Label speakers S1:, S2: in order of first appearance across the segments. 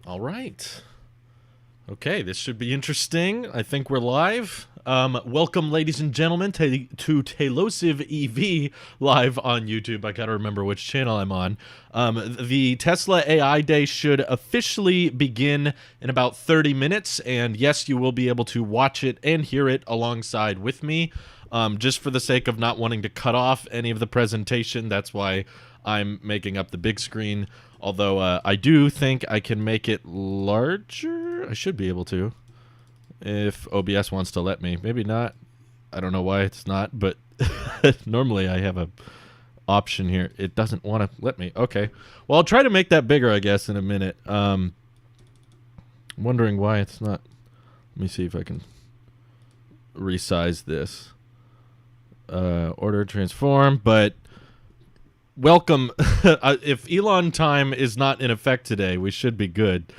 S1: All right. Okay, this should be interesting. I think we're live. Welcome, ladies and gentlemen, to Tailosive EV live on YouTube. I gotta remember which channel I'm on. The Tesla AI Day should officially begin in about 30 minutes, and yes, you will be able to watch it and hear it alongside with me. Just for the sake of not wanting to cut off any of the presentation, that's why I'm making up the big screen. Although I do think I can make it larger. I should be able to, if OBS wants to let me. Maybe not. I don't know why it's not, but normally I have a option here. It doesn't want to let me. Okay. Well, I'll try to make that bigger, I guess, in a minute. I'm wondering why it's not. Let me see if I can resize this. Order transform, but welcome. If Elon time is not in effect today, we should be good.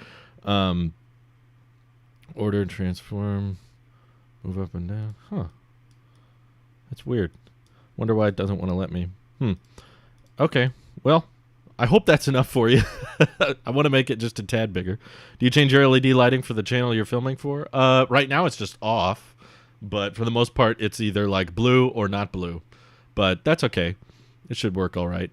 S1: Order transform, move up and down. Huh. That's weird. Wonder why it doesn't want to let me. Okay. Well, I hope that's enough for you. I want to make it just a tad bigger. Do you change your LED lighting for the channel you're filming for? Right now it's just off, but for the most part it's either like blue or not blue. But that's okay. It should work all right.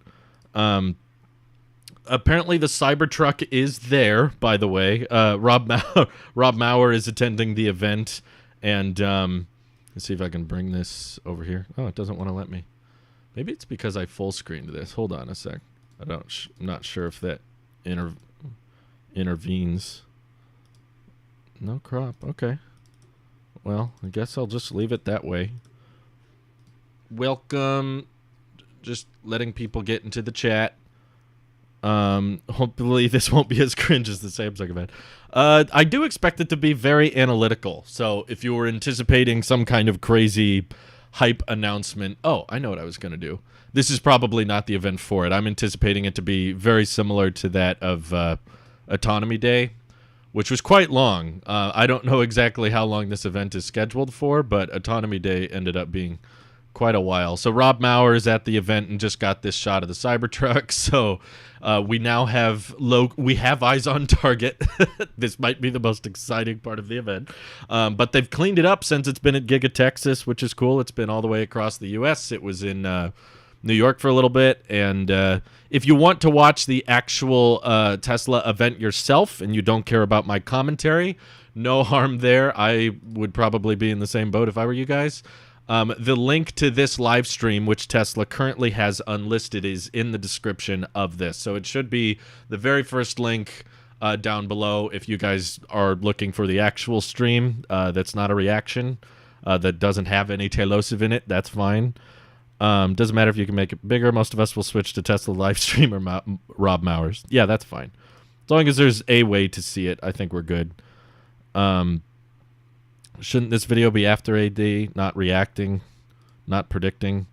S1: Apparently the Cybertruck is there, by the way. Rob Mauer is attending the event. And let's see if I can bring this over here. Oh, it doesn't want to let me. Maybe it's because I full screened this. Hold on a sec. I'm not sure if that intervenes. No crop. Okay. Well, I guess I'll just leave it that way. Welcome. Just letting people get into the chat. Hopefully this won't be as cringe as the Samsung event. I do expect it to be very analytical. So if you were anticipating some kind of crazy hype announcement, oh, I know what I was going to do. This is probably not the event for it. I'm anticipating it to be very similar to that of Autonomy Day, which was quite long. I don't know exactly how long this event is scheduled for, but Autonomy Day ended up being quite a while. So Rob Mauer is at the event and just got this shot of the Cybertruck. So we now have eyes on target. This might be the most exciting part of the event. But they've cleaned it up since it's been at Giga Texas, which is cool. It's been all the way across the U.S. It was in New York for a little bit. And if you want to watch the actual Tesla event yourself and you don't care about my commentary, no harm there. I would probably be in the same boat if I were you guys. The link to this live stream, which Tesla currently has unlisted, is in the description of this. So it should be the very first link down below if you guys are looking for the actual stream that's not a reaction, that doesn't have any Tailosive in it. That's fine. Doesn't matter if you can make it bigger. Most of us will switch to Tesla live stream or Rob Mauer's. Yeah, that's fine. As long as there's a way to see it, I think we're good. Shouldn't this video be after AD, not reacting, not predicting?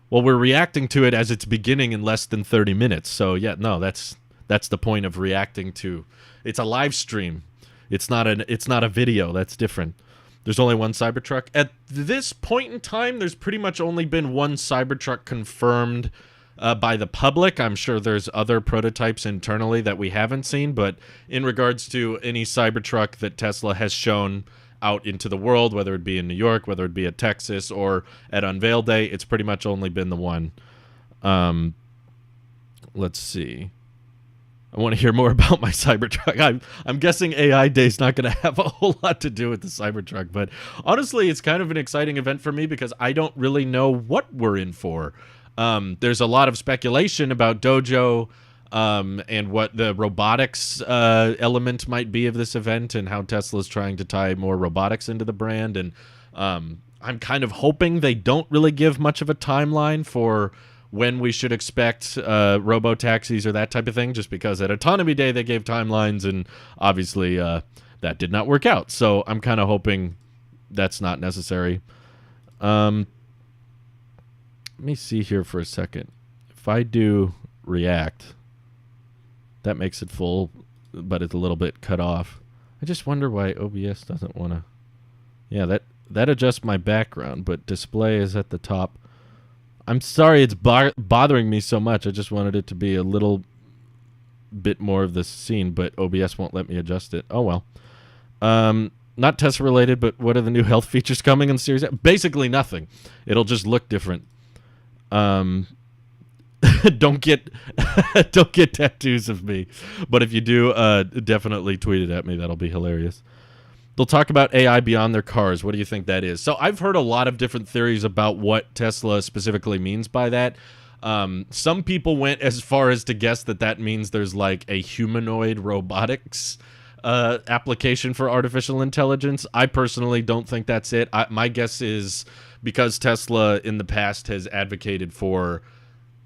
S1: Well, we're reacting to it as it's beginning in less than 30 minutes. So, yeah, no, that's the point of reacting to. It's a live stream. It's not a video. That's different. There's only one Cybertruck. At this point in time, there's pretty much only been one Cybertruck confirmed by the public. I'm sure there's other prototypes internally that we haven't seen, but in regards to any Cybertruck that Tesla has shown out into the world, whether it be in New York, whether it be at Texas, or at Unveil Day, it's pretty much only been the one. Let's see. I want to hear more about my Cybertruck. I'm guessing AI Day is not going to have a whole lot to do with the Cybertruck, but honestly, it's kind of an exciting event for me because I don't really know what we're in for. There's a lot of speculation about Dojo, and what the robotics element might be of this event and how Tesla's trying to tie more robotics into the brand. And I'm kind of hoping they don't really give much of a timeline for when we should expect robo-taxis or that type of thing, just because at Autonomy Day they gave timelines and obviously that did not work out. So I'm kind of hoping that's not necessary. Let me see here for a second. If I do react, that makes it full, but it's a little bit cut off. I just wonder why OBS doesn't want to. Yeah, that adjusts my background, but display is at the top. I'm sorry it's bothering me so much. I just wanted it to be a little bit more of the scene, but OBS won't let me adjust it. Oh, well. Not Tesla related, but what are the new health features coming in the Series X? Basically nothing. It'll just look different. Don't get don't get tattoos of me. But if you do, definitely tweet it at me. That'll be hilarious. They'll talk about AI beyond their cars. What do you think that is? So I've heard a lot of different theories about what Tesla specifically means by that. Some people went as far as to guess that that means there's like a humanoid robotics application for artificial intelligence. I personally don't think that's it. My guess is because Tesla in the past has advocated for,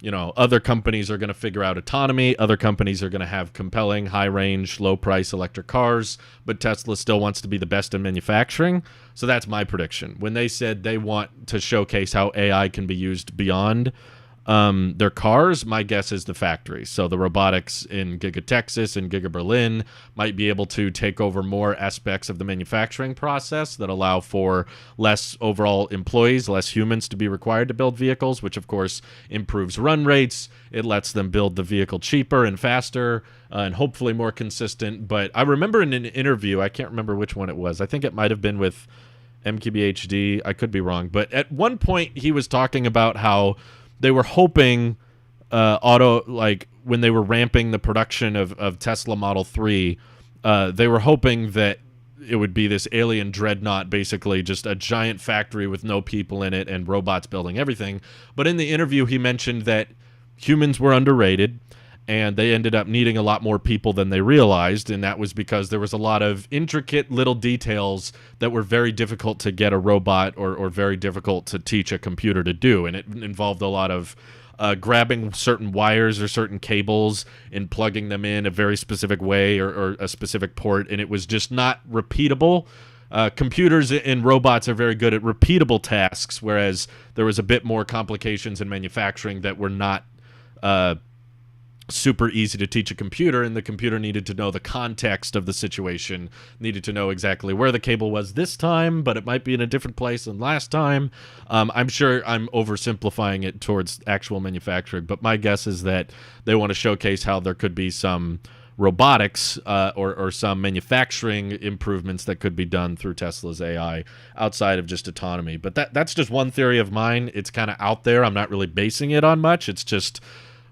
S1: you know, other companies are going to figure out autonomy. Other companies are going to have compelling, high-range, low-price electric cars, but Tesla still wants to be the best in manufacturing. So that's my prediction. When they said they want to showcase how AI can be used beyond their cars, my guess is the factories. So the robotics in Giga Texas and Giga Berlin might be able to take over more aspects of the manufacturing process that allow for less overall employees, less humans to be required to build vehicles, which of course improves run rates. It lets them build the vehicle cheaper and faster and hopefully more consistent. But I remember in an interview, I can't remember which one it was. I think it might have been with MKBHD. I could be wrong. But at one point he was talking about how they were hoping when they were ramping the production of Tesla Model 3, they were hoping that it would be this alien dreadnought, basically just a giant factory with no people in it and robots building everything. But in the interview, he mentioned that humans were underrated and they ended up needing a lot more people than they realized, and that was because there was a lot of intricate little details that were very difficult to get a robot or very difficult to teach a computer to do, and it involved a lot of grabbing certain wires or certain cables and plugging them in a very specific way or a specific port, and it was just not repeatable. Computers and robots are very good at repeatable tasks, whereas there was a bit more complications in manufacturing that were not super easy to teach a computer, and the computer needed to know the context of the situation, needed to know exactly where the cable was this time, but it might be in a different place than last time. I'm sure I'm oversimplifying it towards actual manufacturing, but my guess is that they want to showcase how there could be some robotics or some manufacturing improvements that could be done through Tesla's AI outside of just autonomy. But that's just one theory of mine. It's kind of out there. I'm not really basing it on much. It's just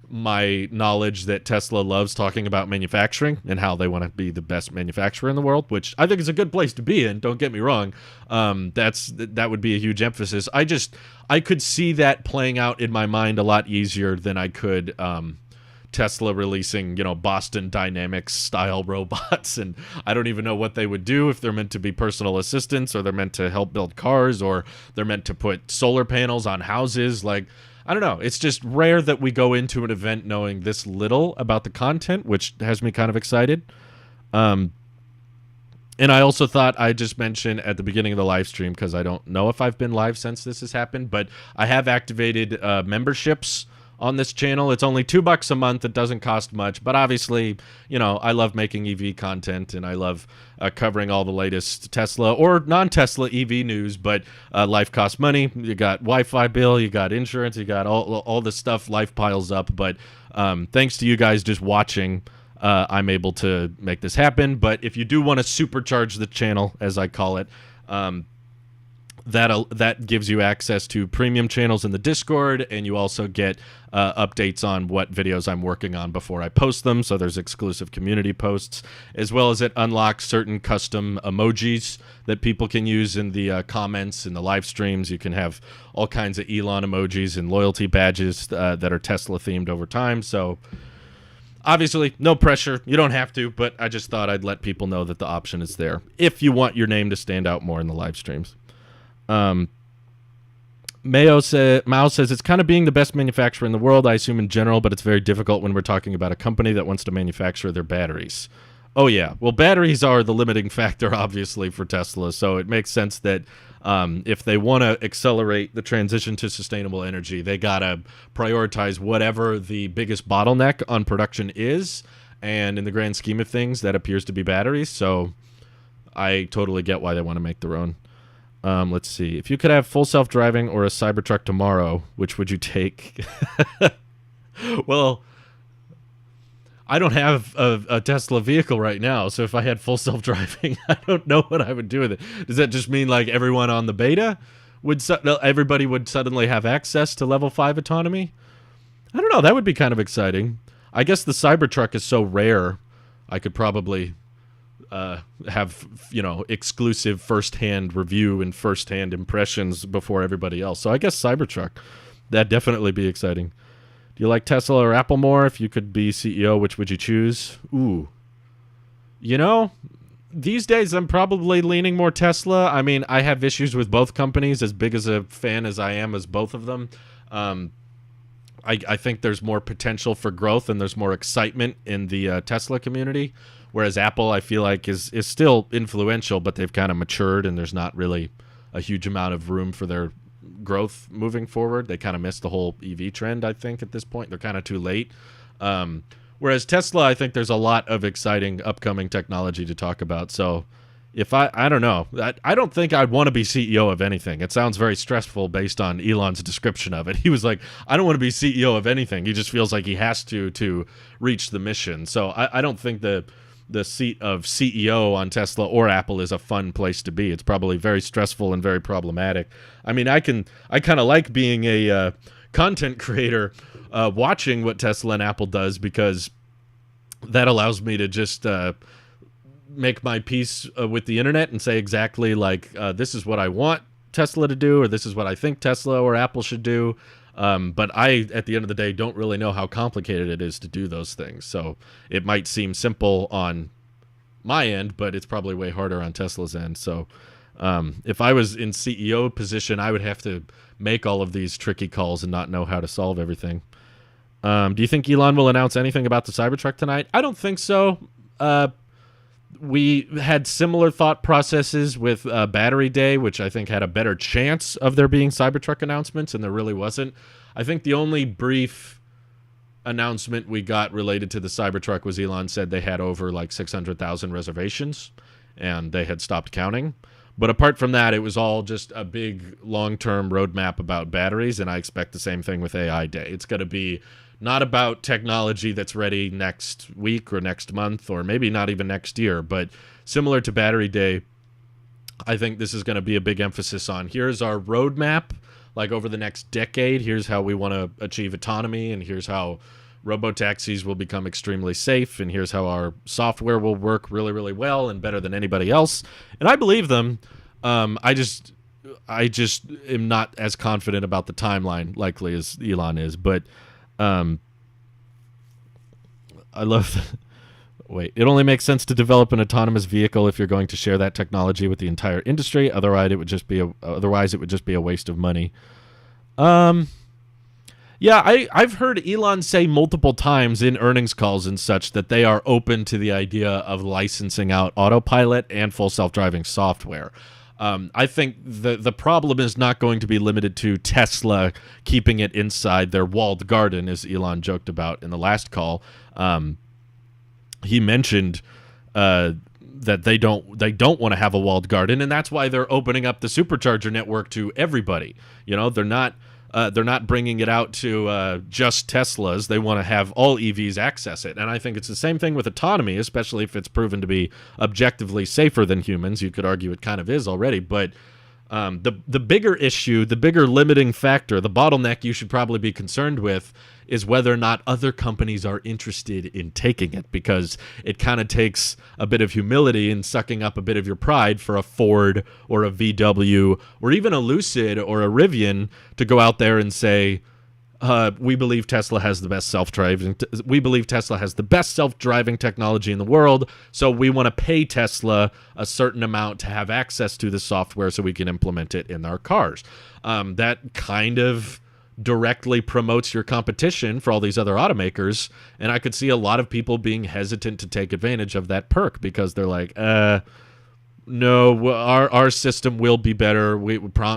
S1: my knowledge that Tesla loves talking about manufacturing and how they want to be the best manufacturer in the world, which I think is a good place to be in. Don't get me wrong. That would be a huge emphasis. I could see that playing out in my mind a lot easier than I could Tesla releasing, Boston Dynamics style robots, and I don't even know what they would do, if they're meant to be personal assistants or they're meant to help build cars or they're meant to put solar panels on houses. Like, I don't know. It's just rare that we go into an event knowing this little about the content, which has me kind of excited. And I also thought I'd just mention at the beginning of the live stream, because I don't know if I've been live since this has happened, but I have activated memberships on this channel. It's only $2 a month. It doesn't cost much, but obviously, I love making EV content and I love covering all the latest Tesla or non-Tesla EV news, but life costs money. You got Wi-Fi bill, you got insurance, you got all this stuff. Life piles up, but thanks to you guys just watching, I'm able to make this happen. But if you do want to supercharge the channel, as I call it, that gives you access to premium channels in the Discord, and you also get updates on what videos I'm working on before I post them. So there's exclusive community posts, as well as it unlocks certain custom emojis that people can use in the comments in the live streams. You can have all kinds of Elon emojis and loyalty badges that are Tesla themed over time. So obviously, no pressure. You don't have to, but I just thought I'd let people know that the option is there if you want your name to stand out more in the live streams. Mao says it's kind of being the best manufacturer in the world, I assume in general, but it's very difficult when we're talking about a company that wants to manufacture their batteries. Oh yeah, well, batteries are the limiting factor, obviously, for Tesla, so it makes sense that if they want to accelerate the transition to sustainable energy, they gotta prioritize whatever the biggest bottleneck on production is, and in the grand scheme of things, that appears to be batteries, so I totally get why they want to make their own. Let's see. If you could have full self-driving or a Cybertruck tomorrow, which would you take? Well, I don't have a Tesla vehicle right now, so if I had full self-driving, I don't know what I would do with it. Does that just mean like everyone on the beta everybody would suddenly have access to level 5 autonomy? I don't know. That would be kind of exciting. I guess the Cybertruck is so rare, I could probably have, exclusive first-hand review and first-hand impressions before everybody else. So I guess Cybertruck, that'd definitely be exciting. Do you like Tesla or Apple more? If you could be CEO, which would you choose? Ooh. These days I'm probably leaning more Tesla. I mean, I have issues with both companies, as big as a fan as I am as both of them. I think there's more potential for growth and there's more excitement in the Tesla community, whereas Apple, I feel like, is still influential, but they've kind of matured and there's not really a huge amount of room for their growth moving forward. They kind of missed the whole EV trend, I think, at this point. They're kind of too late. Whereas Tesla, I think there's a lot of exciting upcoming technology to talk about. So if I don't know. I don't think I'd want to be CEO of anything. It sounds very stressful based on Elon's description of it. He was like, I don't want to be CEO of anything. He just feels like he has to reach the mission. So I don't think the seat of CEO on Tesla or Apple is a fun place to be. It's probably very stressful and very problematic. I mean, I kind of like being a content creator, watching what Tesla and Apple does, because that allows me to just make my peace with the internet and say exactly like, this is what I want Tesla to do, or this is what I think Tesla or Apple should do. But I, at the end of the day, don't really know how complicated it is to do those things. So it might seem simple on my end, but it's probably way harder on Tesla's end. So if I was in CEO position, I would have to make all of these tricky calls and not know how to solve everything. Do you think Elon will announce anything about the Cybertruck tonight? I don't think so. We had similar thought processes with Battery Day, which I think had a better chance of there being Cybertruck announcements, and there really wasn't. I think the only brief announcement we got related to the Cybertruck was Elon said they had over like 600,000 reservations, and they had stopped counting. But apart from that, it was all just a big long-term roadmap about batteries, and I expect the same thing with AI Day. It's going to be not about technology that's ready next week or next month or maybe not even next year, but similar to Battery Day, I think this is going to be a big emphasis on here's our roadmap, like over the next decade, here's how we want to achieve autonomy, and here's how robotaxis will become extremely safe, and here's how our software will work really, really well and better than anybody else. And I believe them. I just am not as confident about the timeline likely as Elon is, but I love wait, it only makes sense to develop an autonomous vehicle if you're going to share that technology with the entire industry. Otherwise, it would just be a waste of money. Yeah, I've heard Elon say multiple times in earnings calls and such that they are open to the idea of licensing out autopilot and full self-driving software. I think the problem is not going to be limited to Tesla keeping it inside their walled garden, as Elon joked about in the last call. He mentioned that they don't want to have a walled garden, and that's why they're opening up the supercharger network to everybody. They're not bringing it out to just Teslas. They want to have all EVs access it. And I think it's the same thing with autonomy, especially if it's proven to be objectively safer than humans. You could argue it kind of is already. But the bigger issue, the bigger limiting factor, the bottleneck you should probably be concerned with is whether or not other companies are interested in taking it, because it kind of takes a bit of humility and sucking up a bit of your pride for a Ford or a VW or even a Lucid or a Rivian to go out there and say, we believe Tesla has the best self-driving. We believe Tesla has the best self-driving technology in the world, so we want to pay Tesla a certain amount to have access to the software so we can implement it in our cars. That kind of directly promotes your competition for all these other automakers, and I could see a lot of people being hesitant to take advantage of that perk because they're like, no, our system will be better.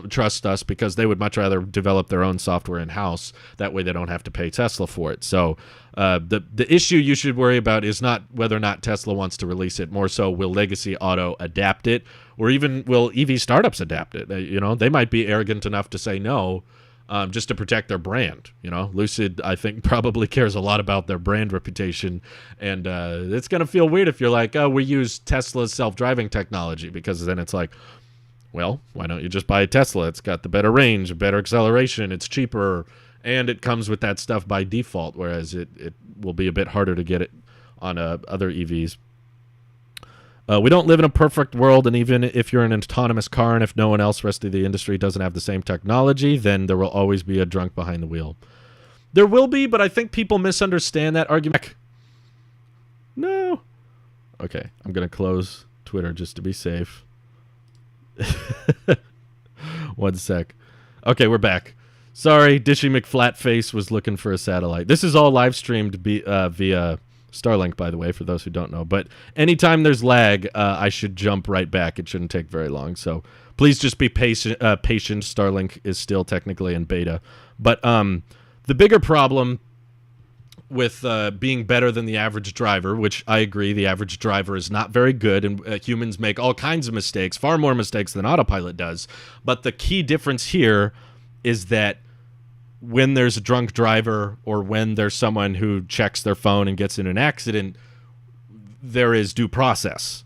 S1: Trust us, because they would much rather develop their own software in-house. That way they don't have to pay Tesla for it. So the issue you should worry about is not whether or not Tesla wants to release it. More so, will Legacy Auto adapt it, or even will EV startups adapt it? They might be arrogant enough to say no. just to protect their brand. Lucid, I think, probably cares a lot about their brand reputation, and it's going to feel weird if you're like, oh, we use Tesla's self-driving technology, because then it's like, well, why don't you just buy a Tesla? It's got the better range, better acceleration, it's cheaper, and it comes with that stuff by default, whereas it will be a bit harder to get it on other EVs. We don't live in a perfect world, and even if you're in an autonomous car and if no one else, rest of the industry, doesn't have the same technology, then there will always be a drunk behind the wheel. There will be, but I think people misunderstand that argument. No. Okay, I'm going to close Twitter just to be safe. 1 sec. Okay, we're back. Sorry, Dishy McFlatface was looking for a satellite. This is all live streamed via Starlink, by the way, for those who don't know. But anytime there's lag, I should jump right back. It shouldn't take very long. So please just be patient. Starlink is still technically in beta. But the bigger problem with being better than the average driver, which I agree, the average driver is not very good, and humans make all kinds of mistakes, far more mistakes than autopilot does. But the key difference here is that when there's a drunk driver, or when there's someone who checks their phone and gets in an accident, there is due process.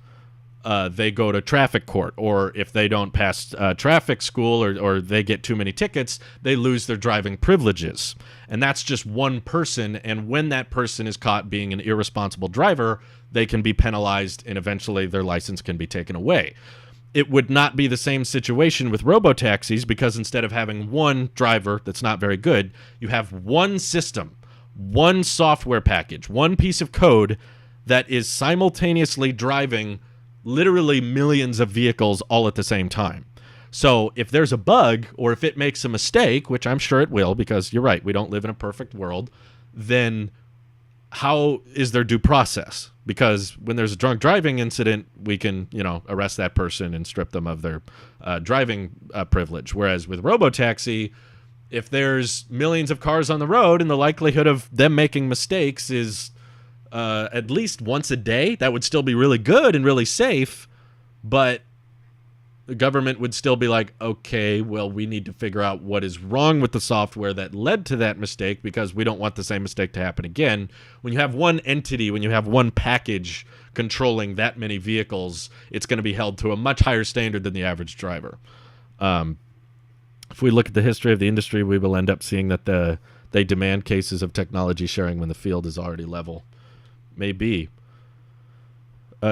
S1: They go to traffic court, or if they don't pass traffic school, or they get too many tickets, they lose their driving privileges. And that's just one person, and when that person is caught being an irresponsible driver, they can be penalized, and eventually their license can be taken away. It would not be the same situation with robotaxis, because instead of having one driver that's not very good, you have one system, one software package, one piece of code that is simultaneously driving literally millions of vehicles all at the same time. So if there's a bug, or if it makes a mistake, which I'm sure it will, because you're right, we don't live in a perfect world, then how is there due process? Because when there's a drunk driving incident, we can, arrest that person and strip them of their driving privilege. Whereas with robotaxi, if there's millions of cars on the road and the likelihood of them making mistakes is at least once a day, that would still be really good and really safe. But the government would still be like, okay, well, we need to figure out what is wrong with the software that led to that mistake, because we don't want the same mistake to happen again. When you have one entity, when you have one package controlling that many vehicles, it's going to be held to a much higher standard than the average driver. If we look at the history of the industry, we will end up seeing that they demand cases of technology sharing when the field is already level. Maybe.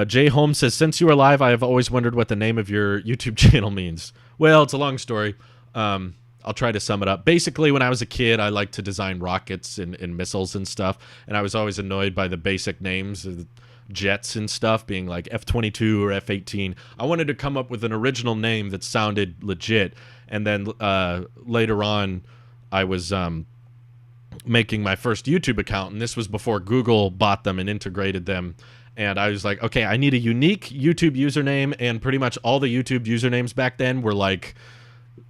S1: Jay Holmes says, since you are live, I have always wondered what the name of your YouTube channel means. Well, it's a long story. I'll try to sum it up. Basically, when I was a kid, I liked to design rockets and missiles and stuff, and I was always annoyed by the basic names of jets and stuff being like F-22 or F-18. I wanted to come up with an original name that sounded legit, and then later on, I was making my first YouTube account, and this was before Google bought them and integrated them. And I was like, okay, I need a unique YouTube username, and pretty much all the YouTube usernames back then were like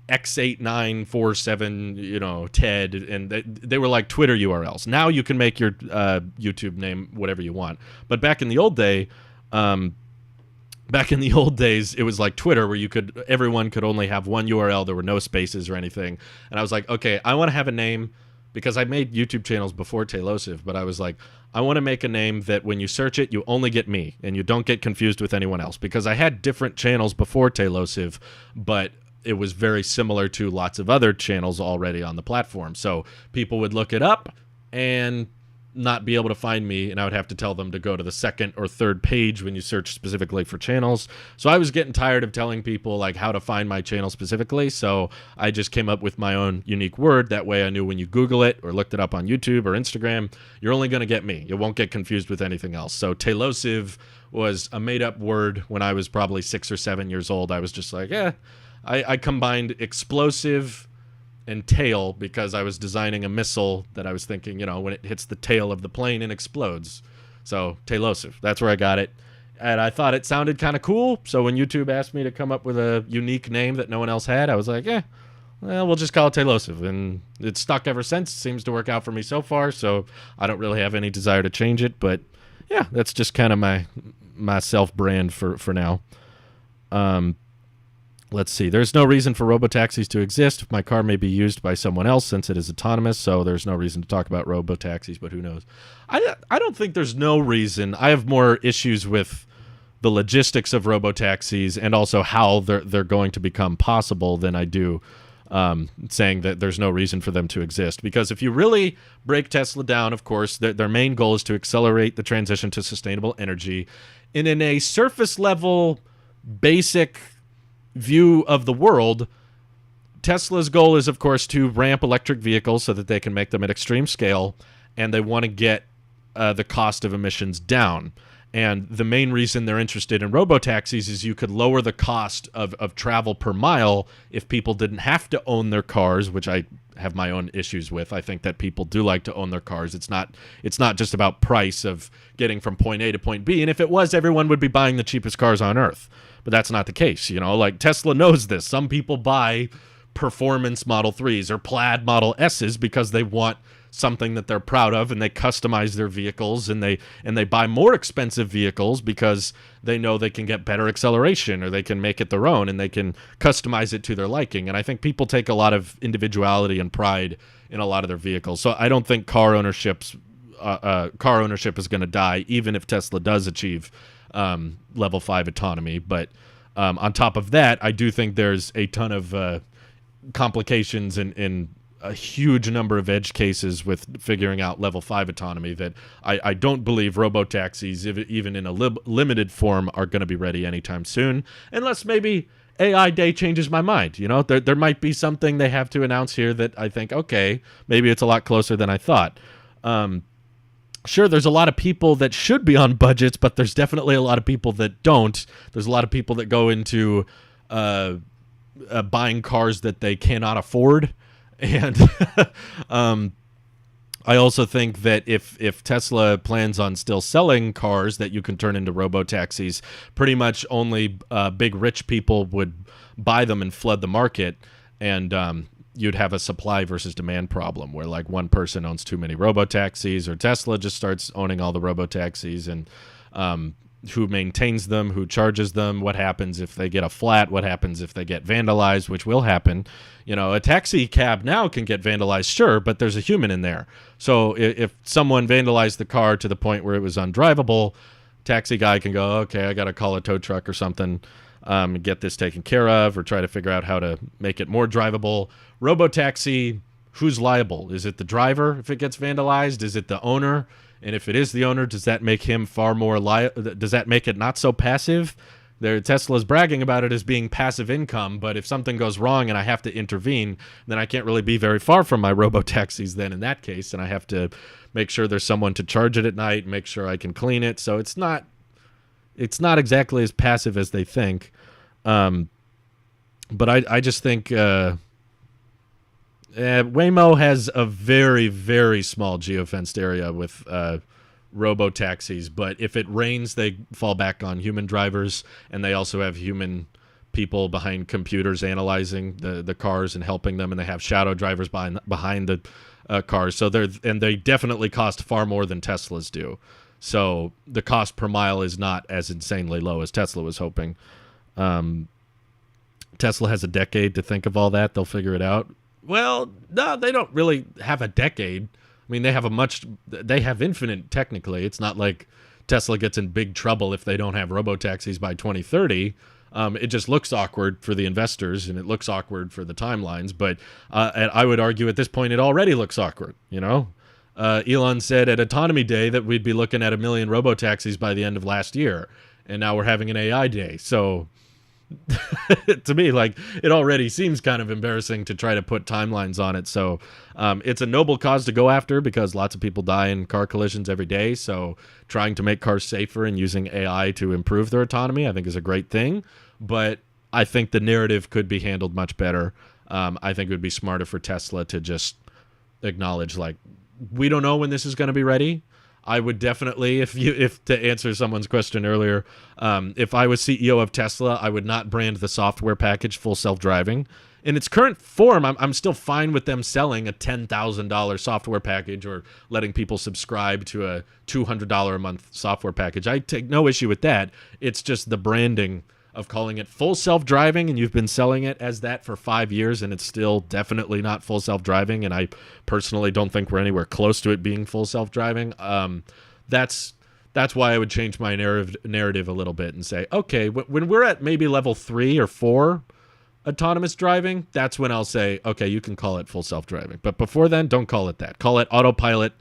S1: X8947, Ted, and they were like Twitter URLs. Now you can make your YouTube name whatever you want. But back in the old days, it was like Twitter, where everyone could only have one URL. There were no spaces or anything. And I was like, okay, I want to have a name, because I made YouTube channels before Tailosive, but I was like, I want to make a name that when you search it, you only get me, and you don't get confused with anyone else. Because I had different channels before Tailosive, but it was very similar to lots of other channels already on the platform. So people would look it up and not be able to find me, and I would have to tell them to go to the second or third page when you search specifically for channels. So I was getting tired of telling people like how to find my channel specifically, so I just came up with my own unique word. That way I knew when you Google it or looked it up on YouTube or Instagram, you're only going to get me. You won't get confused with anything else. So Tailosive was a made-up word when I was probably 6 or 7 years old. I was just like, I combined explosive and tail, because I was designing a missile that I was thinking, when it hits the tail of the plane and explodes. So Tailosive, that's where I got it. And I thought it sounded kind of cool. So when YouTube asked me to come up with a unique name that no one else had, I was like, well, we'll just call it Tailosive. And it's stuck ever since. Seems to work out for me so far. So I don't really have any desire to change it. But yeah, that's just kind of my self-brand for now. Let's see. There's no reason for robotaxis to exist. My car may be used by someone else since it is autonomous, so there's no reason to talk about robotaxis, but who knows? I don't think there's no reason. I have more issues with the logistics of robotaxis and also how they're going to become possible than I do saying that there's no reason for them to exist. Because if you really break Tesla down, of course, their main goal is to accelerate the transition to sustainable energy. And in a surface level, basic view of the world, Tesla's goal is, of course, to ramp electric vehicles so that they can make them at extreme scale, and they want to get the cost of emissions down. And the main reason they're interested in robotaxis is you could lower the cost of travel per mile if people didn't have to own their cars, which I have my own issues with. I think that people do like to own their cars. It's not just about price of getting from point A to point B. And if it was, everyone would be buying the cheapest cars on earth. But that's not the case. Like Tesla knows this. Some people buy performance Model 3s or plaid Model S's because they want something that they're proud of, and they customize their vehicles, and they buy more expensive vehicles because they know they can get better acceleration, or they can make it their own, and they can customize it to their liking. And I think people take a lot of individuality and pride in a lot of their vehicles. So I don't think car ownership is going to die, even if Tesla does achieve level 5 autonomy. But on top of that, I do think there's a ton of complications in a huge number of edge cases with figuring out level 5 autonomy that I don't believe robotaxis, even in a limited form, are going to be ready anytime soon, unless maybe AI Day changes my mind. There might be something they have to announce here that I think, okay, maybe it's a lot closer than I thought. Sure, there's a lot of people that should be on budgets, but there's definitely a lot of people that don't. There's a lot of people that go into buying cars that they cannot afford. And I also think that if Tesla plans on still selling cars that you can turn into robotaxis, pretty much only big rich people would buy them and flood the market, and you'd have a supply versus demand problem where like one person owns too many robotaxis, or Tesla just starts owning all the robotaxis, and who maintains them, who charges them, what happens if they get a flat, what happens if they get vandalized, which will happen. A taxi cab now can get vandalized, sure, but there's a human in there. So if someone vandalized the car to the point where it was undrivable, taxi guy can go, okay, I got to call a tow truck or something, get this taken care of, or try to figure out how to make it more drivable. Robotaxi, who's liable? Is it the driver if it gets vandalized? Is it the owner? And if it is the owner, does that make him far more does that make it not so passive? Tesla's bragging about it as being passive income, but if something goes wrong and I have to intervene, then I can't really be very far from my robotaxis then in that case, and I have to make sure there's someone to charge it at night, make sure I can clean it. So it's not exactly as passive as they think. But I just think Waymo has a very, very small geofenced area with robo-taxis, but if it rains, they fall back on human drivers, and they also have human people behind computers analyzing the cars and helping them, and they have shadow drivers behind the cars. So they definitely cost far more than Teslas do. So the cost per mile is not as insanely low as Tesla was hoping. Tesla has a decade to think of all that. They'll figure it out. Well, no, they don't really have a decade. I mean, they have infinite technically. It's not like Tesla gets in big trouble if they don't have robotaxis by 2030. It just looks awkward for the investors, and it looks awkward for the timelines. But I would argue at this point it already looks awkward. Elon said at Autonomy Day that we'd be looking at 1 million robotaxis by the end of last year, and now we're having an AI day. So to me, like, it already seems kind of embarrassing to try to put timelines on it. So it's a noble cause to go after because lots of people die in car collisions every day. So trying to make cars safer and using AI to improve their autonomy, I think, is a great thing. But I think the narrative could be handled much better. I think it would be smarter for Tesla to just acknowledge, like, we don't know when this is going to be ready. I would definitely, if to answer someone's question earlier, if I was CEO of Tesla, I would not brand the software package full self-driving. In its current form, I'm still fine with them selling a $10,000 software package or letting people subscribe to a $200 a month software package. I take no issue with that. It's just the branding of calling it full self-driving, and you've been selling it as that for 5 years, and it's still definitely not full self-driving, and I personally don't think we're anywhere close to it being full self-driving, that's why I would change my narrative a little bit and say, okay, when we're at maybe level 3 or 4 autonomous driving, that's when I'll say, okay, you can call it full self-driving. But before then, don't call it that. Call it autopilot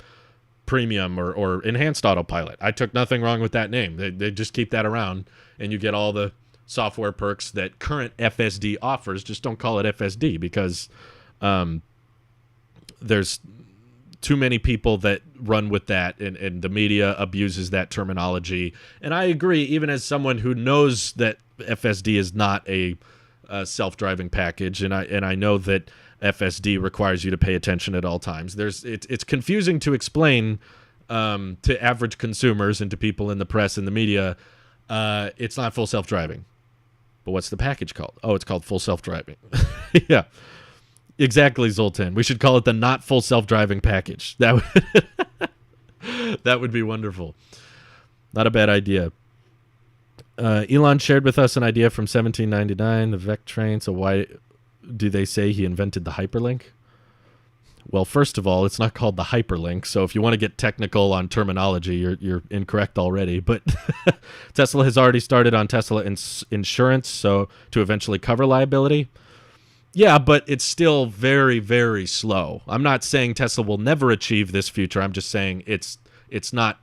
S1: premium or enhanced autopilot. I took nothing wrong with that name. They just keep that around, and you get all the software perks that current FSD offers. Just don't call it FSD, because there's too many people that run with that, and the media abuses that terminology. And I agree, even as someone who knows that FSD is not a self-driving package, and I know that FSD requires you to pay attention at all times. It's confusing to explain to average consumers and to people in the press and the media. It's not full self-driving. But what's the package called? Oh, it's called full self-driving. Yeah, exactly, Zoltan. We should call it the not full self-driving package. That would be wonderful. Not a bad idea. Elon shared with us an idea from 1799, the Vec train. So why do they say he invented the hyperlink? Well, first of all, it's not called the hyperlink. So if you want to get technical on terminology, you're incorrect already. But Tesla has already started on Tesla insurance, so to eventually cover liability. Yeah, but it's still very, very slow. I'm not saying Tesla will never achieve this future. I'm just saying it's not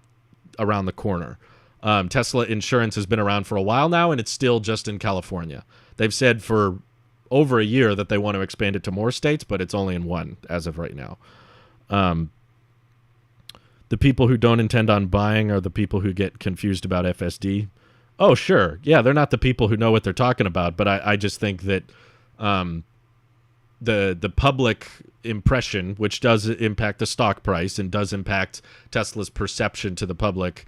S1: around the corner. Tesla insurance has been around for a while now, and it's still just in California. They've said for over a year that they want to expand it to more states, but it's only in one as of right now. The people who don't intend on buying are the people who get confused about FSD. Oh, sure. Yeah, they're not the people who know what they're talking about, but I just think that the public impression, which does impact the stock price and does impact Tesla's perception to the public,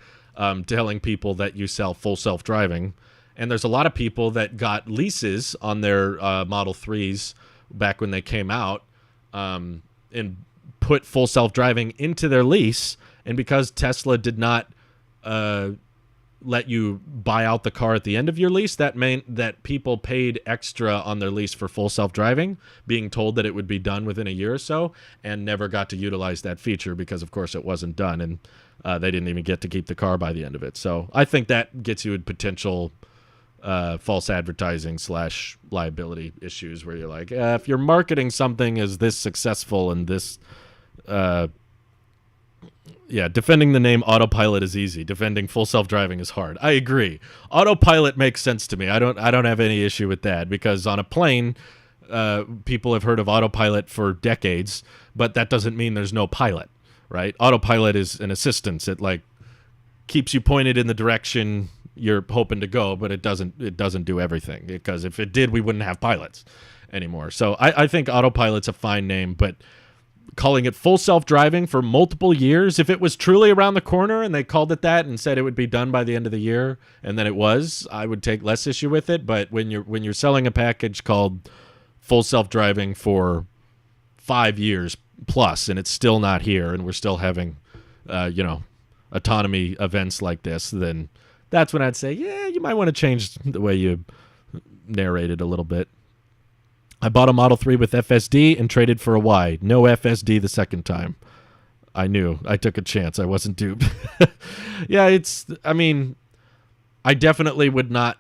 S1: telling people that you sell full self-driving. And there's a lot of people that got leases on their Model 3s back when they came out and put full self-driving into their lease. And because Tesla did not let you buy out the car at the end of your lease, that meant that people paid extra on their lease for full self-driving, being told that it would be done within a year or so, and never got to utilize that feature because, of course, it wasn't done. And they didn't even get to keep the car by the end of it. So I think that gets you in potential false advertising / liability issues where you're like, if you're marketing something as this successful and this, defending the name autopilot is easy. Defending full self-driving is hard. I agree. Autopilot makes sense to me. I don't have any issue with that, because on a plane, people have heard of autopilot for decades, but that doesn't mean there's no pilot, right? Autopilot is an assistance. It keeps you pointed in the direction you're hoping to go, but it doesn't do everything, because if it did, we wouldn't have pilots anymore. So I think autopilot's a fine name, but calling it full self-driving for multiple years, if it was truly around the corner and they called it that and said it would be done by the end of the year, and then it was, I would take less issue with it. But when you're selling a package called full self-driving for 5 years plus, and it's still not here, and we're still having autonomy events like this, then that's when I'd say, yeah, you might want to change the way you narrate it a little bit. I bought a Model 3 with FSD and traded for a Y. No FSD the second time. I knew. I took a chance. I wasn't duped. Yeah, I definitely would not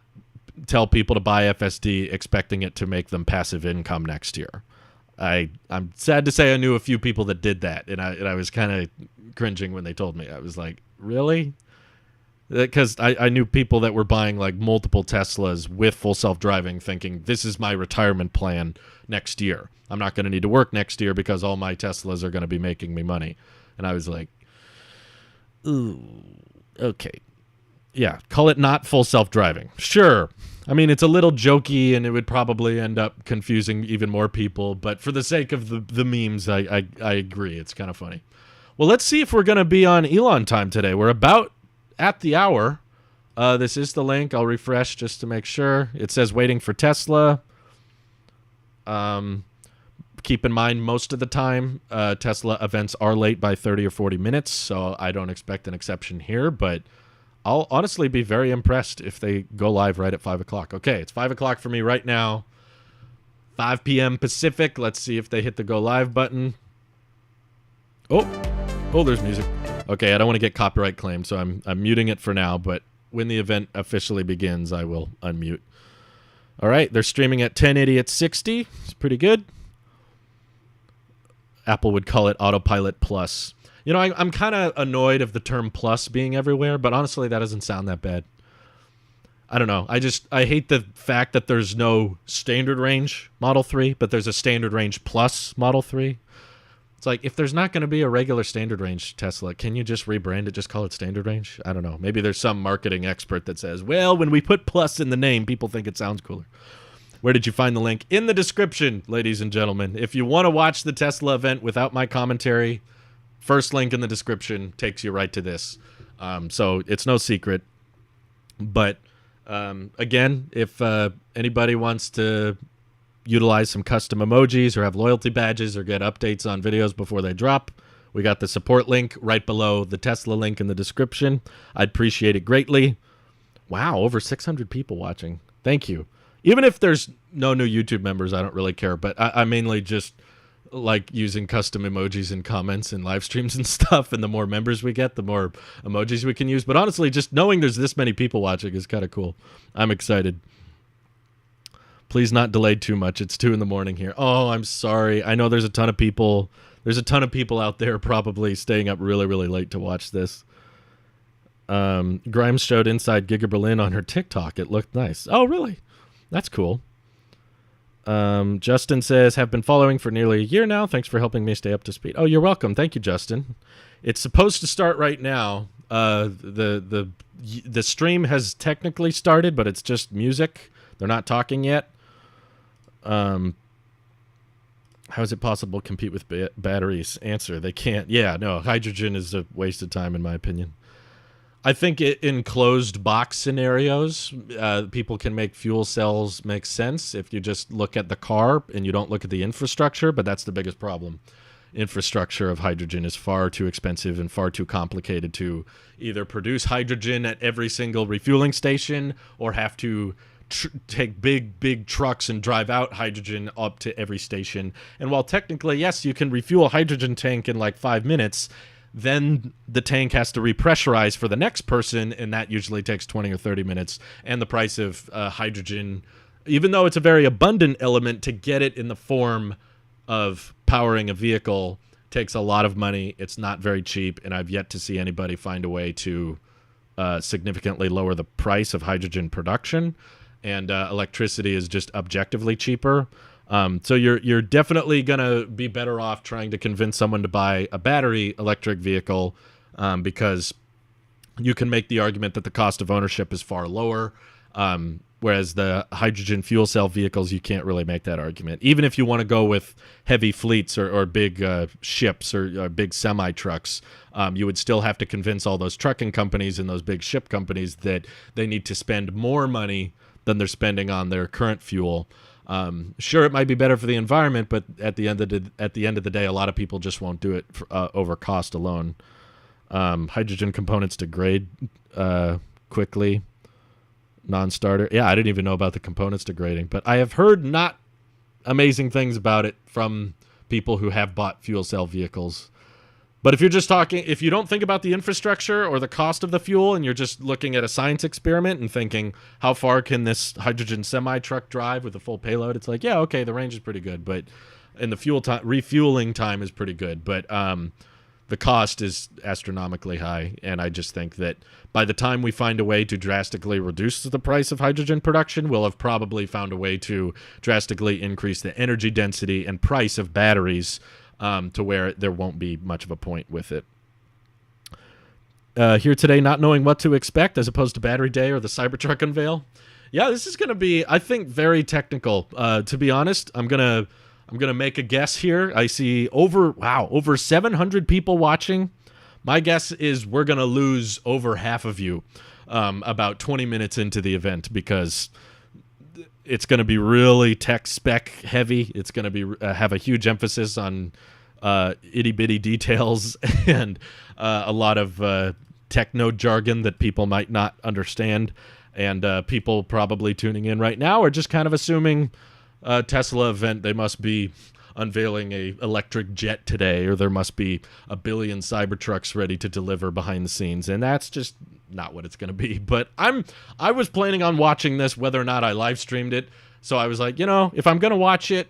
S1: tell people to buy FSD expecting it to make them passive income next year. I'm sad to say I knew a few people that did that, and I was kind of cringing when they told me. I was like, really? Because I knew people that were buying like multiple Teslas with full self-driving, thinking this is my retirement plan next year. I'm not going to need to work next year because all my Teslas are going to be making me money. And I was like, ooh, okay. Yeah, call it not full self-driving. Sure. I mean, it's a little jokey and it would probably end up confusing even more people. But for the sake of the memes, I agree. It's kind of funny. Well, let's see if we're going to be on Elon time today. We're about at the hour. This is the link. I'll refresh just to make sure. It says waiting for Tesla. Keep in mind, most of the time, Tesla events are late by 30 or 40 minutes, so I don't expect an exception here, but I'll honestly be very impressed if they go live right at 5 o'clock. Okay, it's 5 o'clock for me right now. 5 p.m. Pacific. Let's see if they hit the go live button. Oh, there's music. Okay, I don't want to get copyright claimed, so I'm muting it for now, but when the event officially begins, I will unmute. All right, they're streaming at 1080 at 60. It's pretty good. Apple would call it Autopilot Plus. You know, I'm kind of annoyed of the term plus being everywhere, but honestly, that doesn't sound that bad. I don't know. I hate the fact that there's no standard range Model 3, but there's a standard range plus Model 3. It's like, if there's not going to be a regular standard range Tesla, can you just rebrand it, just call it standard range? I don't know. Maybe there's some marketing expert that says, well, when we put plus in the name, people think it sounds cooler. Where did you find the link? In the description, ladies and gentlemen. If you want to watch the Tesla event without my commentary, first link in the description takes you right to this. So it's no secret. But again, if anybody wants to utilize some custom emojis or have loyalty badges or get updates on videos before they drop, we got the support link right below the Tesla link in the description. I'd appreciate it greatly. Wow, over 600 people watching. Thank you. Even if there's no new YouTube members, I don't really care. But I mainly just like using custom emojis in comments and live streams and stuff. And the more members we get, the more emojis we can use. But honestly, just knowing there's this many people watching is kind of cool. I'm excited. Please not delayed too much. It's 2 a.m. here. Oh, I'm sorry. I know there's a ton of people. There's a ton of people out there probably staying up really, really late to watch this. Grimes showed Inside Giga Berlin on her TikTok. It looked nice. Oh, really? That's cool. Justin says, have been following for nearly a year now. Thanks for helping me stay up to speed. Oh, you're welcome. Thank you, Justin. It's supposed to start right now. The stream has technically started, but it's just music. They're not talking yet. How is it possible to compete with batteries? Answer, they can't. Yeah, no, hydrogen is a waste of time in my opinion. I think in closed box scenarios, people can make fuel cells make sense if you just look at the car and you don't look at the infrastructure, but that's the biggest problem. Infrastructure of hydrogen is far too expensive and far too complicated to either produce hydrogen at every single refueling station or have to take big trucks and drive out hydrogen up to every station. And while technically, yes, you can refuel a hydrogen tank in like 5 minutes, then the tank has to repressurize for the next person, and that usually takes 20 or 30 minutes. And the price of hydrogen, even though it's a very abundant element, to get it in the form of powering a vehicle takes a lot of money. It's not very cheap, and I've yet to see anybody find a way to significantly lower the price of hydrogen production. And electricity is just objectively cheaper. So you're definitely going to be better off trying to convince someone to buy a battery electric vehicle because you can make the argument that the cost of ownership is far lower, whereas the hydrogen fuel cell vehicles, you can't really make that argument. Even if you want to go with heavy fleets or big ships or big semi-trucks, you would still have to convince all those trucking companies and those big ship companies that they need to spend more money than they're spending on their current fuel. Sure, it might be better for the environment, but at the end of the day, a lot of people just won't do it over cost alone. Hydrogen components degrade quickly. Non-starter. Yeah, I didn't even know about the components degrading, but I have heard not amazing things about it from people who have bought fuel cell vehicles. But if you're just talking, if you don't think about the infrastructure or the cost of the fuel and you're just looking at a science experiment and thinking, how far can this hydrogen semi-truck drive with a full payload? It's like, yeah, okay, the range is pretty good, but and the fuel time, refueling time is pretty good, but the cost is astronomically high. And I just think that by the time we find a way to drastically reduce the price of hydrogen production, we'll have probably found a way to drastically increase the energy density and price of batteries to where there won't be much of a point with it. Here today, not knowing what to expect as opposed to Battery Day or the Cybertruck unveil. Yeah, this is going to be, I think, very technical. To be honest, I'm gonna make a guess here. I see over 700 people watching. My guess is we're gonna lose over half of you about 20 minutes into the event because it's going to be really tech spec heavy. It's going to be have a huge emphasis on itty bitty details and a lot of techno jargon that people might not understand. And people probably tuning in right now are just kind of assuming Tesla event, they must be unveiling a electric jet today, or there must be a billion Cybertrucks ready to deliver behind the scenes, and that's just not what it's going to be. But I was planning on watching this whether or not I live streamed it, so I was like, if I'm going to watch it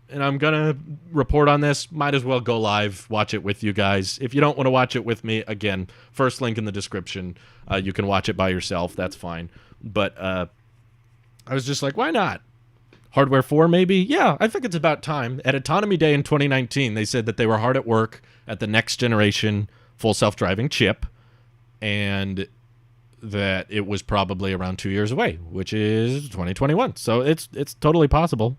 S1: and I'm going to report on this, might as well go live, watch it with you guys. If you don't want to watch it with me, again, first link in the description. You can watch it by yourself, that's fine. But I was just like, why not? Hardware 4, maybe? Yeah, I think it's about time. At Autonomy Day in 2019, they said that they were hard at work at the next generation full self-driving chip, and that it was probably around 2 years away, which is 2021. So it's totally possible.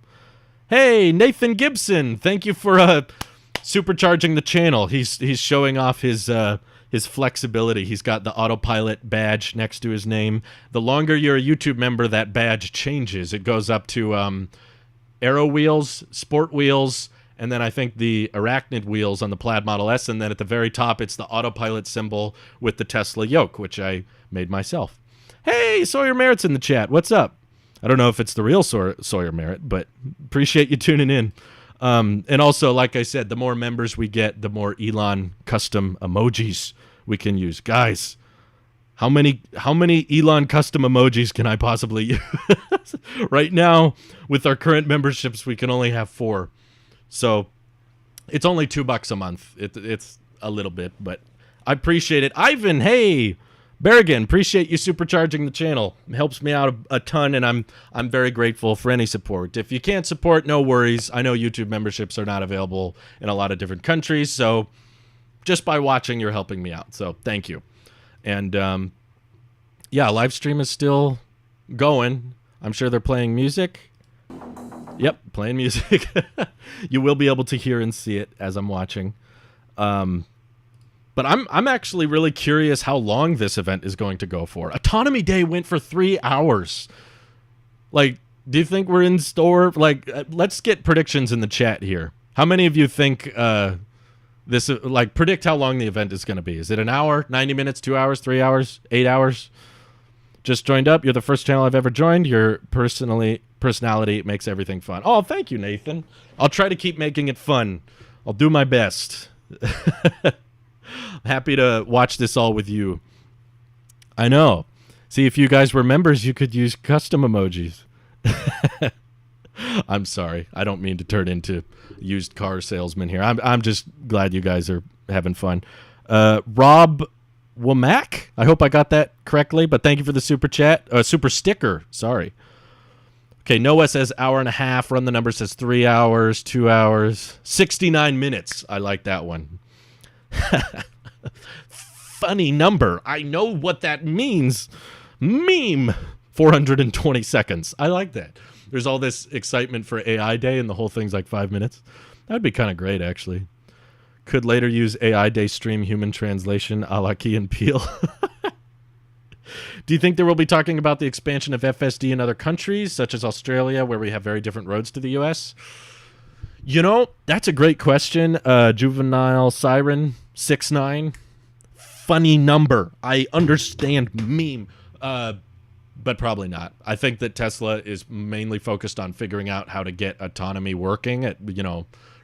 S1: Hey, Nathan Gibson, thank you for supercharging the channel. He's showing off his flexibility. He's got the autopilot badge next to his name. The longer you're a YouTube member, that badge changes. It goes up to Aero wheels, Sport wheels, and then I think the Arachnid wheels on the Plaid Model S, and then at the very top, it's the autopilot symbol with the Tesla yoke, which I made myself. Hey, Sawyer Merritt's in the chat. What's up? I don't know if it's the real Sawyer Merritt, but appreciate you tuning in. And also, like I said, the more members we get, the more Elon custom emojis we can use. Guys, how many Elon custom emojis can I possibly use? Right now, with our current memberships, we can only have 4. So it's only $2 a month. It's a little bit, but I appreciate it. Ivan, hey, Berrigan, appreciate you supercharging the channel. It helps me out a ton, and I'm very grateful for any support. If you can't support, no worries. I know YouTube memberships are not available in a lot of different countries, so just by watching, you're helping me out. So thank you. And yeah, live stream is still going. I'm sure they're playing music. Yep, playing music. You will be able to hear and see it as I'm watching. But I'm actually really curious how long this event is going to go for. Autonomy Day went for 3 hours. Like, do you think we're in store? Like, let's get predictions in the chat here. How many of you think predict how long the event is going to be? Is it an hour, 90 minutes, 2 hours, 3 hours, 8 hours? Just joined up. You're the first channel I've ever joined. Your personality makes everything fun. Oh, thank you, Nathan. I'll try to keep making it fun. I'll do my best. Happy to watch this all with you. I know. See, if you guys were members, you could use custom emojis. I'm sorry. I don't mean to turn into used car salesman here. I'm just glad you guys are having fun. Rob Womack? I hope I got that correctly, but thank you for the super chat. Super sticker. Sorry. Okay, Noah says hour and a half. Run the number says 3 hours, 2 hours, 69 minutes. I like that one. Funny number. I know what that means. Meme. 420 seconds. I like that. There's all this excitement for AI Day, and the whole thing's like 5 minutes. That'd be kind of great, actually. Could later use AI Day stream human translation a la Key and Peele. Do you think there will be talking about the expansion of FSD in other countries, such as Australia, where we have very different roads to the U.S.? You know, that's a great question. Juvenile Siren 69. Funny number. I understand meme. But probably not. I think that Tesla is mainly focused on figuring out how to get autonomy working at,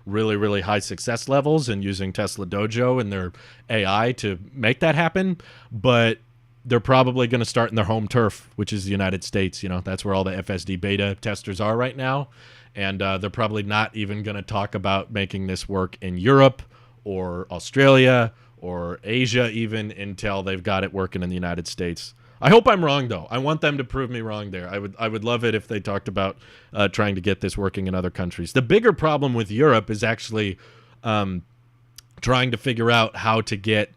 S1: really, really high success levels, and using Tesla Dojo and their AI to make that happen. But they're probably going to start in their home turf, which is the United States. That's where all the FSD beta testers are right now. And they're probably not even going to talk about making this work in Europe or Australia or Asia even until they've got it working in the United States. I hope I'm wrong, though. I want them to prove me wrong there. I would love it if they talked about trying to get this working in other countries. The bigger problem with Europe is actually trying to figure out how to get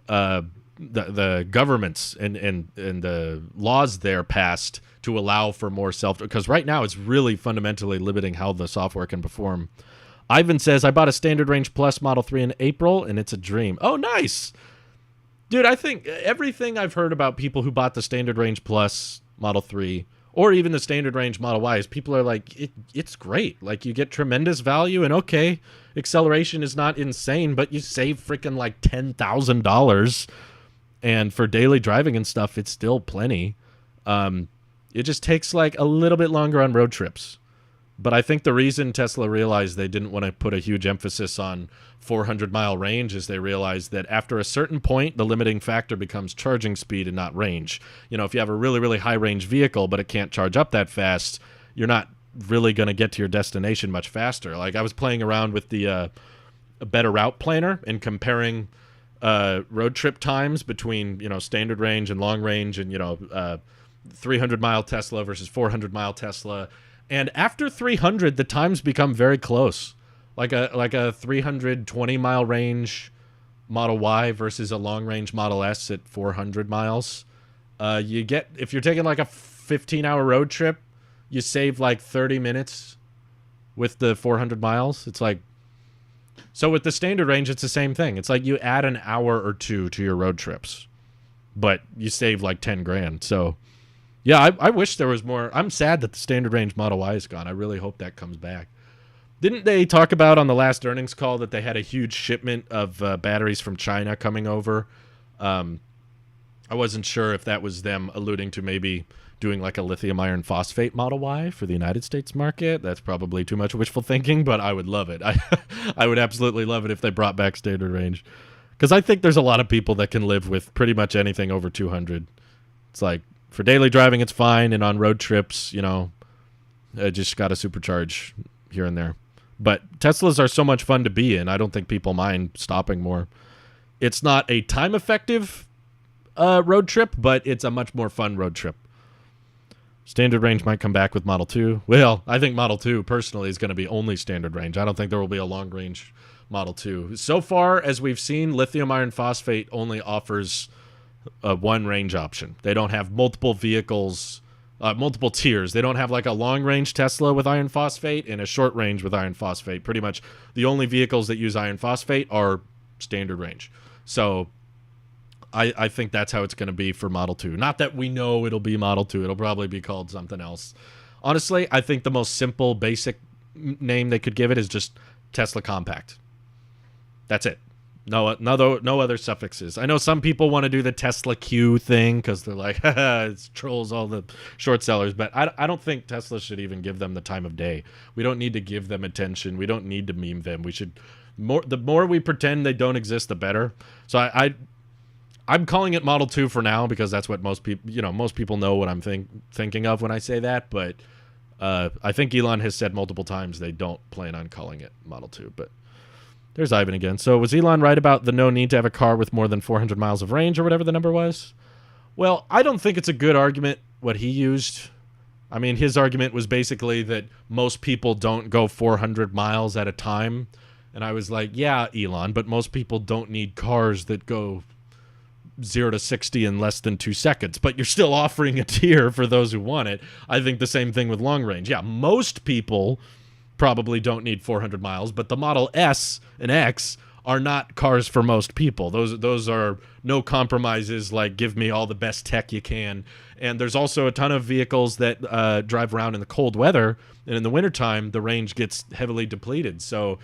S1: the governments and the laws there passed to allow for more because right now it's really fundamentally limiting how the software can perform. Ivan says, I bought a Standard Range Plus Model 3 in April, and it's a dream. Oh, nice. Dude, I think everything I've heard about people who bought the Standard Range Plus Model 3 or even the Standard Range Model Y is people are like, it's great. Like, you get tremendous value, and okay, acceleration is not insane, but you save freaking like $10,000. And for daily driving and stuff, it's still plenty. It just takes like a little bit longer on road trips. But I think the reason Tesla realized they didn't want to put a huge emphasis on 400-mile range is they realized that after a certain point, the limiting factor becomes charging speed and not range. You know, if you have a really, really high-range vehicle, but it can't charge up that fast, you're not really going to get to your destination much faster. Like, I was playing around with the a better route planner and comparing road trip times between, you know, standard range and long range and, 300-mile Tesla versus 400-mile Tesla. And after 300, the times become very close. Like a 320-mile range Model Y versus a long-range Model S at 400 miles. You get, if you're taking like a 15-hour road trip, you save like 30 minutes with the 400 miles. It's like, so with the standard range, it's the same thing. It's like you add an hour or two to your road trips, but you save like 10 grand. So yeah, I wish there was more. I'm sad that the standard range Model Y is gone. I really hope that comes back. Didn't they talk about on the last earnings call that they had a huge shipment of batteries from China coming over? I wasn't sure if that was them alluding to maybe doing like a lithium iron phosphate Model Y for the United States market. That's probably too much wishful thinking, but I would love it. I would absolutely love it if they brought back standard range. Because I think there's a lot of people that can live with pretty much anything over 200. It's like, for daily driving, it's fine, and on road trips, I just got to supercharge here and there. But Teslas are so much fun to be in, I don't think people mind stopping more. It's not a time-effective road trip, but it's a much more fun road trip. Standard range might come back with Model 2. Well, I think Model 2, personally, is going to be only standard range. I don't think there will be a long-range Model 2. So far, as we've seen, lithium iron phosphate only offers one range option. They don't have multiple vehicles, multiple tiers. They don't have like a long range Tesla with iron phosphate and a short range with iron phosphate. Pretty much the only vehicles that use iron phosphate are standard range. So I think that's how it's going to be for Model 2. Not that we know it'll be Model 2. It'll probably be called something else. Honestly, I think the most simple, basic name they could give it is just Tesla Compact. That's it. No other suffixes. I know some people want to do the Tesla Q thing because they're like, it trolls all the short sellers. But I don't think Tesla should even give them the time of day. We don't need to give them attention. We don't need to meme them. We should the more we pretend they don't exist, the better. So I'm calling it Model 2 for now because that's what most people know what I'm thinking of when I say that. But I think Elon has said multiple times they don't plan on calling it Model 2. But there's Ivan again. So was Elon right about the no need to have a car with more than 400 miles of range or whatever the number was? Well, I don't think it's a good argument what he used. I mean, his argument was basically that most people don't go 400 miles at a time. And I was like, yeah, Elon, but most people don't need cars that go 0 to 60 in less than 2 seconds. But you're still offering a tier for those who want it. I think the same thing with long range. Yeah, most people probably don't need 400 miles, but the Model S and X are not cars for most people. Those are no compromises, like give me all the best tech you can. And there's also a ton of vehicles that drive around in the cold weather, and in the wintertime, the range gets heavily depleted. So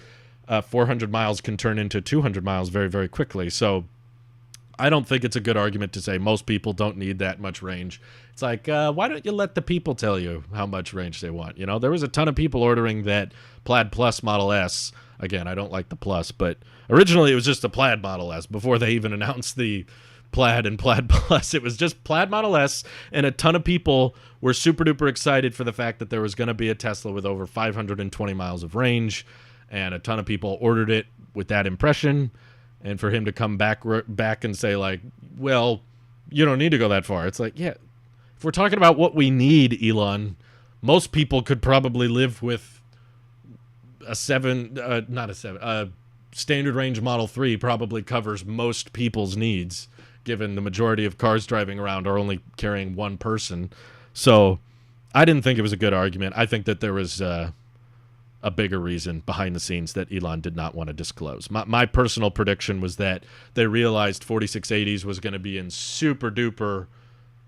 S1: 400 miles can turn into 200 miles very, very quickly. So I don't think it's a good argument to say most people don't need that much range. It's like, why don't you let the people tell you how much range they want? There was a ton of people ordering that Plaid Plus Model S. Again, I don't like the Plus, but originally it was just a Plaid Model S. Before they even announced the Plaid and Plaid Plus, it was just Plaid Model S, and a ton of people were super duper excited for the fact that there was going to be a Tesla with over 520 miles of range, and a ton of people ordered it with that impression. And for him to come back and say, like, well, you don't need to go that far. It's like, yeah, if we're talking about what we need, Elon, most people could probably live with a standard range Model 3 probably covers most people's needs, given the majority of cars driving around are only carrying one person. So I didn't think it was a good argument. I think that there was a bigger reason behind the scenes that Elon did not want to disclose. My personal prediction was that they realized 4680s was going to be in super duper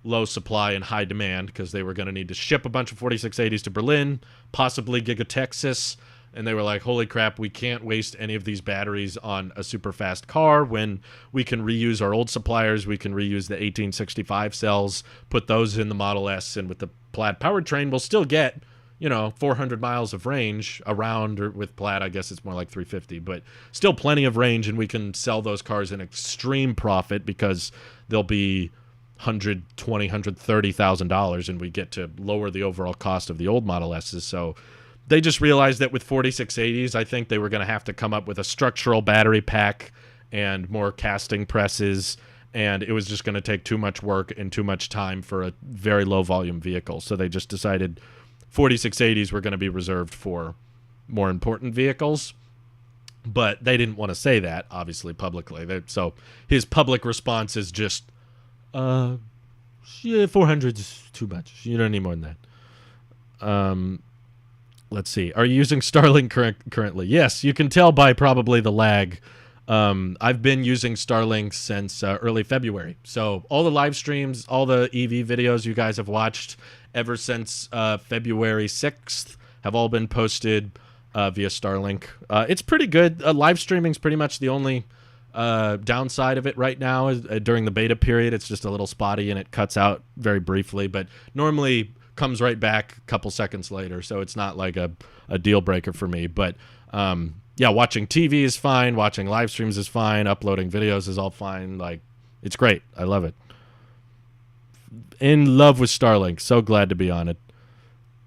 S1: low supply and high demand because they were going to need to ship a bunch of 4680s to Berlin, possibly Giga Texas, And they were like, holy crap, we can't waste any of these batteries on a super fast car when we can reuse our old suppliers. We can reuse the 1865 cells, put those in the Model S, and with the Plaid powertrain, we'll still get, 400 miles of range around, or with Plaid, I guess it's more like 350, but still plenty of range, and we can sell those cars in extreme profit because they'll be $120,000, $130,000, and we get to lower the overall cost of the old Model S's. So they just realized that with 4680s, I think they were going to have to come up with a structural battery pack and more casting presses, and it was just going to take too much work and too much time for a very low volume vehicle. So they just decided 4680s were going to be reserved for more important vehicles, but they didn't want to say that, obviously, publicly. So his public response is just, 400 is too much. You don't need more than that. Let's see. Are you using Starlink currently? Yes, you can tell by probably the lag. I've been using Starlink since early February. So all the live streams, all the EV videos you guys have watched ever since February 6th have all been posted via Starlink. It's pretty good. Live streaming is pretty much the only downside of it right now. During the beta period, it's just a little spotty and it cuts out very briefly, but normally comes right back a couple seconds later, so it's not like a deal breaker for me. But yeah, watching TV is fine, watching live streams is fine, uploading videos is all fine. Like, it's great. I love it. In love with Starlink. So glad to be on it.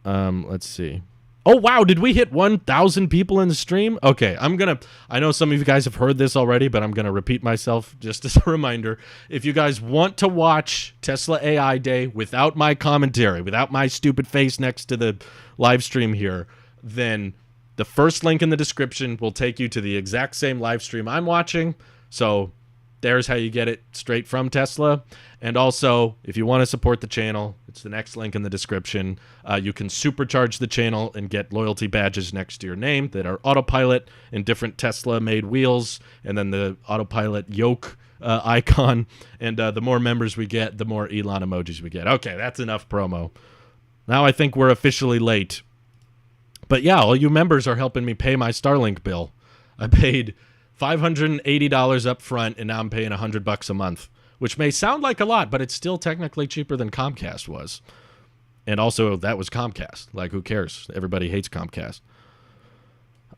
S1: Let's see. Oh, wow, did we hit 1,000 people in the stream? Okay, I know some of you guys have heard this already, but I'm going to repeat myself just as a reminder. If you guys want to watch Tesla AI Day without my commentary, without my stupid face next to the live stream here, then the first link in the description will take you to the exact same live stream I'm watching. So there's how you get it straight from Tesla. And also, if you want to support the channel, it's the next link in the description. You can supercharge the channel and get loyalty badges next to your name that are autopilot and different Tesla-made wheels, and then the autopilot yoke icon. And the more members we get, the more Elon emojis we get. Okay, that's enough promo. Now I think we're officially late. But yeah, all you members are helping me pay my Starlink bill. I paid $580 up front, and now I'm paying $100 a month, which may sound like a lot, but it's still technically cheaper than Comcast was. And also, that was Comcast. Like, who cares? Everybody hates Comcast.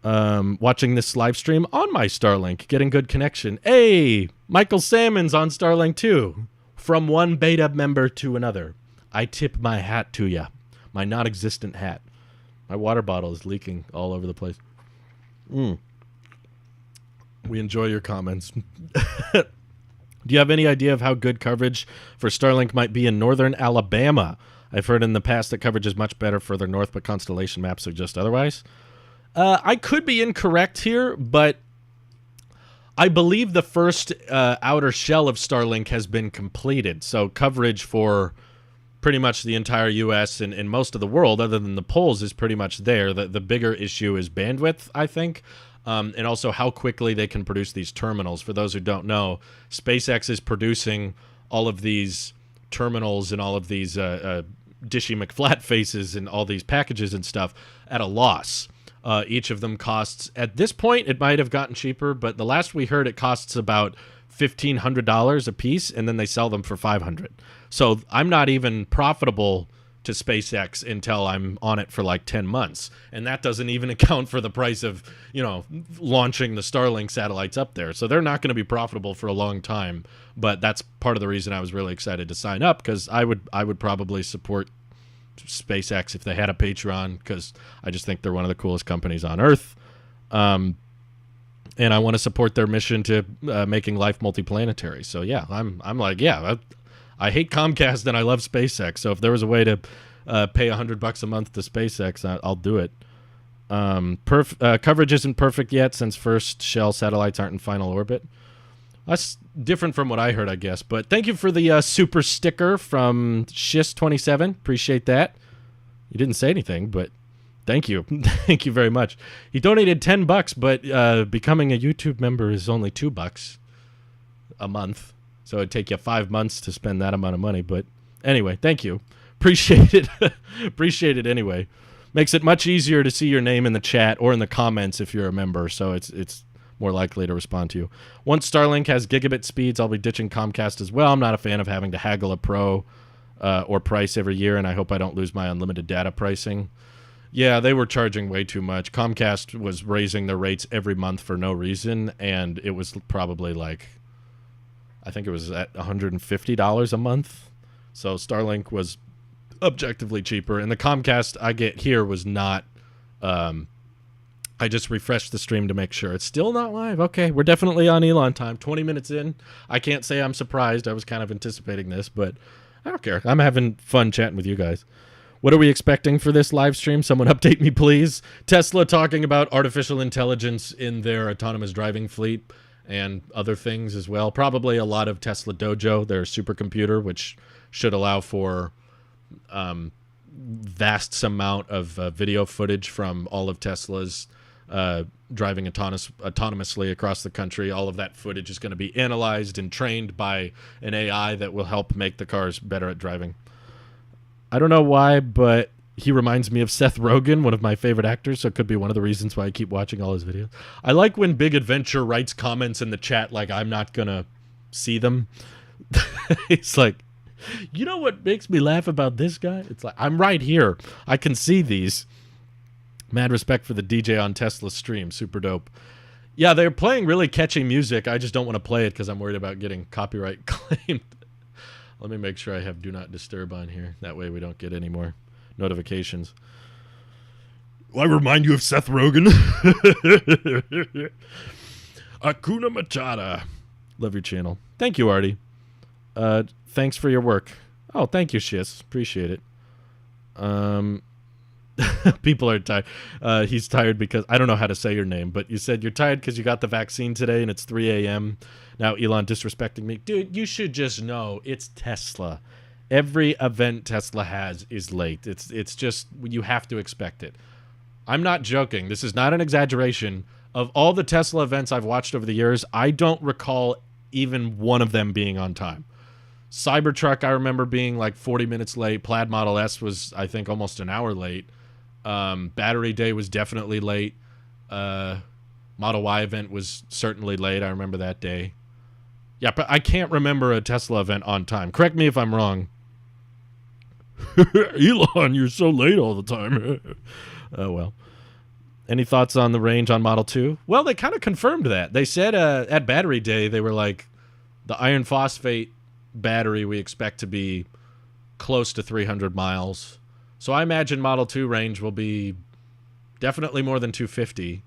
S1: Watching this live stream on my Starlink, getting good connection. Hey, Michael Salmon's on Starlink too. From one beta member to another. I tip my hat to ya. My non-existent hat. My water bottle is leaking all over the place. We enjoy your comments. Do you have any idea of how good coverage for Starlink might be in northern Alabama? I've heard in the past that coverage is much better further north, but constellation maps suggest otherwise. I could be incorrect here, but I believe the first outer shell of Starlink has been completed. So coverage for pretty much the entire U.S. and most of the world, other than the poles, is pretty much there. The bigger issue is bandwidth, I think. And also how quickly they can produce these terminals. For those who don't know, SpaceX is producing all of these terminals and all of these Dishy McFlat faces and all these packages and stuff at a loss. Each of them costs, at this point, it might have gotten cheaper, but the last we heard, it costs about $1,500 a piece, and then they sell them for $500. So I'm not even profitable to SpaceX until I'm on it for like 10 months. And that doesn't even account for the price of, launching the Starlink satellites up there. So they're not going to be profitable for a long time. But that's part of the reason I was really excited to sign up, because I would probably support SpaceX if they had a Patreon, because I just think they're one of the coolest companies on Earth. And I want to support their mission to making life multiplanetary. So yeah, I'm like, yeah, I hate Comcast and I love SpaceX. So if there was a way to pay $100 a month to SpaceX, I'll do it. Coverage isn't perfect yet since first shell satellites aren't in final orbit. That's different from what I heard, I guess. But thank you for the super sticker from Shist27. Appreciate that. You didn't say anything, but thank you. Thank you very much. He donated $10, but becoming a YouTube member is only $2 a month. So it'd take you 5 months to spend that amount of money. But anyway, thank you. Appreciate it. Appreciate it anyway. Makes it much easier to see your name in the chat or in the comments if you're a member, so it's more likely to respond to you. Once Starlink has gigabit speeds, I'll be ditching Comcast as well. I'm not a fan of having to haggle a pro or price every year, and I hope I don't lose my unlimited data pricing. Yeah, they were charging way too much. Comcast was raising their rates every month for no reason, and it was probably like, I think it was at $150 a month. So Starlink was objectively cheaper, and the Comcast I get here was not. I just refreshed the stream to make sure it's still not live. Okay, we're definitely on Elon time. 20 minutes in. I can't say I'm surprised. I was kind of anticipating this, but I don't care. I'm having fun chatting with you guys. What are we expecting for this live stream? Someone update me, please. Tesla talking about artificial intelligence in their autonomous driving fleet and other things as well. Probably a lot of Tesla Dojo, their supercomputer, which should allow for vast amount of video footage from all of Tesla's driving autonomously across the country. All of that footage is going to be analyzed and trained by an AI that will help make the cars better at driving. I don't know why, but he reminds me of Seth Rogen, one of my favorite actors, so it could be one of the reasons why I keep watching all his videos. I like when Big Adventure writes comments in the chat like I'm not going to see them. It's like, you know what makes me laugh about this guy? It's like, I'm right here. I can see these. Mad respect for the DJ on Tesla's stream. Super dope. Yeah, they're playing really catchy music. I just don't want to play it because I'm worried about getting copyright claimed. Let me make sure I have Do Not Disturb on here. That way we don't get any more notifications. Will I remind you of Seth Rogen? Hakuna Matata. Love your channel. Thank you, Artie. Thanks for your work. Oh, thank you, Shiz. Appreciate it. People are tired. He's tired because I don't know how to say your name, but you said you're tired because you got the vaccine today and it's 3 a.m. Now Elon disrespecting me. Dude, you should just know it's Tesla. Every event Tesla has is late. It's just, you have to expect it. I'm not joking. This is not an exaggeration. Of all the Tesla events I've watched over the years, I don't recall even one of them being on time. Cybertruck, I remember being like 40 minutes late. Plaid Model S was, I think, almost an hour late. Battery Day was definitely late. Model Y event was certainly late. I remember that day. Yeah, but I can't remember a Tesla event on time. Correct me if I'm wrong. Elon, you're so late all the time. Oh, well. Any thoughts on the range on Model 2? Well, they kind of confirmed that. They said at Battery Day, they were like, the iron phosphate battery we expect to be close to 300 miles. So I imagine Model 2 range will be definitely more than 250.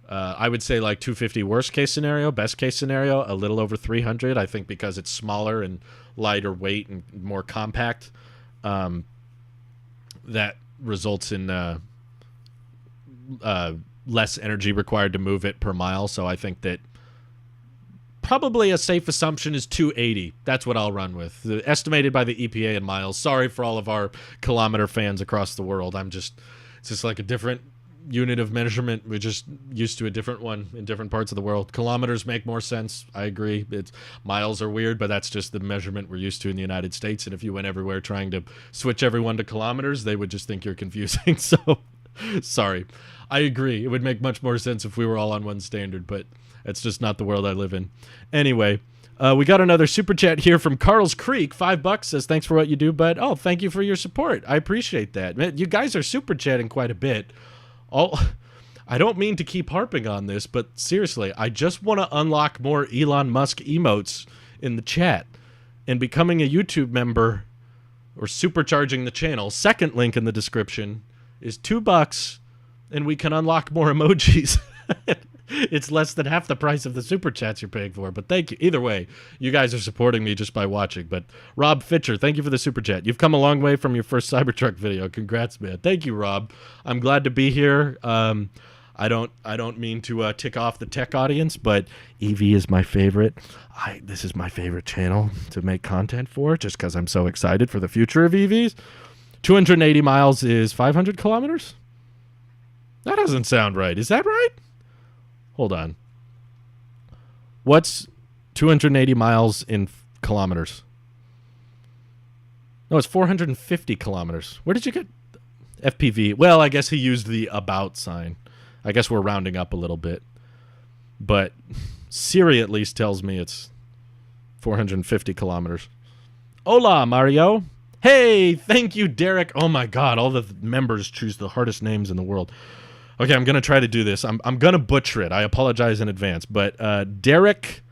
S1: I would say like 250 worst case scenario, best case scenario, a little over 300. I think because it's smaller and lighter weight and more compact, that results in less energy required to move it per mile. So I think that probably a safe assumption is 280. That's what I'll run with. Estimated by the EPA in miles. Sorry for all of our kilometer fans across the world. It's just like a different unit of measurement. We're just used to a different one in different parts of the world. Kilometers make more sense. I agree. Miles are weird, but that's just the measurement we're used to in the United States. And if you went everywhere trying to switch everyone to kilometers, they would just think you're confusing. So, sorry. I agree. It would make much more sense if we were all on one standard, but it's just not the world I live in. Anyway, we got another super chat here from Carl's Creek. $5 says, thanks for what you do, bud. Oh, thank you for your support. I appreciate that. Man, you guys are super chatting quite a bit. I don't mean to keep harping on this, but seriously, I just want to unlock more Elon Musk emotes in the chat. And becoming a YouTube member or supercharging the channel, second link in the description, is $2, and we can unlock more emojis. It's less than half the price of the super chats you're paying for, but thank you. Either way, you guys are supporting me just by watching. But Rob Fitcher, thank you for the super chat. You've come a long way from your first Cybertruck video. Congrats, man. Thank you, Rob. I'm glad to be here. I don't mean to tick off the tech audience, but EV is my favorite. This is my favorite channel to make content for, just because I'm so excited for the future of EVs. 280 miles is 500 kilometers? That doesn't sound right. Is that right? Hold on. What's 280 miles in kilometers? No, it's 450 kilometers. Where did you get... FPV. Well, I guess he used the about sign. I guess we're rounding up a little bit. But Siri at least tells me it's 450 kilometers. Hola, Mario. Hey, thank you, Derek. Oh, my God. All the members choose the hardest names in the world. Okay, I'm going to try to do this. I'm going to butcher it. I apologize in advance. But Derek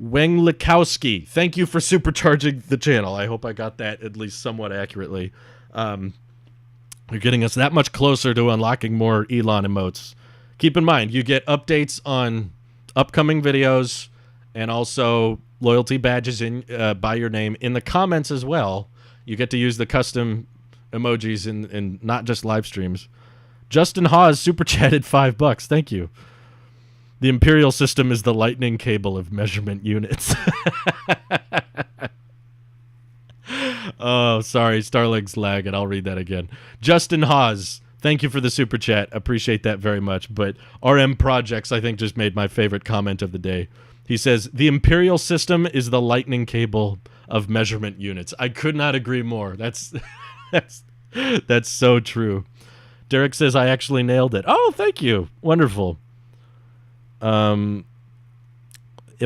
S1: Wenglikowski, thank you for supercharging the channel. I hope I got that at least somewhat accurately. You're getting us that much closer to unlocking more Elon emotes. Keep in mind, you get updates on upcoming videos and also loyalty badges by your name in the comments as well. You get to use the custom emojis in not just live streams. Justin Hawes super chatted $5. Thank you. The Imperial system is the lightning cable of measurement units. Oh, sorry. Starlink's lagging. I'll read that again. Justin Hawes, thank you for the super chat. Appreciate that very much. But RM Projects, I think, just made my favorite comment of the day. He says, the Imperial system is the lightning cable of measurement units. I could not agree more. That's so true. Derek says, I actually nailed it. Oh, thank you. Wonderful. If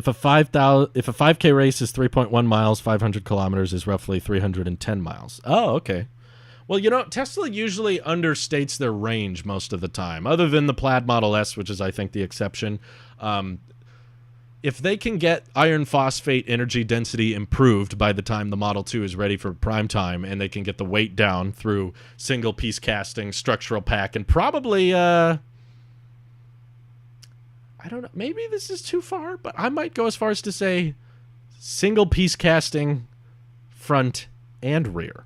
S1: a 5K race is 3.1 miles, 500 kilometers is roughly 310 miles. Oh, okay. Well, you know, Tesla usually understates their range most of the time, other than the Plaid Model S, which is, I think, the exception. If they can get iron phosphate energy density improved by the time the Model 2 is ready for prime time, and they can get the weight down through single piece casting, structural pack, and probably, I don't know, maybe this is too far, but I might go as far as to say single piece casting front and rear.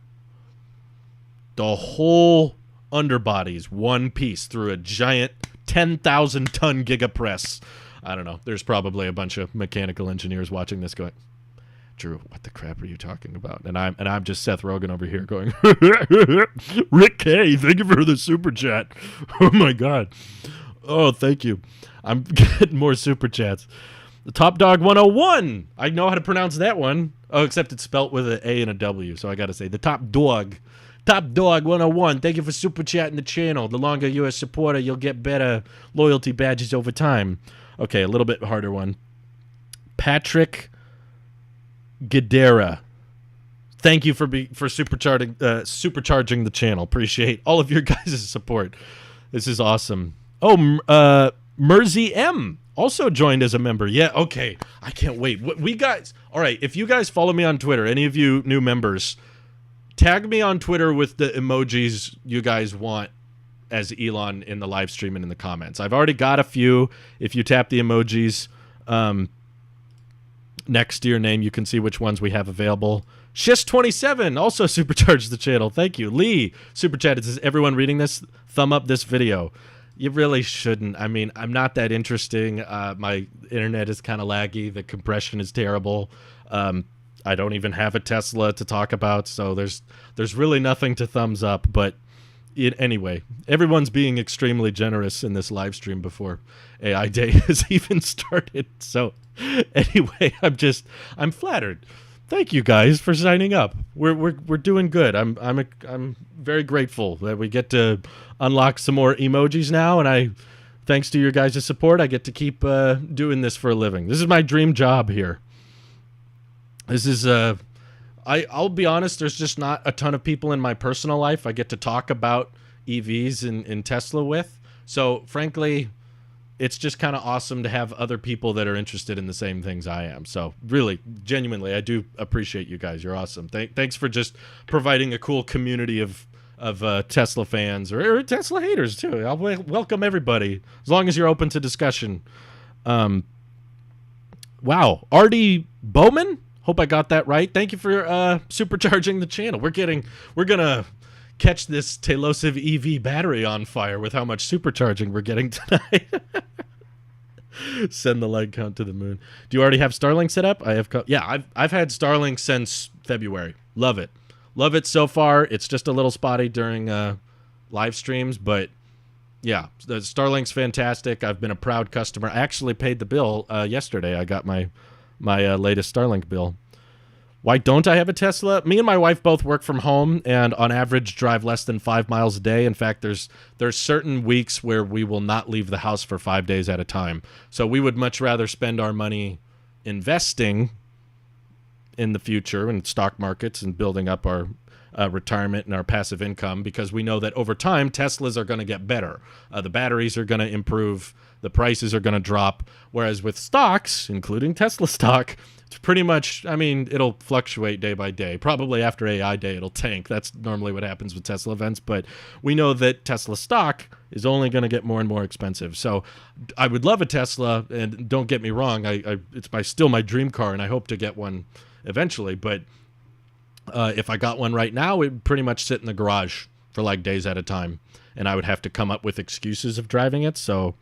S1: The whole underbody's one piece through a giant 10,000 ton gigapress. I don't know. There's probably a bunch of mechanical engineers watching this going, Drew, what the crap are you talking about? And I'm just Seth Rogen over here going, Rick K, thank you for the super chat. Oh my God. Oh, thank you. I'm getting more super chats. The Top Dog 101. I know how to pronounce that one. Oh, except it's spelt with an A and a W, so I got to say the Top Dog. Top Dog 101. Thank you for super chatting the channel. The longer you're a supporter, you'll get better loyalty badges over time. Okay, a little bit harder one. Patrick Guedera. Thank you for supercharging the channel. Appreciate all of your guys' support. This is awesome. Oh, Mersey M also joined as a member. Yeah, okay. I can't wait. We guys, all right, if you guys follow me on Twitter, any of you new members, tag me on Twitter with the emojis you guys want as Elon in the live stream and in the comments. I've already got a few. If you tap the emojis next to your name, you can see which ones we have available. Shist27 also supercharged the channel. Thank you. Lee superchatted. Says, everyone reading this, thumb up this video. You really shouldn't. I mean, I'm not that interesting. My internet is kind of laggy. The compression is terrible. I don't even have a Tesla to talk about, so there's really nothing to thumbs up. But anyway, everyone's being extremely generous in this live stream before AI Day has even started. So anyway, I'm flattered. Thank you guys for signing up. We're doing good. I'm very grateful that we get to unlock some more emojis now, and thanks to your guys' support, I get to keep doing this for a living. This is my dream job here. This is I'll be honest, there's just not a ton of people in my personal life I get to talk about EVs in Tesla with. So frankly, it's just kind of awesome to have other people that are interested in the same things I am. So really, genuinely, I do appreciate you guys. You're awesome. Thanks for just providing a cool community of Tesla fans or Tesla haters too. I'll welcome everybody as long as you're open to discussion. Wow, Artie Bowman. Hope I got that right. Thank you for supercharging the channel. We're gonna catch this Tailosive EV battery on fire with how much supercharging we're getting tonight. Send the like count to the moon. Do you already have Starlink set up? I've had Starlink since February. Love it so far. It's just a little spotty during live streams, but yeah, the Starlink's fantastic. I've been a proud customer. I actually paid the bill yesterday. I got my latest Starlink bill. Why don't I have a Tesla? Me and my wife both work from home and on average drive less than 5 miles a day. In fact, there's certain weeks where we will not leave the house for 5 days at a time. So we would much rather spend our money investing in the future in stock markets and building up our retirement and our passive income, because we know that over time Teslas are going to get better. The batteries are going to improve. The prices are going to drop. Whereas with stocks, including Tesla stock, it's pretty much, I mean, it'll fluctuate day by day. Probably after AI Day, it'll tank. That's normally what happens with Tesla events. But we know that Tesla stock is only going to get more and more expensive. So I would love a Tesla, and don't get me wrong, it's still my dream car, and I hope to get one eventually. But if I got one right now, it would pretty much sit in the garage for like days at a time, and I would have to come up with excuses of driving it. So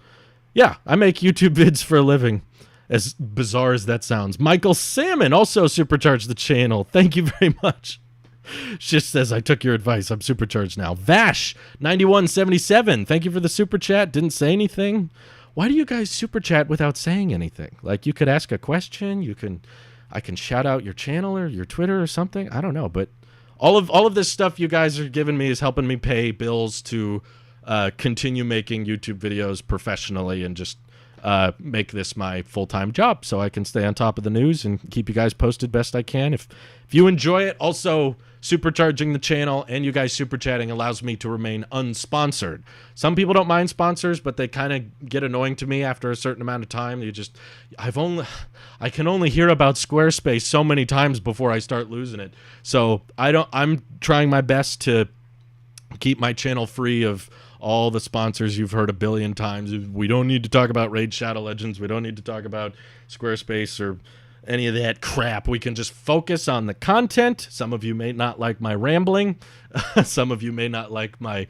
S1: yeah, I make YouTube vids for a living, as bizarre as that sounds. Michael Salmon also supercharged the channel. Thank you very much. Just says, I took your advice. I'm supercharged now. Vash9177, thank you for the super chat. Didn't say anything. Why do you guys super chat without saying anything? Like, you could ask a question. I can shout out your channel or your Twitter or something. I don't know, but all of this stuff you guys are giving me is helping me pay bills to continue making YouTube videos professionally and just make this my full-time job so I can stay on top of the news and keep you guys posted best I can. If you enjoy it, also supercharging the channel and you guys super chatting allows me to remain unsponsored. Some people don't mind sponsors, but they kind of get annoying to me after a certain amount of time. I can only hear about Squarespace so many times before I start losing it. So I'm trying my best to keep my channel free of all the sponsors you've heard a billion times. We don't need to talk about Raid Shadow Legends. We don't need to talk about Squarespace or any of that crap. We can just focus on the content. Some of you may not like my rambling. Some of you may not like my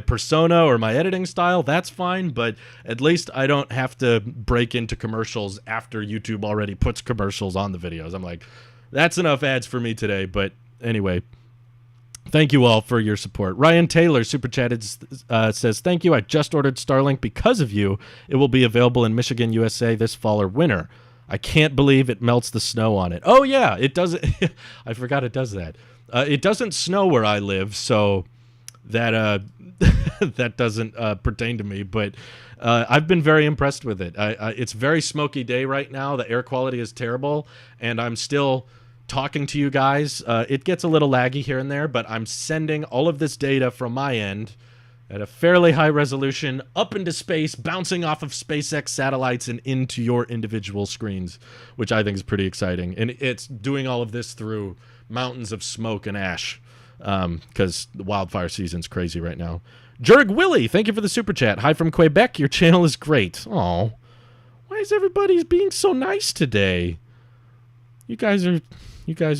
S1: persona or my editing style. That's fine, but at least I don't have to break into commercials after YouTube already puts commercials on the videos. I'm like, that's enough ads for me today. But anyway, thank you all for your support. Ryan Taylor super chatted, says, thank you. I just ordered Starlink because of you. It will be available in Michigan, USA this fall or winter. I can't believe it melts the snow on it. Oh, yeah, it does. I forgot it does that. It doesn't snow where I live, so that that doesn't pertain to me. But I've been very impressed with it. It's a very smoky day right now. The air quality is terrible, and I'm still talking to you guys. It gets a little laggy here and there, but I'm sending all of this data from my end at a fairly high resolution up into space, bouncing off of SpaceX satellites and into your individual screens, which I think is pretty exciting. And it's doing all of this through mountains of smoke and ash, because the wildfire season's crazy right now. Jurg Willie, thank you for the super chat. Hi from Quebec. Your channel is great. Oh, why is everybody being so nice today? You guys are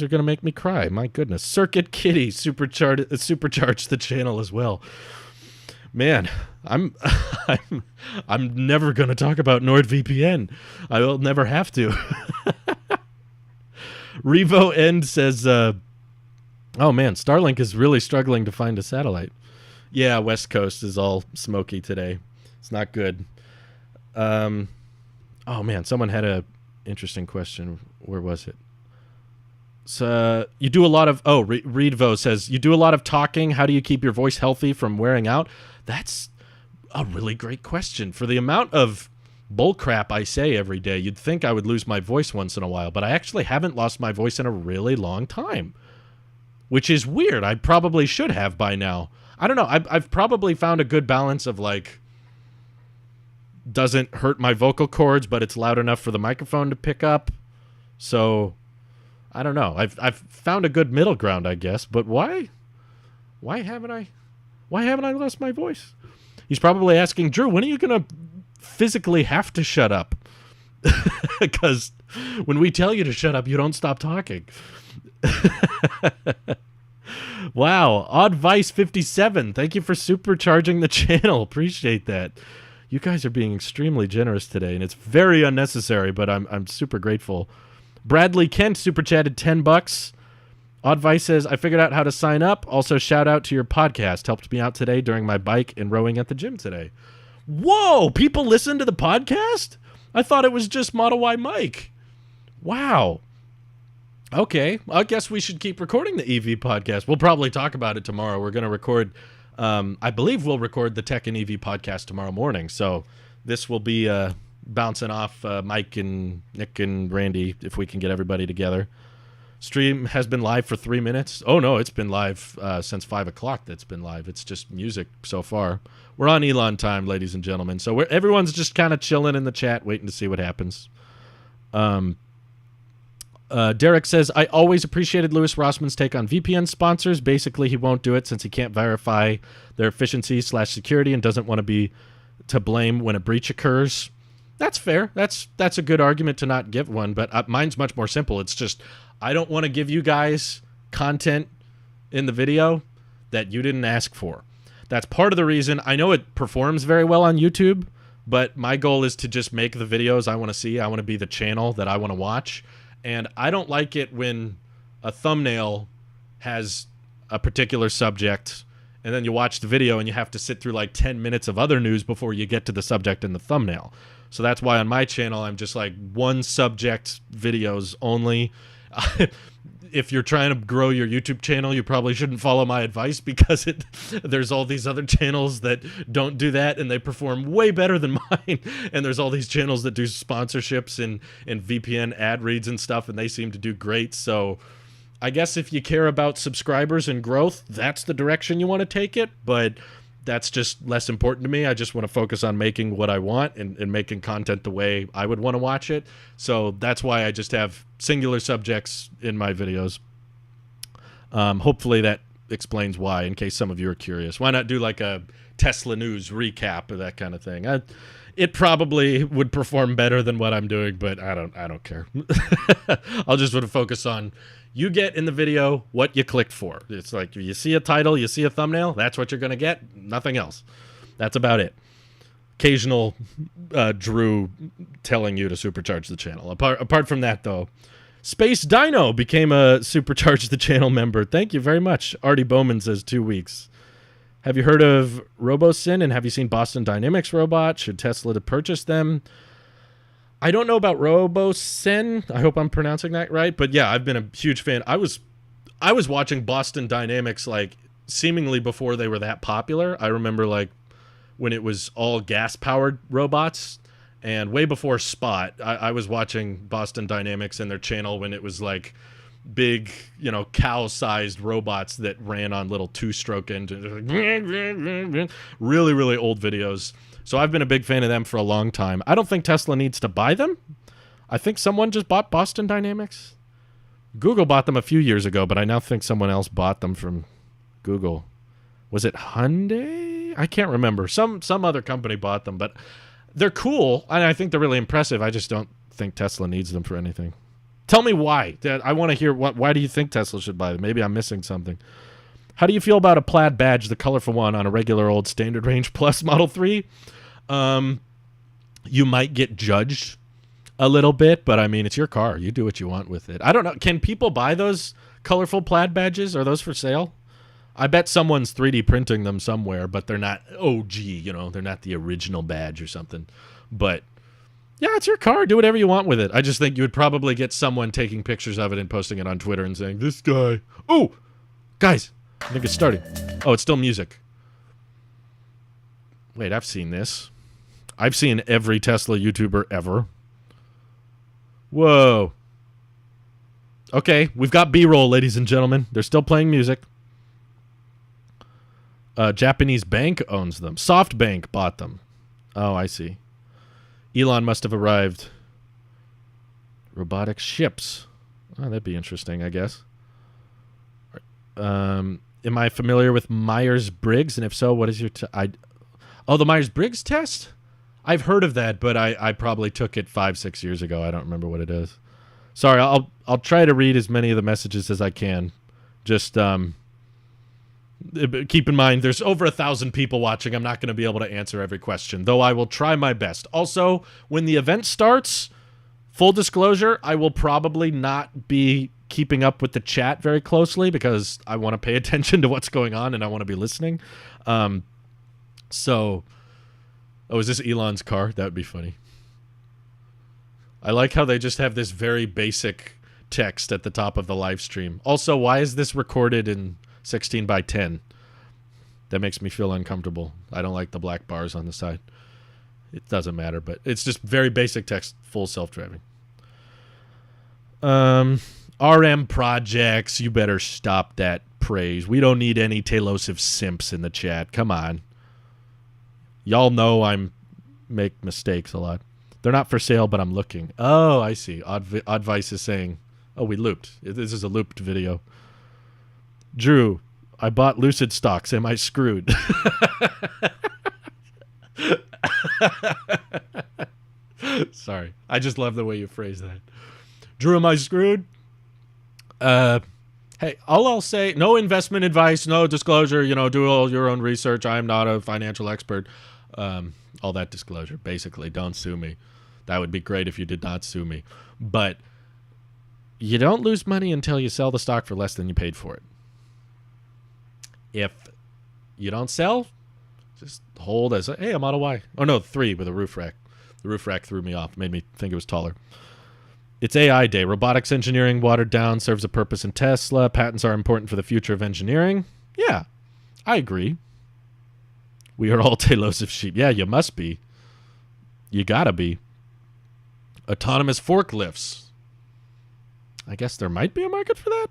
S1: gonna make me cry. My goodness. Circuit Kitty supercharged the channel as well. Man, I'm never gonna talk about NordVPN. I will never have to. Revo End says, "Oh man, Starlink is really struggling to find a satellite." Yeah, West Coast is all smoky today. It's not good. Oh man, someone had a interesting question. Where was it? So you do a lot of, Reedvo says, you do a lot of talking. How do you keep your voice healthy from wearing out? That's a really great question. For the amount of bullcrap I say every day, you'd think I would lose my voice once in a while, but I actually haven't lost my voice in a really long time, which is weird. I probably should have by now. I don't know. I've probably found a good balance of like, doesn't hurt my vocal cords, but it's loud enough for the microphone to pick up. So I don't know. I've found a good middle ground, I guess. But why haven't I lost my voice? He's probably asking, Drew, when are you gonna physically have to shut up? Because when we tell you to shut up, you don't stop talking. Wow, Odd Vice 57. Thank you for supercharging the channel. Appreciate that. You guys are being extremely generous today, and it's very unnecessary, but I'm super grateful. Bradley Kent super chatted $10. Odd Vice says, I figured out how to sign up. Also, shout out to your podcast. Helped me out today during my bike and rowing at the gym today. Whoa, people listen to the podcast? I thought it was just Model Y Mike. Wow. Okay, I guess we should keep recording the EV podcast. We'll probably talk about it tomorrow. We're going to record, I believe we'll record the Tech and EV podcast tomorrow morning. So this will be bouncing off Mike and Nick and Randy if we can get everybody together. Stream has been live for 3 minutes. Oh, no, it's been live since 5 o'clock. That's been live. It's just music so far. We're on Elon time, ladies and gentlemen. So everyone's just kind of chilling in the chat, waiting to see what happens. Derek says, I always appreciated Louis Rossman's take on VPN sponsors. Basically, he won't do it since he can't verify their efficiency/security and doesn't want to be to blame when a breach occurs. That's fair. That's a good argument to not give one, but mine's much more simple. It's just I don't want to give you guys content in the video that you didn't ask for. That's part of the reason. I know it performs very well on YouTube, but my goal is to just make the videos I want to see. I want to be the channel that I want to watch. And I don't like it when a thumbnail has a particular subject and then you watch the video and you have to sit through like 10 minutes of other news before you get to the subject in the thumbnail. So that's why on my channel, I'm just like one subject videos only. If you're trying to grow your YouTube channel, you probably shouldn't follow my advice because there's all these other channels that don't do that and they perform way better than mine. And there's all these channels that do sponsorships and VPN ad reads and stuff, and they seem to do great. So I guess if you care about subscribers and growth, that's the direction you want to take it. But that's just less important to me. I just want to focus on making what I want and making content the way I would want to watch it. So that's why I just have singular subjects in my videos. Hopefully that explains why, in case some of you are curious. Why not do like a Tesla news recap or that kind of thing? It probably would perform better than what I'm doing, but I don't care. I'll just want to focus on you get in the video what you clicked for. It's like you see a title, you see a thumbnail, that's what you're going to get. Nothing else. That's about it. Occasional Drew telling you to supercharge the channel. Apart from that, though, Space Dino became a Supercharge the Channel member. Thank you very much. Artie Bowman says 2 weeks. Have you heard of RoboSyn, and have you seen Boston Dynamics robots? Should Tesla to purchase them? I don't know about RoboSyn. I hope I'm pronouncing that right. But yeah, I've been a huge fan. I was watching Boston Dynamics like seemingly before they were that popular. I remember like when it was all gas-powered robots. And way before Spot, I was watching Boston Dynamics and their channel when it was like big, cow-sized robots that ran on little two-stroke engines. Really, really old videos. So I've been a big fan of them for a long time. I don't think Tesla needs to buy them. I think someone just bought Boston Dynamics. Google bought them a few years ago, but I now think someone else bought them from Google. Was it Hyundai? I can't remember. Some other company bought them, but they're cool, and I think they're really impressive. I just don't think Tesla needs them for anything. Tell me why. I want to hear why do you think Tesla should buy them? Maybe I'm missing something. How do you feel about a plaid badge, the colorful one, on a regular old Standard Range Plus Model 3? You might get judged a little bit, but I mean, it's your car. You do what you want with it. I don't know. Can people buy those colorful plaid badges? Are those for sale? I bet someone's 3D printing them somewhere, but they're not OG, they're not the original badge or something. But yeah, it's your car. Do whatever you want with it. I just think you would probably get someone taking pictures of it and posting it on Twitter and saying, this guy. Oh, guys, I think it's starting. Oh, it's still music. Wait, I've seen this. I've seen every Tesla YouTuber ever. Whoa. Okay, we've got B-roll, ladies and gentlemen. They're still playing music. Japanese bank owns them. SoftBank bought them. Oh, I see. Elon must have arrived. Robotic ships. Oh, that'd be interesting, I guess. Am I familiar with Myers-Briggs? And if so, what is your... the Myers-Briggs test? I've heard of that, but I probably took it 5-6 years ago. I don't remember what it is. Sorry, I'll try to read as many of the messages as I can. Just... keep in mind, there's over 1,000 people watching. I'm not going to be able to answer every question, though I will try my best. Also, when the event starts, full disclosure, I will probably not be keeping up with the chat very closely because I want to pay attention to what's going on and I want to be listening. Is this Elon's car? That would be funny. I like how they just have this very basic text at the top of the live stream. Also, why is this recorded in 16 by 10? That makes me feel uncomfortable. I don't like the black bars on the side. It doesn't matter, but it's just very basic text, full self-driving. RM projects, you better stop that praise. We don't need any Tailosive simps in the chat. Come on. Y'all know I'm make mistakes a lot. They're not for sale, but I'm looking. Oh, I see. Oddvice is saying, oh, we looped. This is a looped video. Drew, I bought Lucid stocks. Am I screwed? Sorry. I just love the way you phrase that. Drew, am I screwed? Hey, all I'll say, no investment advice, no disclosure, do all your own research. I'm not a financial expert. All that disclosure, basically. Don't sue me. That would be great if you did not sue me. But you don't lose money until you sell the stock for less than you paid for it. If you don't sell, just hold as, hey, I'm on a Y. Oh, no, 3 with a roof rack. The roof rack threw me off, made me think it was taller. It's AI day. Robotics engineering watered down, serves a purpose in Tesla. Patents are important for the future of engineering. Yeah, I agree. We are all Tailosive sheep. Yeah, you must be. You gotta be. Autonomous forklifts. I guess there might be a market for that.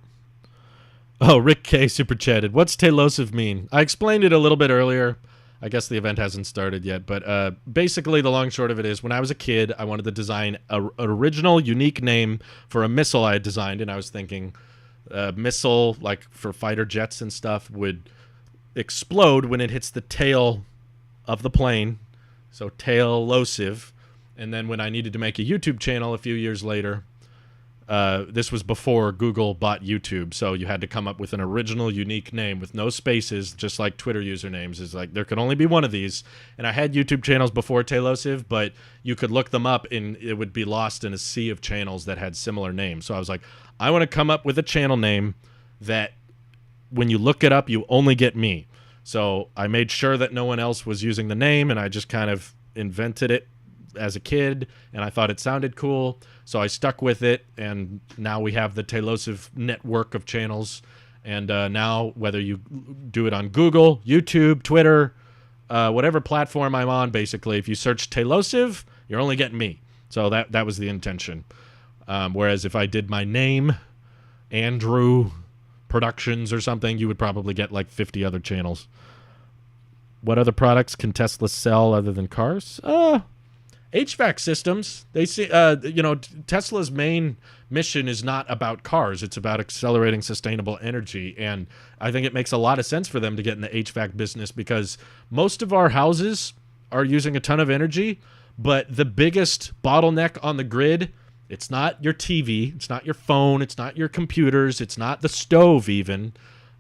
S1: Oh, Rick K. super chatted. What's Tailosive mean? I explained it a little bit earlier. I guess the event hasn't started yet. But basically, the long short of it is, when I was a kid, I wanted to design an original, unique name for a missile I had designed. And I was thinking a missile, like for fighter jets and stuff, would explode when it hits the tail of the plane. So Tailosive. And then when I needed to make a YouTube channel a few years later, this was before Google bought YouTube, so you had to come up with an original, unique name with no spaces, just like Twitter usernames. Is like there could only be one of these. And I had YouTube channels before Tailosive, but you could look them up and it would be lost in a sea of channels that had similar names. So I was like, I want to come up with a channel name that when you look it up, you only get me. So I made sure that no one else was using the name, and I just kind of invented it as a kid, and I thought it sounded cool, so I stuck with it, and now we have the Tailosive network of channels. And now, whether you do it on Google, YouTube, Twitter, whatever platform I'm on, basically, if you search Tailosive, you're only getting me. So that was the intention. Whereas if I did my name, Andrew Productions or something, you would probably get like 50 other channels. What other products can Tesla sell other than cars? HVAC systems. They see, Tesla's main mission is not about cars. It's about accelerating sustainable energy. And I think it makes a lot of sense for them to get in the HVAC business, because most of our houses are using a ton of energy. But the biggest bottleneck on the grid, it's not your TV, it's not your phone, it's not your computers, it's not the stove even.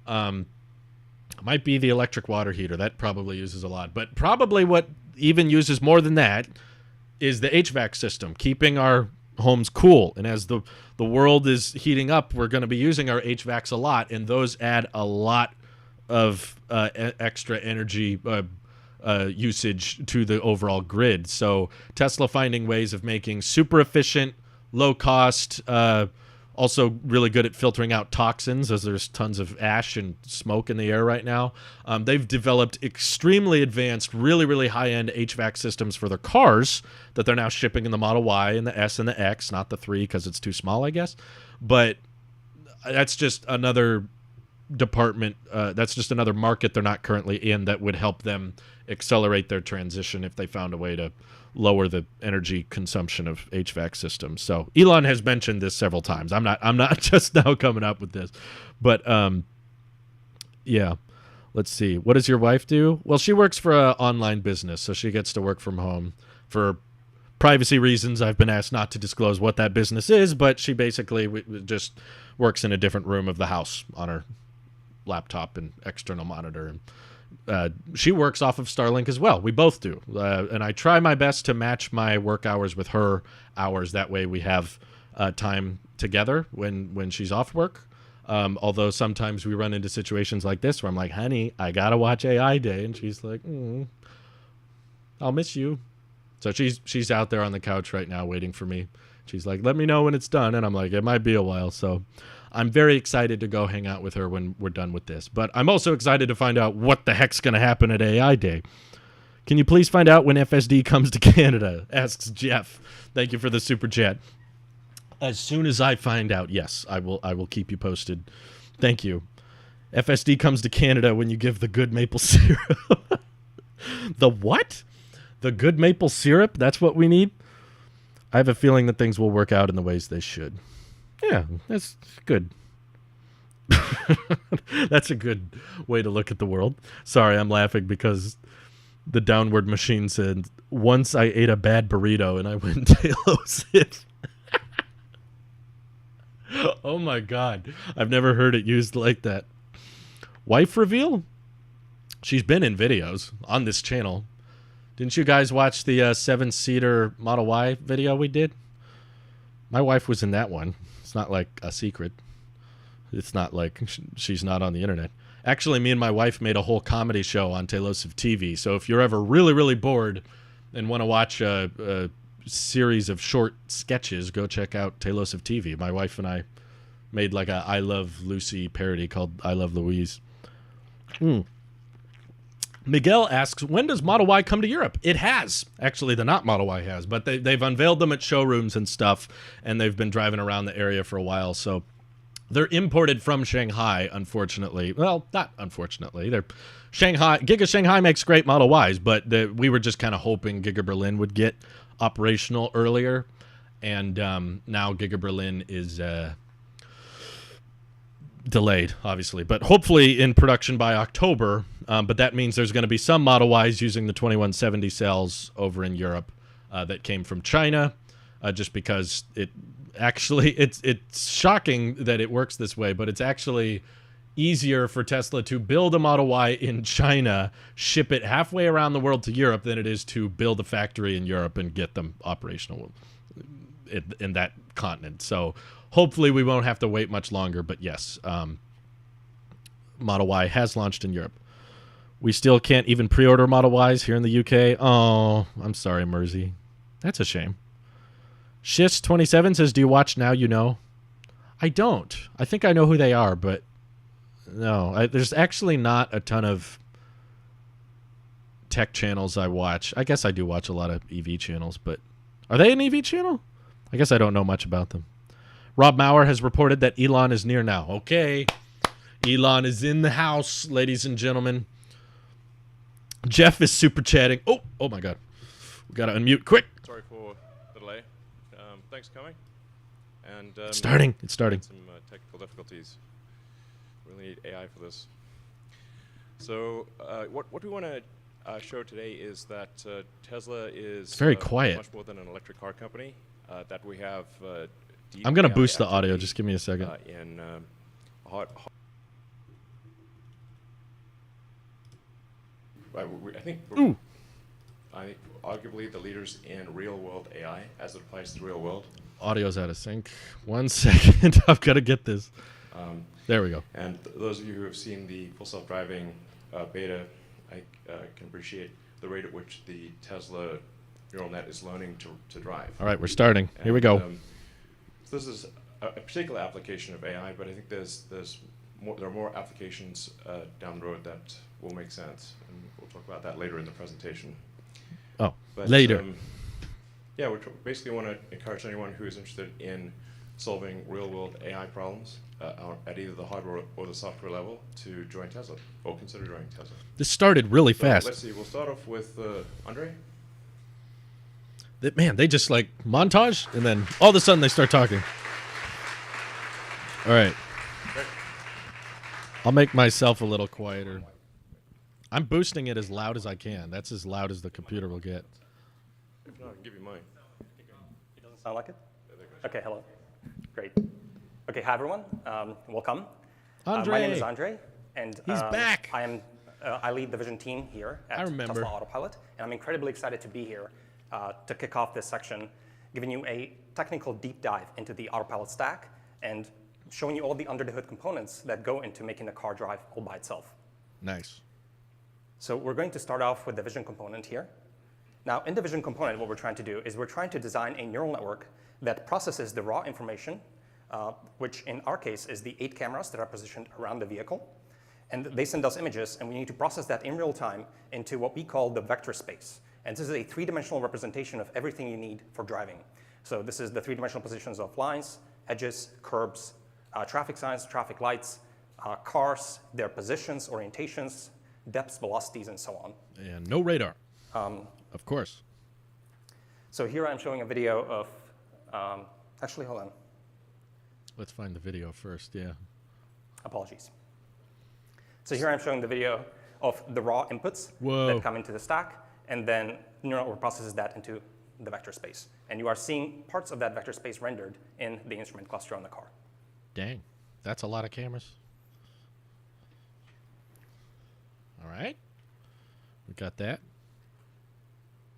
S1: Might be the electric water heater. That probably uses a lot. But probably what even uses more than that is the HVAC system, keeping our homes cool. And as the world is heating up, we're going to be using our HVACs a lot, and those add a lot of extra energy usage to the overall grid. So Tesla finding ways of making super efficient, low cost, also really good at filtering out toxins, as there's tons of ash and smoke in the air right now. They've developed extremely advanced, really, really high-end HVAC systems for their cars that they're now shipping in the Model Y and the S and the X, not the 3 because it's too small, I guess. But that's just another department. That's just another market they're not currently in that would help them accelerate their transition if they found a way to lower the energy consumption of HVAC systems. So Elon has mentioned this several times. I'm not just now coming up with this, but yeah. Let's see. What does your wife do? Well, she works for an online business, so she gets to work from home. For privacy reasons, I've been asked not to disclose what that business is, but she basically just works in a different room of the house on her laptop and external monitor. And she works off of Starlink as well. We both do. And I try my best to match my work hours with her hours. That way we have time together when she's off work. Although sometimes we run into situations like this where I'm like, honey, I got to watch AI Day. And she's like, I'll miss you. So she's out there on the couch right now waiting for me. She's like, let me know when it's done. And I'm like, it might be a while. So I'm very excited to go hang out with her when we're done with this. But I'm also excited to find out what the heck's going to happen at AI Day. Can you please find out when FSD comes to Canada? Asks Jeff. Thank you for the super chat. As soon as I find out, yes, I will keep you posted. Thank you. FSD comes to Canada when you give the good maple syrup. The what? The good maple syrup? That's what we need? I have a feeling that things will work out in the ways they should. Yeah, that's good. That's a good way to look at the world. Sorry, I'm laughing because the downward machine said, once I ate a bad burrito and I went Talos it. Oh my God. I've never heard it used like that. Wife reveal? She's been in videos on this channel. Didn't you guys watch the 7-seater Model Y video we did? My wife was in that one. It's not like a secret. It's not like she's not on the internet. Actually, me and my wife made a whole comedy show on Tailosive TV. So if you're ever really, really bored and want to watch a series of short sketches, go check out Tailosive TV. My wife and I made like a I Love Lucy parody called I Love Louise. Miguel asks, when does Model Y come to Europe? It has. Actually, the not Model Y has, but they've unveiled them at showrooms and stuff, and they've been driving around the area for a while. So they're imported from Shanghai, unfortunately. Well, not unfortunately. They're Shanghai. Giga Shanghai makes great Model Ys, but we were just kind of hoping Giga Berlin would get operational earlier, and now Giga Berlin is delayed, obviously, but hopefully in production by October. But that means there's going to be some Model Ys using the 2170 cells over in Europe that came from China, just because it's shocking that it works this way, but it's actually easier for Tesla to build a Model Y in China, ship it halfway around the world to Europe, than it is to build a factory in Europe and get them operational in that continent. So hopefully we won't have to wait much longer, but yes, Model Y has launched in Europe. We still can't even pre-order Model Ys here in the UK. Oh, I'm sorry, Mersey. That's a shame. Shist27 says, do you watch Now You Know? I don't. I think I know who they are, but no. There's actually not a ton of tech channels I watch. I guess I do watch a lot of EV channels, but are they an EV channel? I guess I don't know much about them. Rob Maurer has reported that Elon is near now. Okay. Elon is in the house, ladies and gentlemen. Jeff is super chatting. Oh my God. We got to unmute quick.
S2: Sorry for the delay. Thanks for coming. And
S1: It's starting.
S2: Some technical difficulties. Really need AI for this. So what we want to show today is that Tesla is
S1: very quiet.
S2: Much more than an electric car company. That we have.
S1: I'm going to boost the audio. Just give me a second.
S2: In I think arguably the leaders in real-world AI as it applies to the real world.
S1: Audio's out of sync. 1 second. I've got to get this. There we go.
S2: And those of you who have seen the full self-driving beta, I can appreciate the rate at which the Tesla neural net is learning to drive.
S1: All right, we're starting. Here we go.
S2: So this is a particular application of AI, but I think there are more applications down the road that will make sense, and we'll talk about that later in the presentation.
S1: Oh,
S2: but,
S1: later.
S2: Yeah, we basically want to encourage anyone who is interested in solving real-world AI problems at either the hardware or the software level to join Tesla, or consider joining Tesla.
S1: This started really fast.
S2: Let's see, we'll start off with Andre.
S1: Man, they just like montage, and then all of a sudden they start talking. All right.
S2: Great.
S1: I'll make myself a little quieter. I'm boosting it as loud as I can. That's as loud as the computer will get.
S2: If not, I can give you mine.
S3: It doesn't sound like it? Okay, hello. Great. Okay, hi everyone. Welcome.
S1: Andre.
S3: My name is Andre, and
S1: He's back.
S3: I lead the vision team here at Tesla Autopilot, and I'm incredibly excited to be here to kick off this section, giving you a technical deep dive into the Autopilot stack and showing you all the under-the-hood components that go into making the car drive all by itself.
S1: Nice.
S3: So we're going to start off with the vision component here. Now, in the vision component, what we're trying to do is we're trying to design a neural network that processes the raw information, which in our case is the 8 cameras that are positioned around the vehicle. And they send us images, and we need to process that in real time into what we call the vector space. And this is a 3-dimensional representation of everything you need for driving. So this is the 3-dimensional positions of lines, edges, curbs, traffic signs, traffic lights, cars, their positions, orientations, depths, velocities, and so on.
S1: And no radar, of course.
S3: So here I'm showing a video of, actually, hold on.
S1: Let's find the video first, yeah.
S3: Apologies. So here I'm showing the video of the raw inputs that come into the stack, and then the neural network processes that into the vector space. And you are seeing parts of that vector space rendered in the instrument cluster on the car.
S1: Dang, that's a lot of cameras. All right, we got that.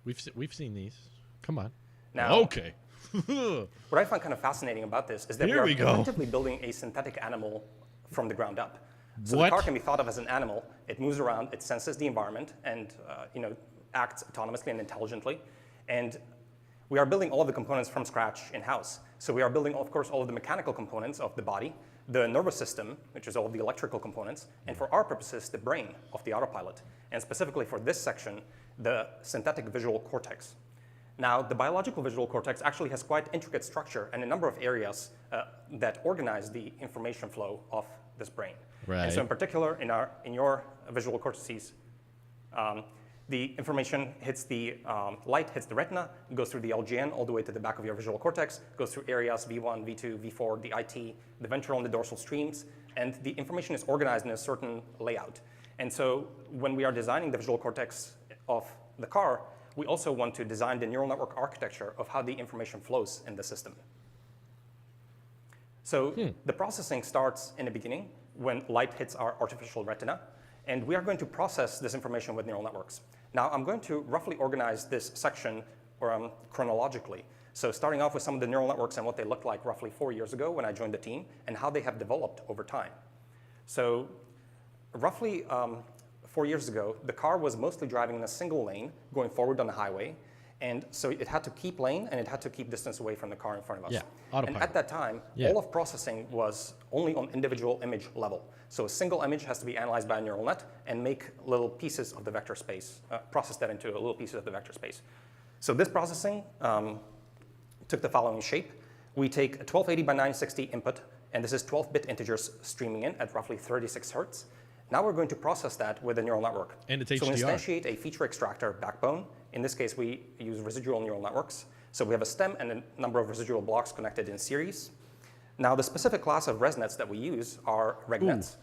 S1: We've seen these. Come on.
S3: Now,
S1: okay.
S3: What I find kind of fascinating about this is that we are effectively building a synthetic animal from the ground up. So the car can be thought of as an animal. It moves around, it senses the environment, and acts autonomously and intelligently. And we are building all of the components from scratch in-house. So we are building, of course, all of the mechanical components of the body, the nervous system, which is all of the electrical components, and for our purposes, the brain of the autopilot. And specifically for this section, the synthetic visual cortex. Now, the biological visual cortex actually has quite intricate structure and a number of areas that organize the information flow of this brain.
S1: Right.
S3: And so in particular, in your visual cortices, the information hits the light, hits the retina, goes through the LGN all the way to the back of your visual cortex, goes through areas V1, V2, V4, the IT, the ventral and the dorsal streams, and the information is organized in a certain layout. And so when we are designing the visual cortex of the car, we also want to design the neural network architecture of how the information flows in the system. So the processing starts in the beginning when light hits our artificial retina, and we are going to process this information with neural networks. Now, I'm going to roughly organize this section chronologically. So starting off with some of the neural networks and what they looked like roughly 4 years ago when I joined the team, and how they have developed over time. So roughly 4 years ago, the car was mostly driving in a single lane, going forward on the highway. And so it had to keep lane, and it had to keep distance away from the car in front of us.
S1: Yeah, autopilot.
S3: And at that time, all of processing was only on individual image level. So a single image has to be analyzed by a neural net and make little pieces of the vector space, process that into little pieces of the vector space. So this processing took the following shape. We take a 1280 by 960 input, and this is 12-bit integers streaming in at roughly 36 hertz. Now we're going to process that with a neural network.
S1: And it's HDR.
S3: So we instantiate a feature extractor backbone. In this case, we use residual neural networks. So we have a stem and a number of residual blocks connected in series. Now, the specific class of ResNets that we use are RegNets,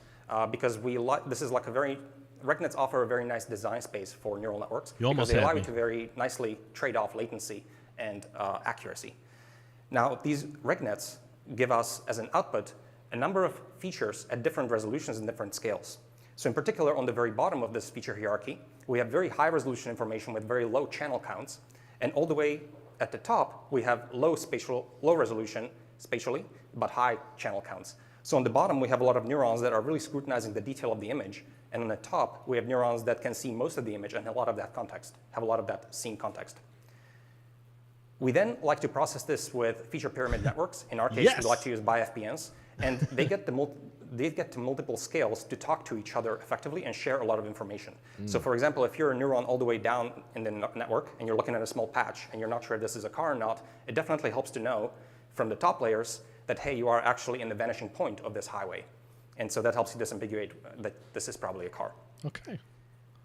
S3: because this is like RegNets offer a very nice design space for neural networks because they allow you to very nicely trade off latency and accuracy. Now, these RegNets give us, as an output, a number of features at different resolutions and different scales. So in particular, on the very bottom of this feature hierarchy, we have very high resolution information with very low channel counts. And all the way at the top, we have low resolution spatially, but high channel counts. So on the bottom, we have a lot of neurons that are really scrutinizing the detail of the image. And on the top, we have neurons that can see most of the image and a lot of that context, have a lot of that scene context. We then like to process this with feature pyramid networks. In our case, we like to use BiFPNs. And they get to multiple scales to talk to each other effectively and share a lot of information. So for example, if you're a neuron all the way down in the network and you're looking at a small patch and you're not sure if this is a car or not, it definitely helps to know from the top layers that, hey, you are actually in the vanishing point of this highway. And so that helps you disambiguate that this is probably a car.
S1: Okay.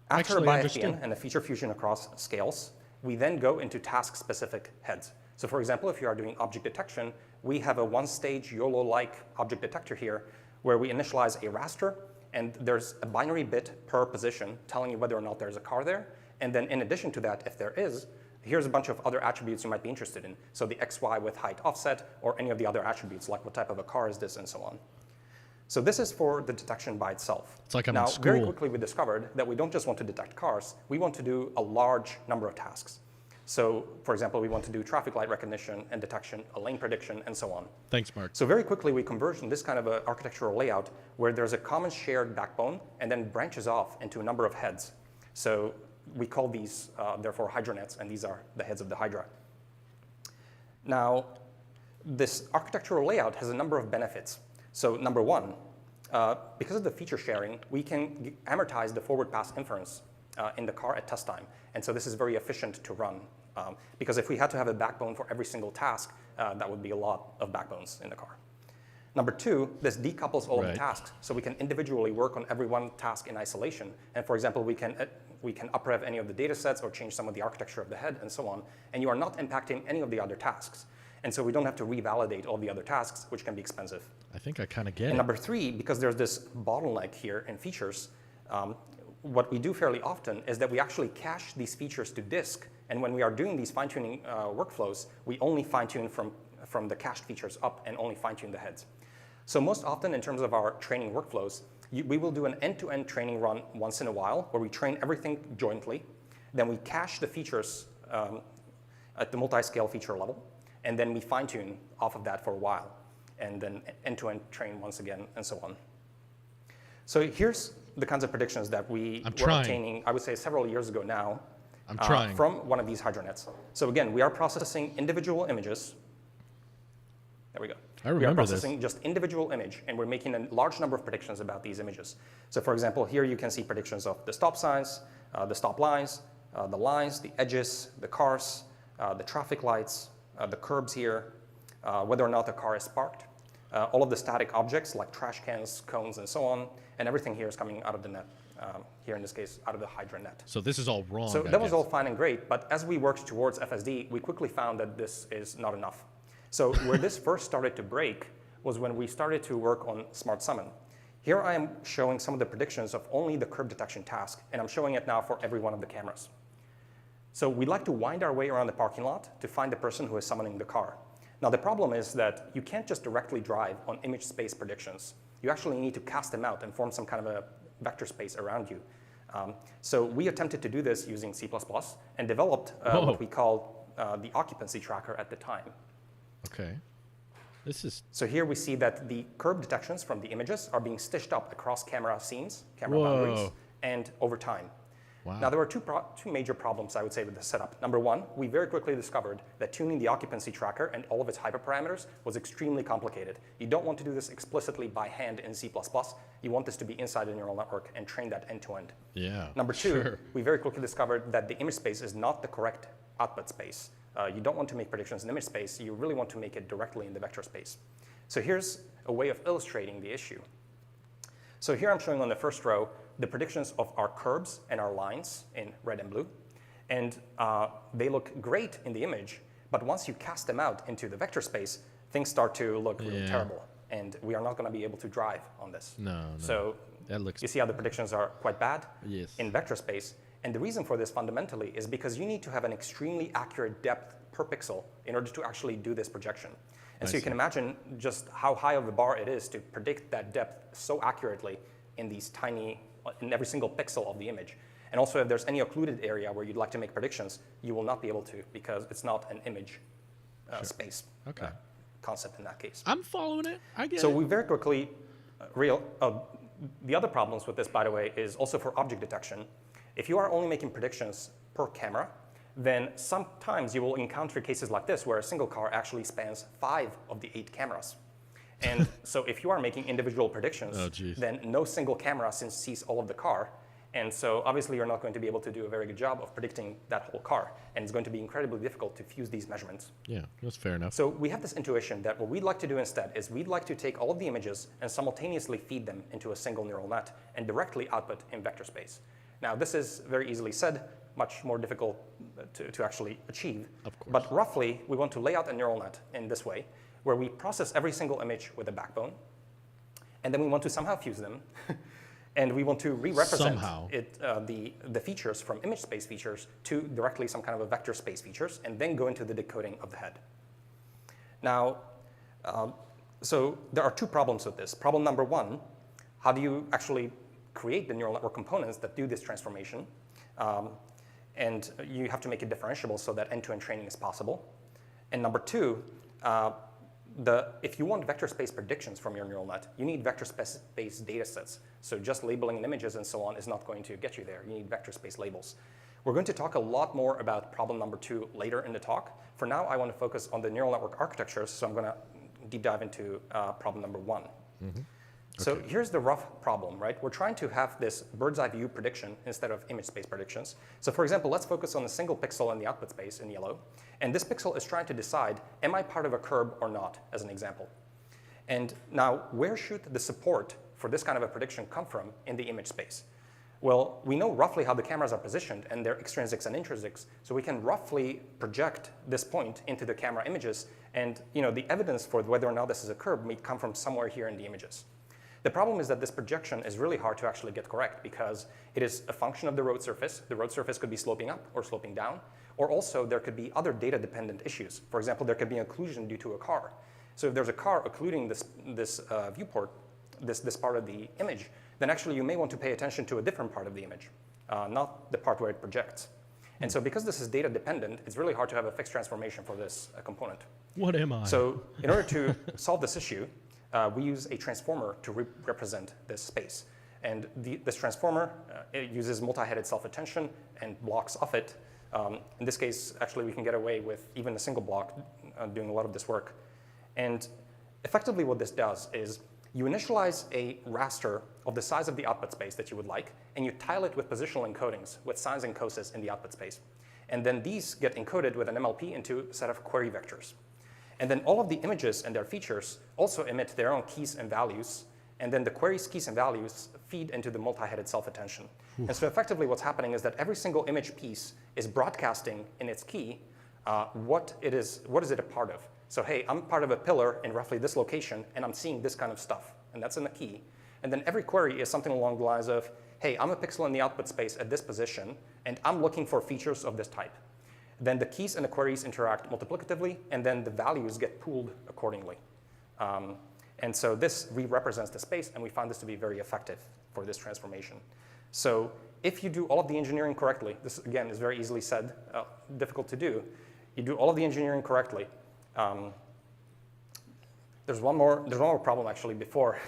S3: After a BiFPN and a feature fusion across scales, we then go into task-specific heads. So for example, if you are doing object detection, we have a one-stage YOLO-like object detector here where we initialize a raster, and there's a binary bit per position telling you whether or not there's a car there. And then in addition to that, if there is, here's a bunch of other attributes you might be interested in. So the XY with height offset, or any of the other attributes, like what type of a car is this, and so on. So this is for the detection by itself.
S1: It's like I'm
S3: now,
S1: in school.
S3: very quickly we discovered that we don't just want to detect cars, we want to do a large number of tasks. So, for example, we want to do traffic light recognition and detection, a lane prediction, and so on.
S1: Thanks, Mark.
S3: So very quickly, we converge in this kind of an architectural layout where there's a common shared backbone and then branches off into a number of heads. So we call these, therefore, hydra nets, and these are the heads of the hydra. Now, this architectural layout has a number of benefits. So number one, because of the feature sharing, we can amortize the forward pass inference in the car at test time. And so this is very efficient to run. Because if we had to have a backbone for every single task, that would be a lot of backbones in the car. Number two, this decouples all of the tasks. So we can individually work on every one task in isolation. And for example, we can uprev any of the data sets or change some of the architecture of the head and so on. And you are not impacting any of the other tasks. And so we don't have to revalidate all the other tasks, which can be expensive.
S1: I think I kind of get it.
S3: And number three, because there's this bottleneck here in features, what we do fairly often is that we actually cache these features to disk. And when we are doing these fine-tuning workflows, we only fine-tune from the cached features up and only fine-tune the heads. So most often in terms of our training workflows, we will do an end-to-end training run once in a while where we train everything jointly. Then we cache the features at the multi-scale feature level. And then we fine-tune off of that for a while. And then end-to-end train once again, and so on. So here's the kinds of predictions that we were obtaining, I would say, several years ago now. From one of these hydra nets. So again, we are processing individual images. There we go.
S1: I remember
S3: we are processing just individual image, and we're making a large number of predictions about these images. So for example, here you can see predictions of the stop signs, the stop lines, the lines, the edges, the cars, the traffic lights, the curbs here, whether or not the car is parked, all of the static objects like trash cans, cones, and so on, and everything here is coming out of the net. Here in this case, out of the hydra net.
S1: So this is all wrong.
S3: So that was all fine and great, but as we worked towards FSD, we quickly found that this is not enough. So where this first started to break was when we started to work on Smart Summon. Here I am showing some of the predictions of only the curb detection task, and I'm showing it now for every one of the cameras. So we'd like to wind our way around the parking lot to find the person who is summoning the car. Now the problem is that you can't just directly drive on image space predictions. You actually need to cast them out and form some kind of a vector space around you. So we attempted to do this using C++ and developed what we called the occupancy tracker at the time.
S1: Okay. This is...
S3: So here we see that the curb detections from the images are being stitched up across camera scenes, camera boundaries, and over time.
S1: Wow.
S3: Now, there were two major problems, I would say, with the setup. Number one, we very quickly discovered that tuning the occupancy tracker and all of its hyperparameters was extremely complicated. You don't want to do this explicitly by hand in C++. You want this to be inside a neural network and train that end to end.
S1: Yeah.
S3: Number two, we very quickly discovered that the image space is not the correct output space. You don't want to make predictions in image space. You really want to make it directly in the vector space. So here's a way of illustrating the issue. So here I'm showing on the first row the predictions of our curbs and our lines in red and blue. And they look great in the image, but once you cast them out into the vector space, things start to look really terrible. And we are not going to be able to drive on this.
S1: No.
S3: So
S1: that looks...
S3: you see how the predictions are quite bad in vector space. And the reason for this fundamentally is because you need to have an extremely accurate depth per pixel in order to actually do this projection. And so you can imagine just how high of a bar it is to predict that depth so accurately in these tiny, in every single pixel of the image. And also if there's any occluded area where you'd like to make predictions, you will not be able to because it's not an image space concept in that case.
S1: I'm following it. I get it.
S3: So we very quickly, the other problems with this, by the way, is also for object detection. If you are only making predictions per camera, then sometimes you will encounter cases like this where a single car actually spans 5 of the 8 cameras. And so if you are making individual predictions, then no single camera sees all of the car. And so obviously you're not going to be able to do a very good job of predicting that whole car. And it's going to be incredibly difficult to fuse these measurements.
S1: Yeah, that's fair enough.
S3: So we have this intuition that what we'd like to do instead is we'd like to take all of the images and simultaneously feed them into a single neural net and directly output in vector space. Now this is very easily said, much more difficult to actually achieve.
S1: Of course.
S3: But roughly, we want to lay out a neural net in this way, where we process every single image with a backbone, and then we want to somehow fuse them, and we want to re-represent the features from image space features to directly some kind of a vector space features, and then go into the decoding of the head. Now, so there are two problems with this. Problem number one, how do you actually create the neural network components that do this transformation? And you have to make it differentiable so that end-to-end training is possible. And number two, if you want vector space predictions from your neural net, you need vector space data sets. So just labeling images and so on is not going to get you there. You need vector space labels. We're going to talk a lot more about problem number 2 later in the talk. For now, I want to focus on the neural network architectures, so I'm going to deep dive into problem number 1. So here's the rough problem, right? We're trying to have this bird's eye view prediction instead of image space predictions. So for example, let's focus on a single pixel in the output space in yellow. And this pixel is trying to decide, am I part of a curb or not, as an example. And now, where should the support for this kind of a prediction come from in the image space? Well, we know roughly how the cameras are positioned and their extrinsics and intrinsics, so we can roughly project this point into the camera images. And the evidence for whether or not this is a curb may come from somewhere here in the images. The problem is that this projection is really hard to actually get correct because it is a function of the road surface. The road surface could be sloping up or sloping down, or also there could be other data-dependent issues. For example, there could be an occlusion due to a car. So if there's a car occluding this viewport, this part of the image, then actually you may want to pay attention to a different part of the image, not the part where it projects. And so because this is data-dependent, it's really hard to have a fixed transformation for this component.
S1: What am I?
S3: So in order to solve this issue, we use a transformer to represent this space. And this transformer, it uses multi-headed self-attention and blocks of it. In this case, actually, we can get away with even a single block doing a lot of this work. And effectively what this does is you initialize a raster of the size of the output space that you would like, and you tile it with positional encodings with sines and coses in the output space. And then these get encoded with an MLP into a set of query vectors. And then all of the images and their features also emit their own keys and values. And then the query's keys and values feed into the multi-headed self-attention. And so effectively what's happening is that every single image piece is broadcasting in its key what is it a part of. So hey, I'm part of a pillar in roughly this location, and I'm seeing this kind of stuff. And that's in the key. And then every query is something along the lines of, hey, I'm a pixel in the output space at this position, and I'm looking for features of this type. Then the keys and the queries interact multiplicatively, and then the values get pooled accordingly. And so this re-represents the space, and we found this to be very effective for this transformation. So if you do all of the engineering correctly, this again is very easily said, difficult to do. You do all of the engineering correctly. There's one more problem actually before.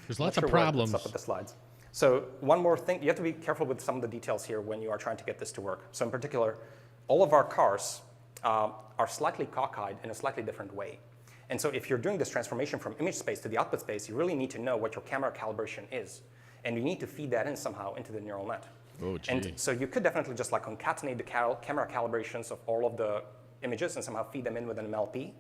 S1: There's lots of problems.
S3: Up with the slides. So one more thing, you have to be careful with some of the details here when you are trying to get this to work. So in particular, all of our cars are slightly cockeyed in a slightly different way. And so if you're doing this transformation from image space to the output space, you really need to know what your camera calibration is. And you need to feed that in somehow into the neural net.
S1: Oh, gee.
S3: And so you could definitely just like concatenate the camera calibrations of all of the images and somehow feed them in with an MLP.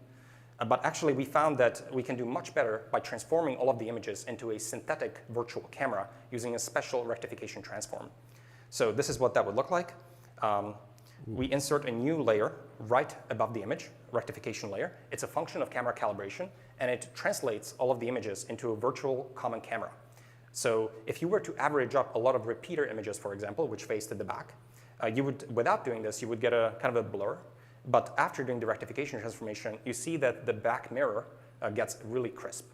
S3: But actually, we found that we can do much better by transforming all of the images into a synthetic virtual camera using a special rectification transform. So this is what that would look like. We insert a new layer right above the image, rectification layer. It's a function of camera calibration, and it translates all of the images into a virtual common camera. So if you were to average up a lot of repeater images, for example, which face to the back, without doing this, you would get a kind of a blur. But after doing the rectification transformation, you see that the back mirror gets really crisp.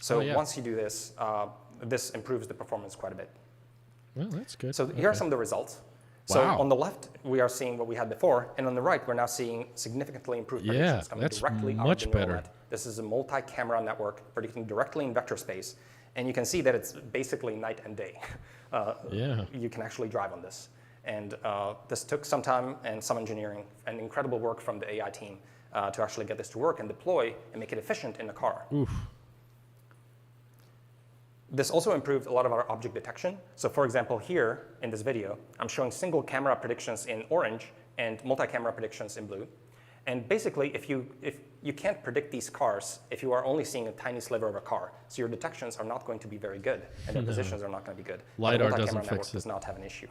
S3: So once you do this, this improves the performance quite a bit.
S1: Well, that's good.
S3: So here are some of the results.
S1: Wow.
S3: So on the left, we are seeing what we had before, and on the right, we're now seeing significantly improved predictions coming directly out of the neural net. This is a multi-camera network predicting directly in vector space, and you can see that it's basically night and day. You can actually drive on this. And this took some time and some engineering and incredible work from the AI team to actually get this to work and deploy and make it efficient in the car.
S1: Oof.
S3: This also improved a lot of our object detection. So for example, here in this video, I'm showing single camera predictions in orange and multi-camera predictions in blue. And basically, if you can't predict these cars if you are only seeing a tiny sliver of a car. So your detections are not going to be very good, and their positions are not going to be good.
S1: LiDAR
S3: the
S1: doesn't
S3: multi-camera
S1: fix
S3: network
S1: it.
S3: does not have an issue.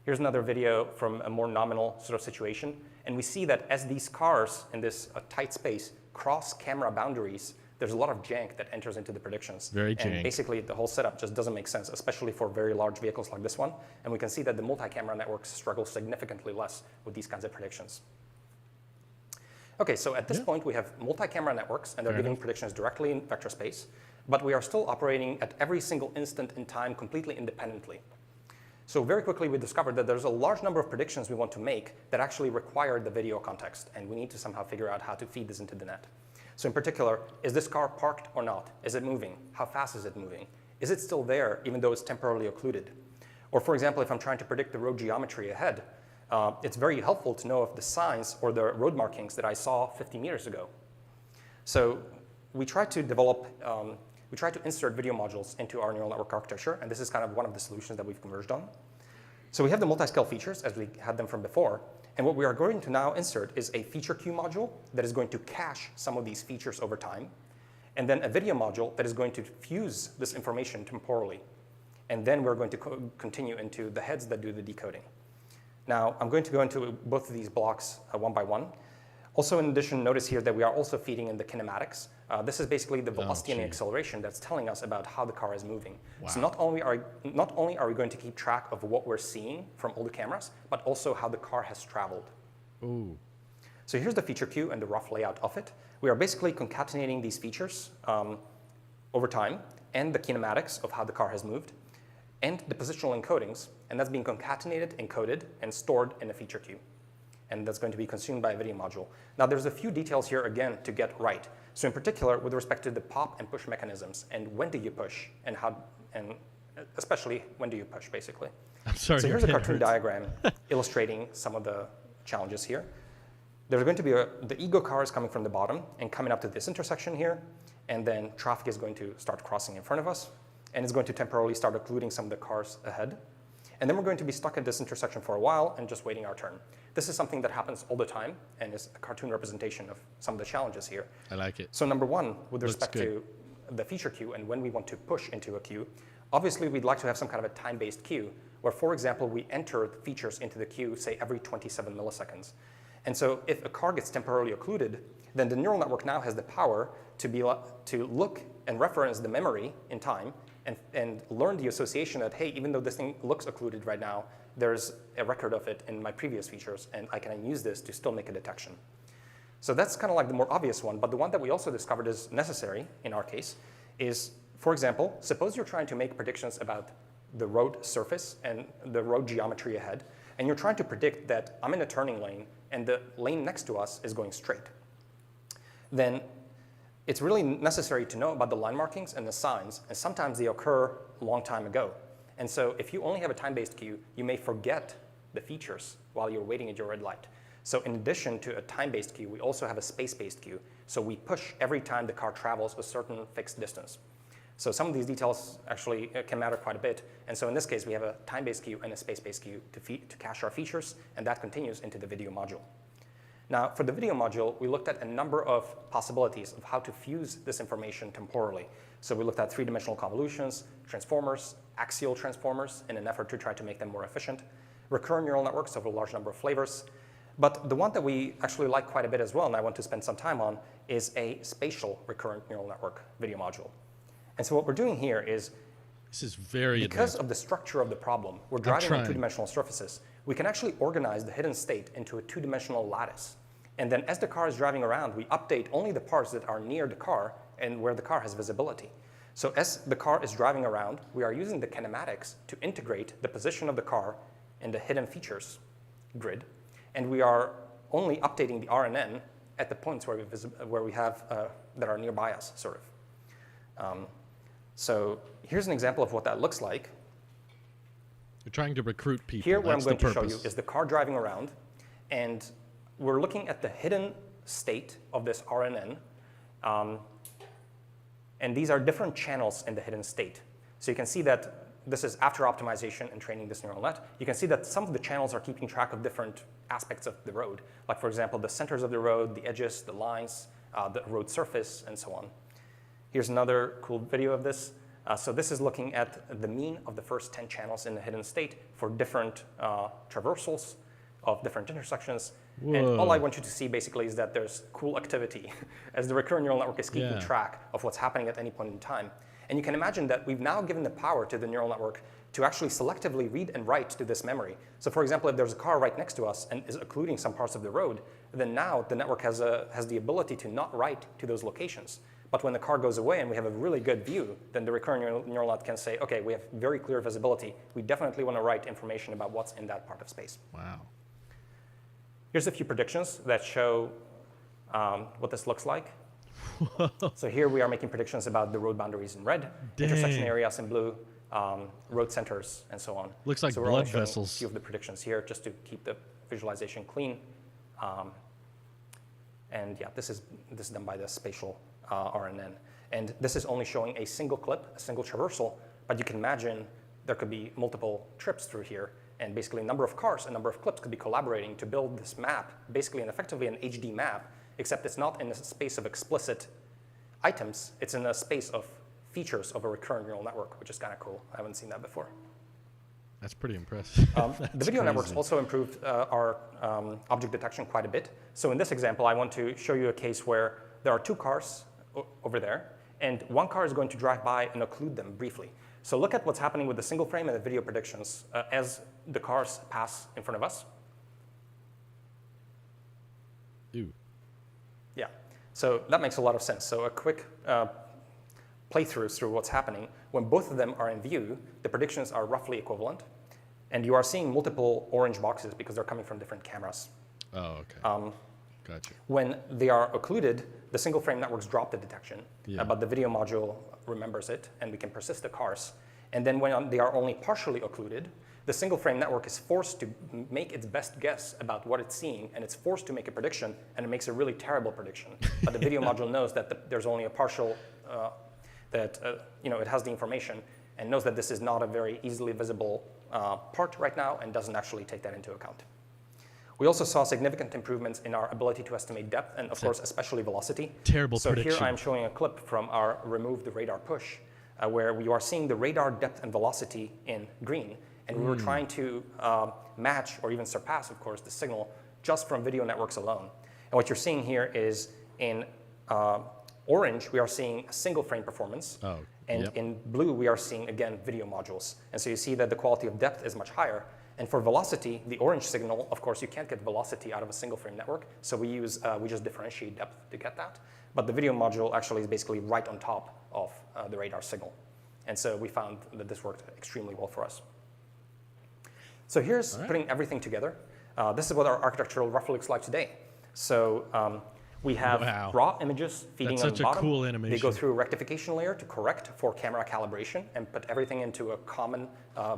S3: Here's another video from a more nominal sort of situation. And we see that as these cars in this tight space cross camera boundaries, there's a lot of jank that enters into the predictions.
S1: Very jank.
S3: And basically, the whole setup just doesn't make sense, especially for very large vehicles like this one. And we can see that the multi-camera networks struggle significantly less with these kinds of predictions. OK, so at this point, we have multi-camera networks, and they're giving predictions directly in vector space. But we are still operating at every single instant in time completely independently. So very quickly, we discovered that there's a large number of predictions we want to make that actually require the video context. And we need to somehow figure out how to feed this into the net. So in particular, is this car parked or not? Is it moving? How fast is it moving? Is it still there, even though it's temporarily occluded? Or for example, if I'm trying to predict the road geometry ahead, it's very helpful to know of the signs or the road markings that I saw 50 meters ago. So we try to develop, we try to insert video modules into our neural network architecture, and this is kind of one of the solutions that we've converged on. So we have the multi-scale features as we had them from before, and what we are going to now insert is a feature queue module that is going to cache some of these features over time, and then a video module that is going to fuse this information temporally. And then we're going to continue into the heads that do the decoding. Now, I'm going to go into both of these blocks one by one. Also, in addition, notice here that we are also feeding in the kinematics. This is basically the velocity and the acceleration that's telling us about how the car is moving. Wow. So not only are we going to keep track of what we're seeing from all the cameras, but also how the car has traveled.
S1: Ooh.
S3: So here's the feature queue and the rough layout of it. We are basically concatenating these features over time and the kinematics of how the car has moved and the positional encodings, and that's being concatenated, encoded, and stored in a feature queue. And that's going to be consumed by a video module. Now, there's a few details here, again, to get right. So in particular, with respect to the pop and push mechanisms, and when do you push, and how, and especially when do you push, basically.
S1: I'm sorry.
S3: So here's a cartoon diagram illustrating some of the challenges here. There's going to be the ego car is coming from the bottom and coming up to this intersection here, and then traffic is going to start crossing in front of us, and it's going to temporarily start occluding some of the cars ahead. And then we're going to be stuck at this intersection for a while and just waiting our turn. This is something that happens all the time and is a cartoon representation of some of the challenges here.
S1: I like it.
S3: So number one, with respect to the feature queue and when we want to push into a queue, obviously we'd like to have some kind of a time-based queue where, for example, we enter the features into the queue, say, every 27 milliseconds. And so if a car gets temporarily occluded, then the neural network now has the power to look and reference the memory in time and learn the association that, hey, even though this thing looks occluded right now, there's a record of it in my previous features, and I can use this to still make a detection. So that's kind of like the more obvious one, but the one that we also discovered is necessary in our case is, for example, suppose you're trying to make predictions about the road surface and the road geometry ahead, and you're trying to predict that I'm in a turning lane and the lane next to us is going straight. Then it's really necessary to know about the line markings and the signs, and sometimes they occur a long time ago. And so if you only have a time-based queue, you may forget the features while you're waiting at your red light. So in addition to a time-based queue, we also have a space-based queue. So we push every time the car travels a certain fixed distance. So some of these details actually can matter quite a bit. And so in this case, we have a time-based queue and a space-based queue to cache our features, and that continues into the video module. Now, for the video module, we looked at a number of possibilities of how to fuse this information temporally. So we looked at three-dimensional convolutions, transformers, axial transformers in an effort to try to make them more efficient, recurrent neural networks over a large number of flavors. But the one that we actually like quite a bit as well, and I want to spend some time on, is a spatial recurrent neural network video module. And so what we're doing here is,
S1: this is very
S3: because of the structure of the problem, we're driving on two-dimensional surfaces. We can actually organize the hidden state into a two-dimensional lattice. And then as the car is driving around, we update only the parts that are near the car and where the car has visibility. So as the car is driving around, we are using the kinematics to integrate the position of the car in the hidden features grid. And we are only updating the RNN at the points where we have that are nearby us, sort of. So here's an example of what that looks like.
S1: You're trying to recruit people.
S3: Here, what I'm going to show you is the car driving around, and we're looking at the hidden state of this RNN. And these are different channels in the hidden state. So you can see that this is after optimization and training this neural net. You can see that some of the channels are keeping track of different aspects of the road. Like, for example, the centers of the road, the edges, the lines, the road surface, and so on. Here's another cool video of this. So this is looking at the mean of the first 10 channels in the hidden state for different traversals of different intersections. Whoa. And all I want you to see basically is that there's cool activity as the recurrent neural network is keeping track of what's happening at any point in time. And you can imagine that we've now given the power to the neural network to actually selectively read and write to this memory. So for example, if there's a car right next to us and is occluding some parts of the road, then now the network has the ability to not write to those locations. But when the car goes away and we have a really good view, then the recurrent neural net can say, okay, we have very clear visibility. We definitely want to write information about what's in that part of space.
S1: Wow.
S3: Here's a few predictions that show what this looks like. So here we are making predictions about the road boundaries in red, intersection areas in blue, road centers, and so on.
S1: Looks like
S3: so we're only
S1: blood
S3: showing
S1: vessels.
S3: A few of the predictions here just to keep the visualization clean. And yeah, this is done by the spatial RNN. And this is only showing a single clip, a single traversal, but you can imagine there could be multiple trips through here, and basically a number of cars, a number of clips could be collaborating to build this map, basically and effectively an HD map, except it's not in a space of explicit items, it's in a space of features of a recurrent neural network, which is kind of cool. I haven't seen that before.
S1: That's pretty impressive.
S3: The video networks also improved our object detection quite a bit. So in this example, I want to show you a case where there are two cars over there, and one car is going to drive by and occlude them briefly. So look at what's happening with the single frame and the video predictions as the cars pass in front of us.
S1: Ew.
S3: Yeah, so that makes a lot of sense. So a quick playthrough through what's happening. When both of them are in view, the predictions are roughly equivalent, and you are seeing multiple orange boxes because they're coming from different cameras.
S1: Oh, okay. Gotcha.
S3: When they are occluded, the single frame networks drop the detection, but the video module remembers it, and we can persist the cars. And then when they are only partially occluded, the single frame network is forced to make its best guess about what it's seeing, and it's forced to make a prediction, and it makes a really terrible prediction. But the video module knows that there's only a partial, it has the information, and knows that this is not a very easily visible part right now, and doesn't actually take that into account. We also saw significant improvements in our ability to estimate depth, and of course, especially velocity.
S1: Terrible prediction.
S3: So here I'm showing a clip from our remove the radar push, where we are seeing the radar depth and velocity in green, and we were trying to match or even surpass, of course, the signal just from video networks alone. And what you're seeing here is in orange, we are seeing a single frame performance, and in blue, we are seeing, again, video modules. And so you see that the quality of depth is much higher. And for velocity, the orange signal, of course, you can't get velocity out of a single frame network, so we just differentiate depth to get that. But the video module actually is basically right on top of the radar signal. And so we found that this worked extremely well for us. So here's putting everything together. This is what our architecture roughly looks like today. So we have raw images feeding on the bottom.
S1: That's such a cool animation.
S3: They go through a rectification layer to correct for camera calibration and put everything into a common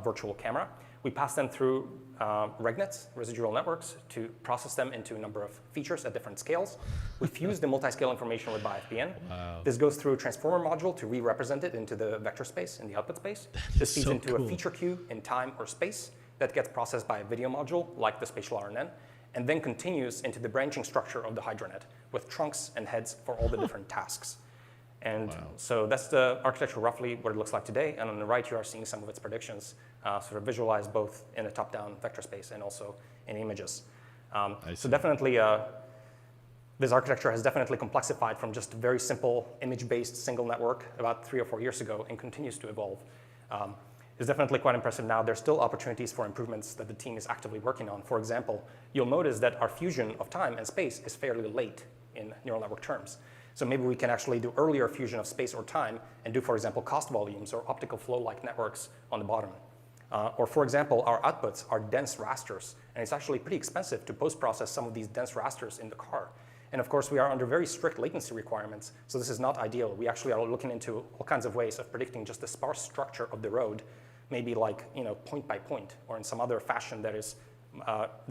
S3: virtual camera. We pass them through RegNets, residual networks, to process them into a number of features at different scales. We fuse the multi-scale information with BiFBN. This goes through a transformer module to re-represent it into the vector space in the output space. This feeds into a feature queue in time or space that gets processed by a video module, like the spatial RNN, and then continues into the branching structure of the HydroNet with trunks and heads for all the different tasks. And so that's the architecture roughly what it looks like today. And on the right, you are seeing some of its predictions sort of visualized both in a top-down vector space and also in images. So definitely, this architecture has definitely complexified from just a very simple image-based single network about 3 or 4 years ago and continues to evolve. It's definitely quite impressive now. There's still opportunities for improvements that the team is actively working on. For example, you'll notice that our fusion of time and space is fairly late in neural network terms. So maybe we can actually do earlier fusion of space or time and do, for example, cost volumes or optical flow-like networks on the bottom. Or for example, our outputs are dense rasters, and it's actually pretty expensive to post-process some of these dense rasters in the car. And of course, we are under very strict latency requirements, so this is not ideal. We actually are looking into all kinds of ways of predicting just the sparse structure of the road, maybe like point by point, or in some other fashion that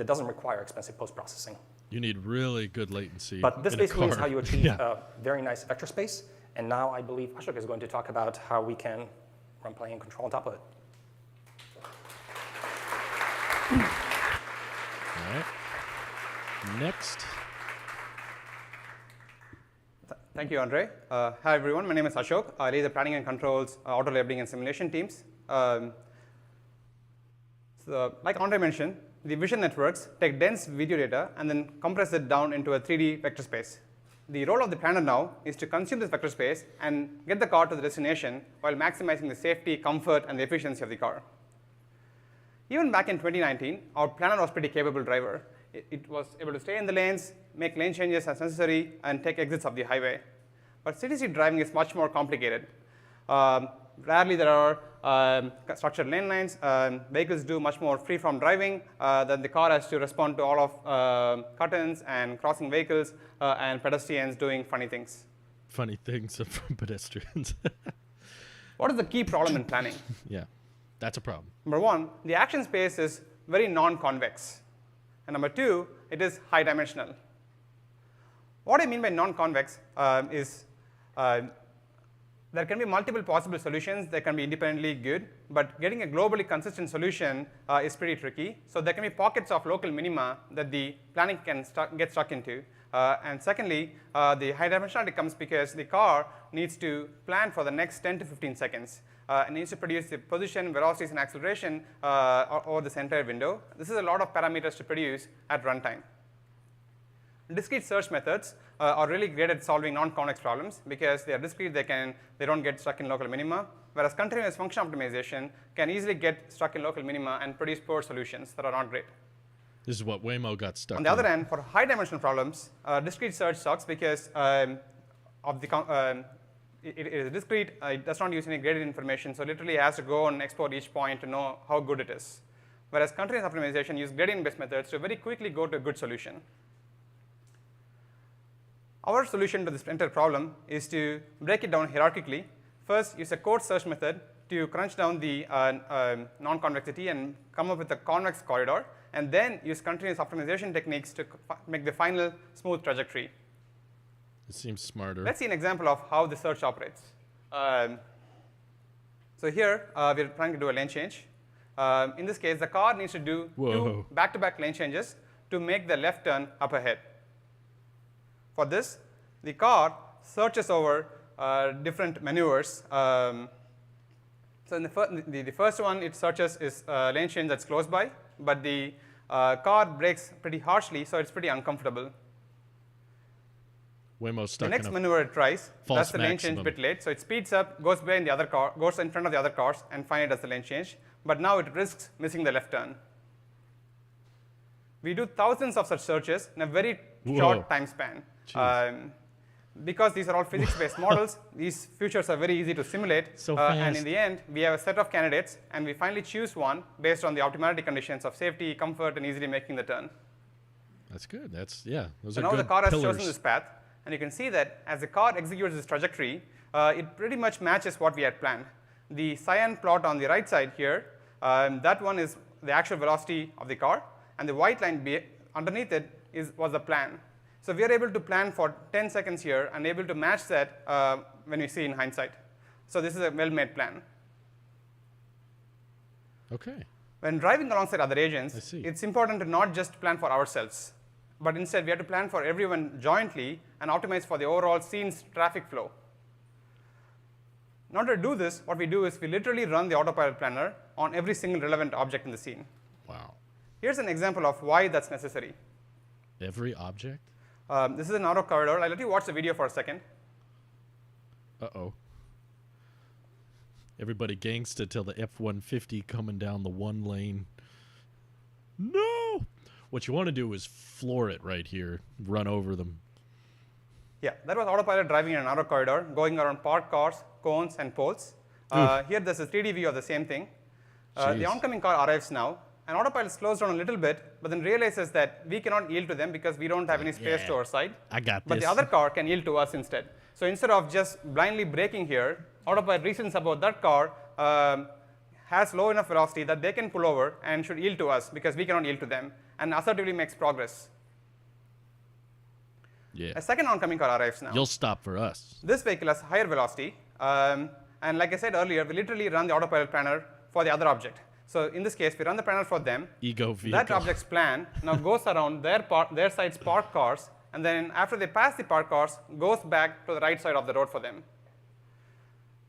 S3: doesn't require expensive post-processing.
S1: You need really good latency.
S3: But this basically is how you achieve a very nice vector space. And now I believe Ashok is going to talk about how we can run play and control on top of it.
S1: All right. Next.
S4: Thank you, Andre. Hi, everyone. My name is Ashok. I lead the planning and controls, auto labeling, and simulation teams. So, like Andre mentioned, the vision networks take dense video data and then compress it down into a 3D vector space. The role of the planner now is to consume this vector space and get the car to the destination while maximizing the safety, comfort, and the efficiency of the car. Even back in 2019, our planner was a pretty capable driver. It was able to stay in the lanes, make lane changes as necessary, and take exits of the highway. But city driving is much more complicated. Rarely there are structured lane lines. Vehicles do much more free-form driving. Then the car has to respond to all of cuttons and crossing vehicles and pedestrians doing funny things.
S1: Funny things from pedestrians.
S4: what is the key problem in planning?
S1: Yeah, that's a problem.
S4: Number one, the action space is very non-convex. And number two, it is high dimensional. What I mean by non-convex is there can be multiple possible solutions that can be independently good, but getting a globally consistent solution is pretty tricky. So there can be pockets of local minima that the planning can get stuck into. And secondly, the high dimensionality comes because the car needs to plan for the next 10 to 15 seconds. It needs to produce the position, velocities, and acceleration over this entire window. This is a lot of parameters to produce at runtime. Discrete search methods are really great at solving non-convex problems because they are discrete, they don't get stuck in local minima, whereas continuous function optimization can easily get stuck in local minima and produce poor solutions that are not great.
S1: This is what Waymo got stuck
S4: On the other end, for high dimensional problems, discrete search sucks because it is discrete, it does not use any graded information, so literally it has to go and export each point to know how good it is. Whereas continuous optimization uses gradient-based methods to very quickly go to a good solution. Our solution to this entire problem is to break it down hierarchically. First, use a code search method to crunch down the non-convexity and come up with a convex corridor, and then use continuous optimization techniques to make the final smooth trajectory.
S1: It seems smarter.
S4: Let's see an example of how the search operates. So here, we're trying to do a lane change. In this case, the car needs to do two back-to-back lane changes to make the left turn up ahead. For this, the car searches over different maneuvers. So in the first one it searches is lane change that's close by, but the car brakes pretty harshly, so it's pretty uncomfortable.
S1: Waymo's stuck
S4: the next maneuver it tries, that's the lane change a bit late, so it speeds up, goes behind the other car, goes in front of the other cars, and finally does the lane change. But now it risks missing the left turn. We do thousands of such searches in a very short time span. Because these are all physics-based models, these futures are very easy to simulate.
S1: So fast.
S4: And in the end, we have a set of candidates, and we finally choose one based on the optimality conditions of safety, comfort, and easily making the turn.
S1: That's good. That's, yeah, those
S4: so
S1: are
S4: now
S1: good
S4: the car has
S1: pillars.
S4: chosen this path, and you can see that as the car executes this trajectory, it pretty much matches what we had planned. The cyan plot on the right side here, that one is the actual velocity of the car, and the white line underneath it was the plan. So we are able to plan for 10 seconds here and able to match that when we see in hindsight. So this is a well-made plan.
S1: Okay.
S4: When driving alongside other agents, it's important to not just plan for ourselves, but instead we have to plan for everyone jointly and optimize for the overall scene's traffic flow. In order to do this, what we do is we literally run the autopilot planner on every single relevant object in the scene.
S1: Wow.
S4: Here's an example of why that's necessary.
S1: Every object?
S4: This is an auto corridor. I'll let you watch the video for a second.
S1: Uh-oh. Everybody gangsta till the F-150 coming down the one lane. No! What you want to do is floor it right here. Run over them.
S4: Yeah, that was autopilot driving in an auto corridor, going around parked cars, cones, and poles. Here, there's a 3D view of the same thing. The oncoming car arrives now. And autopilot slows down a little bit, but then realizes that we cannot yield to them because we don't have any space to our side.
S1: I got this.
S4: But the other car can yield to us instead. So instead of just blindly braking here, autopilot reasons about that car has low enough velocity that they can pull over and should yield to us because we cannot yield to them, and assertively makes progress.
S1: Yeah.
S4: A second oncoming car arrives now.
S1: You'll stop for us.
S4: This vehicle has higher velocity, and like I said earlier, we literally run the autopilot planner for the other object. So in this case, we run the planner for them.
S1: Ego vehicle.
S4: That object's plan now goes around their side's parked cars, and then after they pass the parked cars, goes back to the right side of the road for them.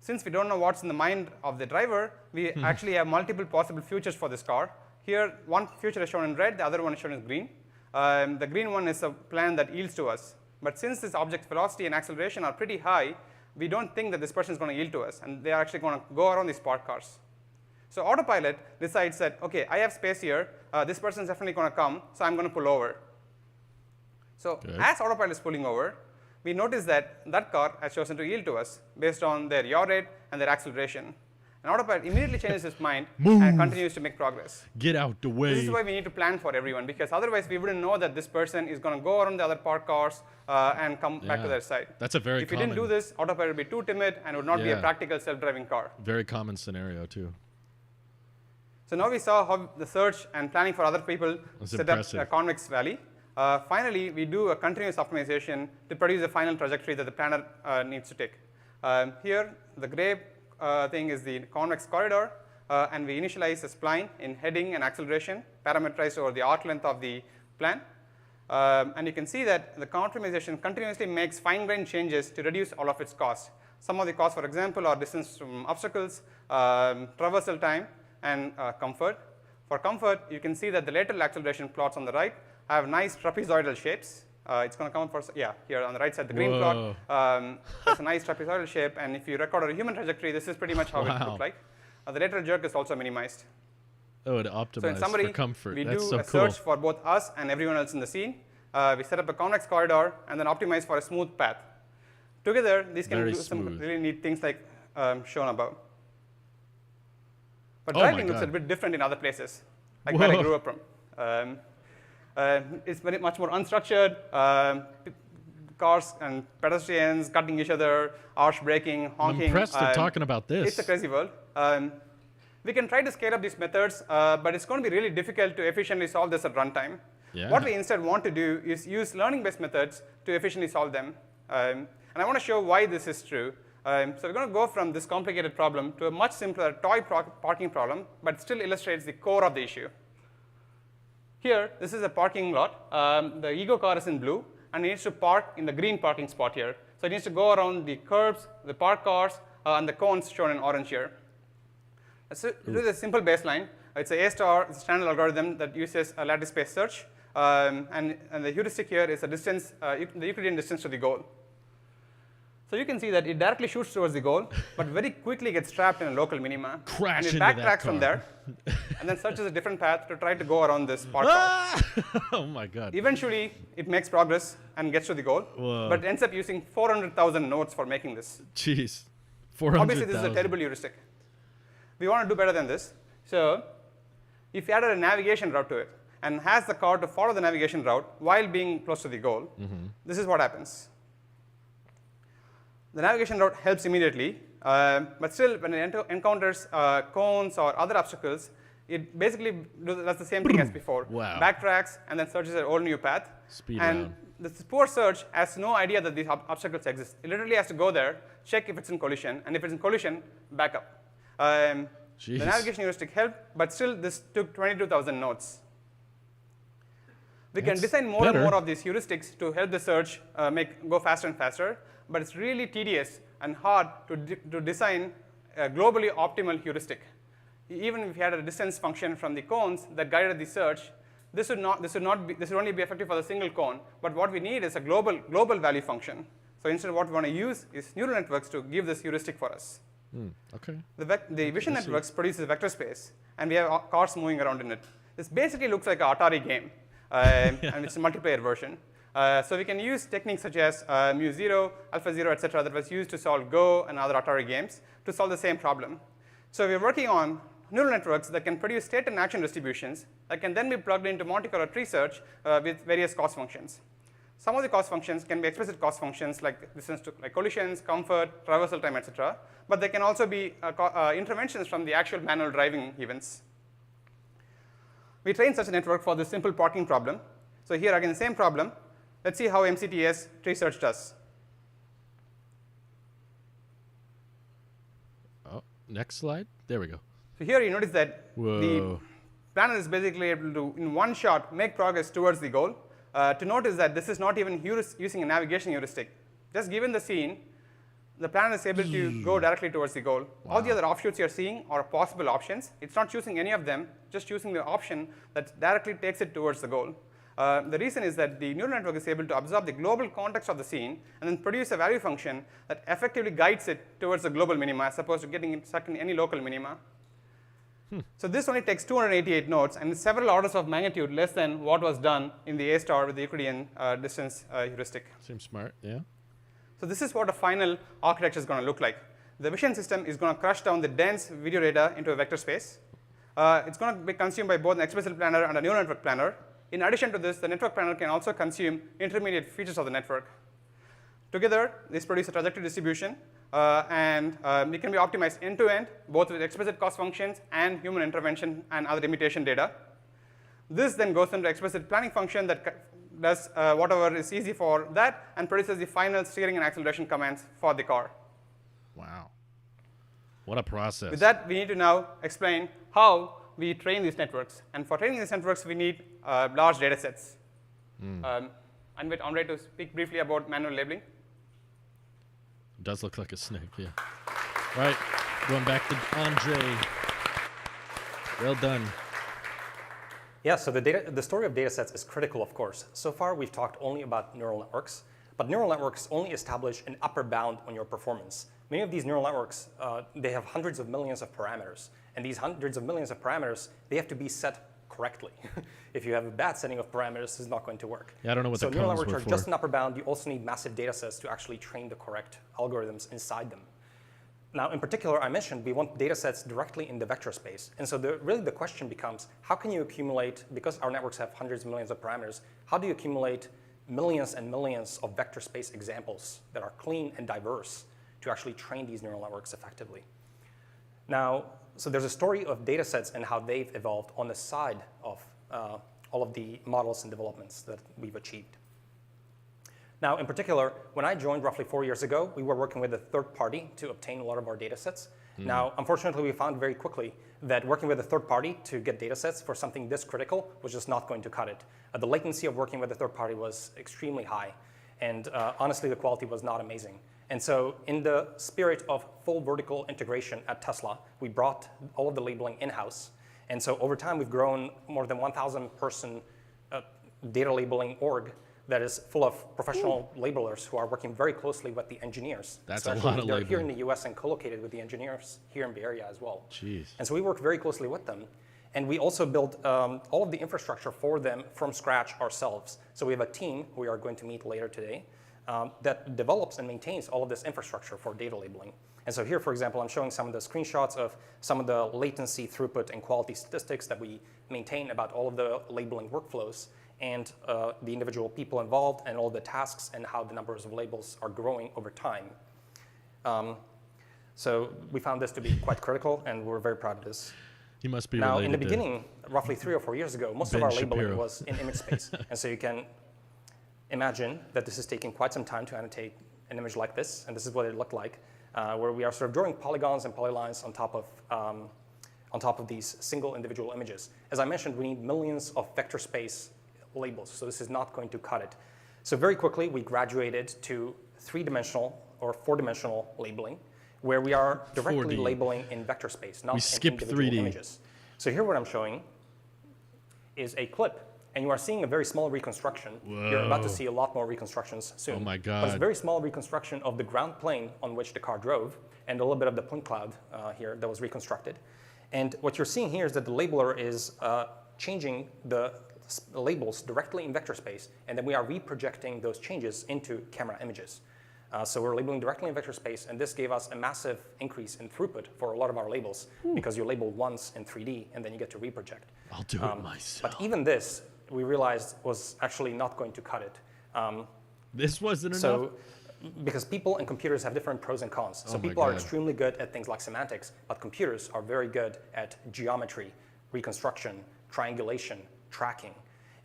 S4: Since we don't know what's in the mind of the driver, we actually have multiple possible futures for this car. Here, one future is shown in red, the other one is shown as green. The green one is a plan that yields to us. But since this object's velocity and acceleration are pretty high, we don't think that this person is going to yield to us, and they are actually going to go around these parked cars. So autopilot decides that, OK, I have space here. This person is definitely going to come, so I'm going to pull over. So as autopilot is pulling over, we notice that that car has chosen to yield to us based on their yaw rate and their acceleration. And autopilot immediately changes its mind and continues to make progress.
S1: Get out the way.
S4: This is why we need to plan for everyone, because otherwise we wouldn't know that this person is going to go around the other parked cars and come back to their side.
S1: That's a very
S4: If we didn't do this, autopilot would be too timid and would not be a practical self-driving car.
S1: Very common scenario, too.
S4: So now we saw how the search and planning for other people set up a convex valley. Finally, we do a continuous optimization to produce a final trajectory that the planner needs to take. Here, the gray thing is the convex corridor, and we initialize a spline in heading and acceleration, parameterized over the arc length of the plan. And you can see that the optimization continuously makes fine-grained changes to reduce all of its costs. Some of the costs, for example, are distance from obstacles, traversal time, and comfort. For comfort, you can see that the lateral acceleration plots on the right have nice trapezoidal shapes. It's going to come for, here on the right side, the green plot. It's a nice trapezoidal shape, and if you record a human trajectory, this is pretty much how it looks like. The lateral jerk is also minimized.
S1: Oh, it optimized
S4: so in summary,
S1: for comfort.
S4: We
S1: That's
S4: do
S1: so
S4: a
S1: cool.
S4: search for both us and everyone else in the scene. We set up a convex corridor and then optimize for a smooth path. Together, these can do some really neat things like shown above. But driving looks a bit different in other places, like where I grew up from. It's very much more unstructured. Cars and pedestrians cutting each other, harsh braking, honking.
S1: I'm impressed they're talking about this.
S4: It's a crazy world. We can try to scale up these methods, but it's going to be really difficult to efficiently solve this at runtime. What we instead want to do is use learning-based methods to efficiently solve them. And I want to show why this is true. So we're going to go from this complicated problem to a much simpler toy parking problem, but still illustrates the core of the issue. Here, this is a parking lot. The Ego car is in blue, and it needs to park in the green parking spot here. So it needs to go around the curbs, the parked cars, and the cones shown in orange here. So this is a simple baseline. It's a A-star, it's a standard algorithm that uses a lattice-based search. And the heuristic here is the distance, the Euclidean distance to the goal. So you can see that it directly shoots towards the goal, but very quickly gets trapped in a local minima.
S1: Crash
S4: and it
S1: into that
S4: backtracks from there, and then searches a different path to try to go around this parked car.
S1: Oh my god.
S4: Eventually, it makes progress and gets to the goal, but it ends up using 400,000 nodes for making this.
S1: Jeez. 400,000.
S4: Obviously, this is a terrible heuristic. We want to do better than this. So if you added a navigation route to it and has the car to follow the navigation route while being close to the goal, this is what happens. The navigation route helps immediately, but still, when it encounters cones or other obstacles, it basically does the same thing as before. Backtracks and then searches a whole new path. And this poor search has no idea that these obstacles exist. It literally has to go there, check if it's in collision, and if it's in collision, back up. The navigation heuristic helped, but still, this took 22,000 nodes. We can design more and more of these heuristics to help the search go faster and faster, but it's really tedious and hard to design a globally optimal heuristic. Even if you had a distance function from the cones that guided the search, this would only be effective for the single cone. But what we need is a global value function. So instead, what we want to use is neural networks to give this heuristic for us.
S1: Okay.
S4: The vision networks produces a vector space, and we have cars moving around in it. This basically looks like an Atari game, and it's a multiplayer version. So we can use techniques such as mu0, alpha0, etc., that was used to solve Go and other Atari games to solve the same problem. So we're working on neural networks that can produce state and action distributions that can then be plugged into Monte Carlo tree search with various cost functions. Some of the cost functions can be explicit cost functions like distance to collisions, comfort, traversal time, etc. But they can also be interventions from the actual manual driving events. We trained such a network for this simple parking problem. So here again, the same problem. Let's see how MCTS tree search does.
S1: Oh, next slide. There we go.
S4: So here you notice that the planner is basically able to, in one shot, make progress towards the goal. To notice that this is not even using a navigation heuristic. Just given the scene, the planner is able to go directly towards the goal. All the other offshoots you're seeing are possible options. It's not choosing any of them, just choosing the option that directly takes it towards the goal. The reason is that the neural network is able to absorb the global context of the scene and then produce a value function that effectively guides it towards the global minima as opposed to getting it stuck in any local minima. So this only takes 288 nodes and is several orders of magnitude less than what was done in the A-star with the Euclidean distance heuristic.
S1: Seems smart, yeah.
S4: So this is what a final architecture is going to look like. the vision system is going to crush down the dense video data into a vector space. It's going to be consumed by both an explicit planner and a neural network planner. In addition to this, the network planner can also consume intermediate features of the network. Together, these produce a trajectory distribution, and it can be optimized end-to-end, both with explicit cost functions and human intervention and other imitation data. This then goes into explicit planning function that does whatever is easy for that and produces the final steering and acceleration commands for the car.
S1: Wow. What a process.
S4: With that, we need to now explain how we train these networks. And for training these networks, we need large data sets. I invite Andre to speak briefly about manual labeling.
S1: It does look like a snake, yeah. All right, going back to Andre. Well done.
S3: Yeah, so the story of data sets is critical, of course. So far, we've talked only about neural networks, but neural networks only establish an upper bound on your performance. Many of these neural networks, they have hundreds of millions of parameters, and these hundreds of millions of parameters, they have to be set correctly. If you have a bad setting of parameters, it's not going to work.
S1: Yeah, I don't know what the
S3: So neural
S1: cones
S3: networks
S1: were
S3: are
S1: for.
S3: just an upper bound. You also need massive data sets to actually train the correct algorithms inside them. Now, in particular, I mentioned we want data sets directly in the vector space. And so really the question becomes, how can you accumulate, because our networks have hundreds of millions of parameters, how do you accumulate millions and millions of vector space examples that are clean and diverse to actually train these neural networks effectively? Now, so there's a story of data sets and how they've evolved on the side of all of the models and developments that we've achieved. Now, in particular, when I joined roughly 4 years ago, we were working with a third party to obtain a lot of our data sets. Now, unfortunately, we found very quickly that working with a third party to get data sets for something this critical was just not going to cut it. The latency of working with a third party was extremely high. And honestly, the quality was not amazing. And so in the spirit of full vertical integration at Tesla, we brought all of the labeling in-house. And so over time, we've grown more than 1,000-person data labeling org that is full of professional labelers who are working very closely with the engineers.
S1: That's a
S3: Especially
S1: lot of
S3: they're here
S1: labeling.
S3: in the US and co-located with the engineers here in Bay Area as well.
S1: Jeez.
S3: And so we work very closely with them. And we also built all of the infrastructure for them from scratch ourselves. So we have a team we are going to meet later today that develops and maintains all of this infrastructure for data labeling. And so here, for example, I'm showing some of the screenshots of some of the latency, throughput, and quality statistics that we maintain about all of the labeling workflows and the individual people involved and all the tasks and how the numbers of labels are growing over time. So we found this to be quite critical, and we're very proud of this.
S1: He must be
S3: Now,
S1: related
S3: in the
S1: to
S3: beginning, roughly 3 or 4 years ago, most of
S1: Ben
S3: our labeling
S1: Shapiro.
S3: was in image space. And so you can imagine that this is taking quite some time to annotate an image like this, and this is what it looked like, where we are sort of drawing polygons and polylines on top of these single individual images. As I mentioned, we need millions of vector space labels, so this is not going to cut it. So very quickly, we graduated to 3-dimensional or 4-dimensional labeling, where we are directly
S1: 4D.
S3: labeling in vector space, not
S1: We
S3: in
S1: skipped
S3: individual
S1: 3D.
S3: images. So here what I'm showing is a clip, and you are seeing a very small reconstruction. You're about to see a lot more reconstructions soon.
S1: Oh my
S3: But it's
S1: God.
S3: a very small reconstruction of the ground plane on which the car drove, and a little bit of the point cloud here that was reconstructed. And what you're seeing here is that the labeler is changing the labels directly in vector space, and then we are reprojecting those changes into camera images. So we're labeling directly in vector space, and this gave us a massive increase in throughput for a lot of our labels, because you label once in 3D, and then you get to reproject.
S1: I'll do it myself.
S3: But even this, we realized, was actually not going to cut it.
S1: This wasn't enough?
S3: So, because people and computers have different pros and cons. So
S1: Oh my
S3: people are
S1: God.
S3: extremely good at things like semantics, but computers are very good at geometry, reconstruction, triangulation, tracking.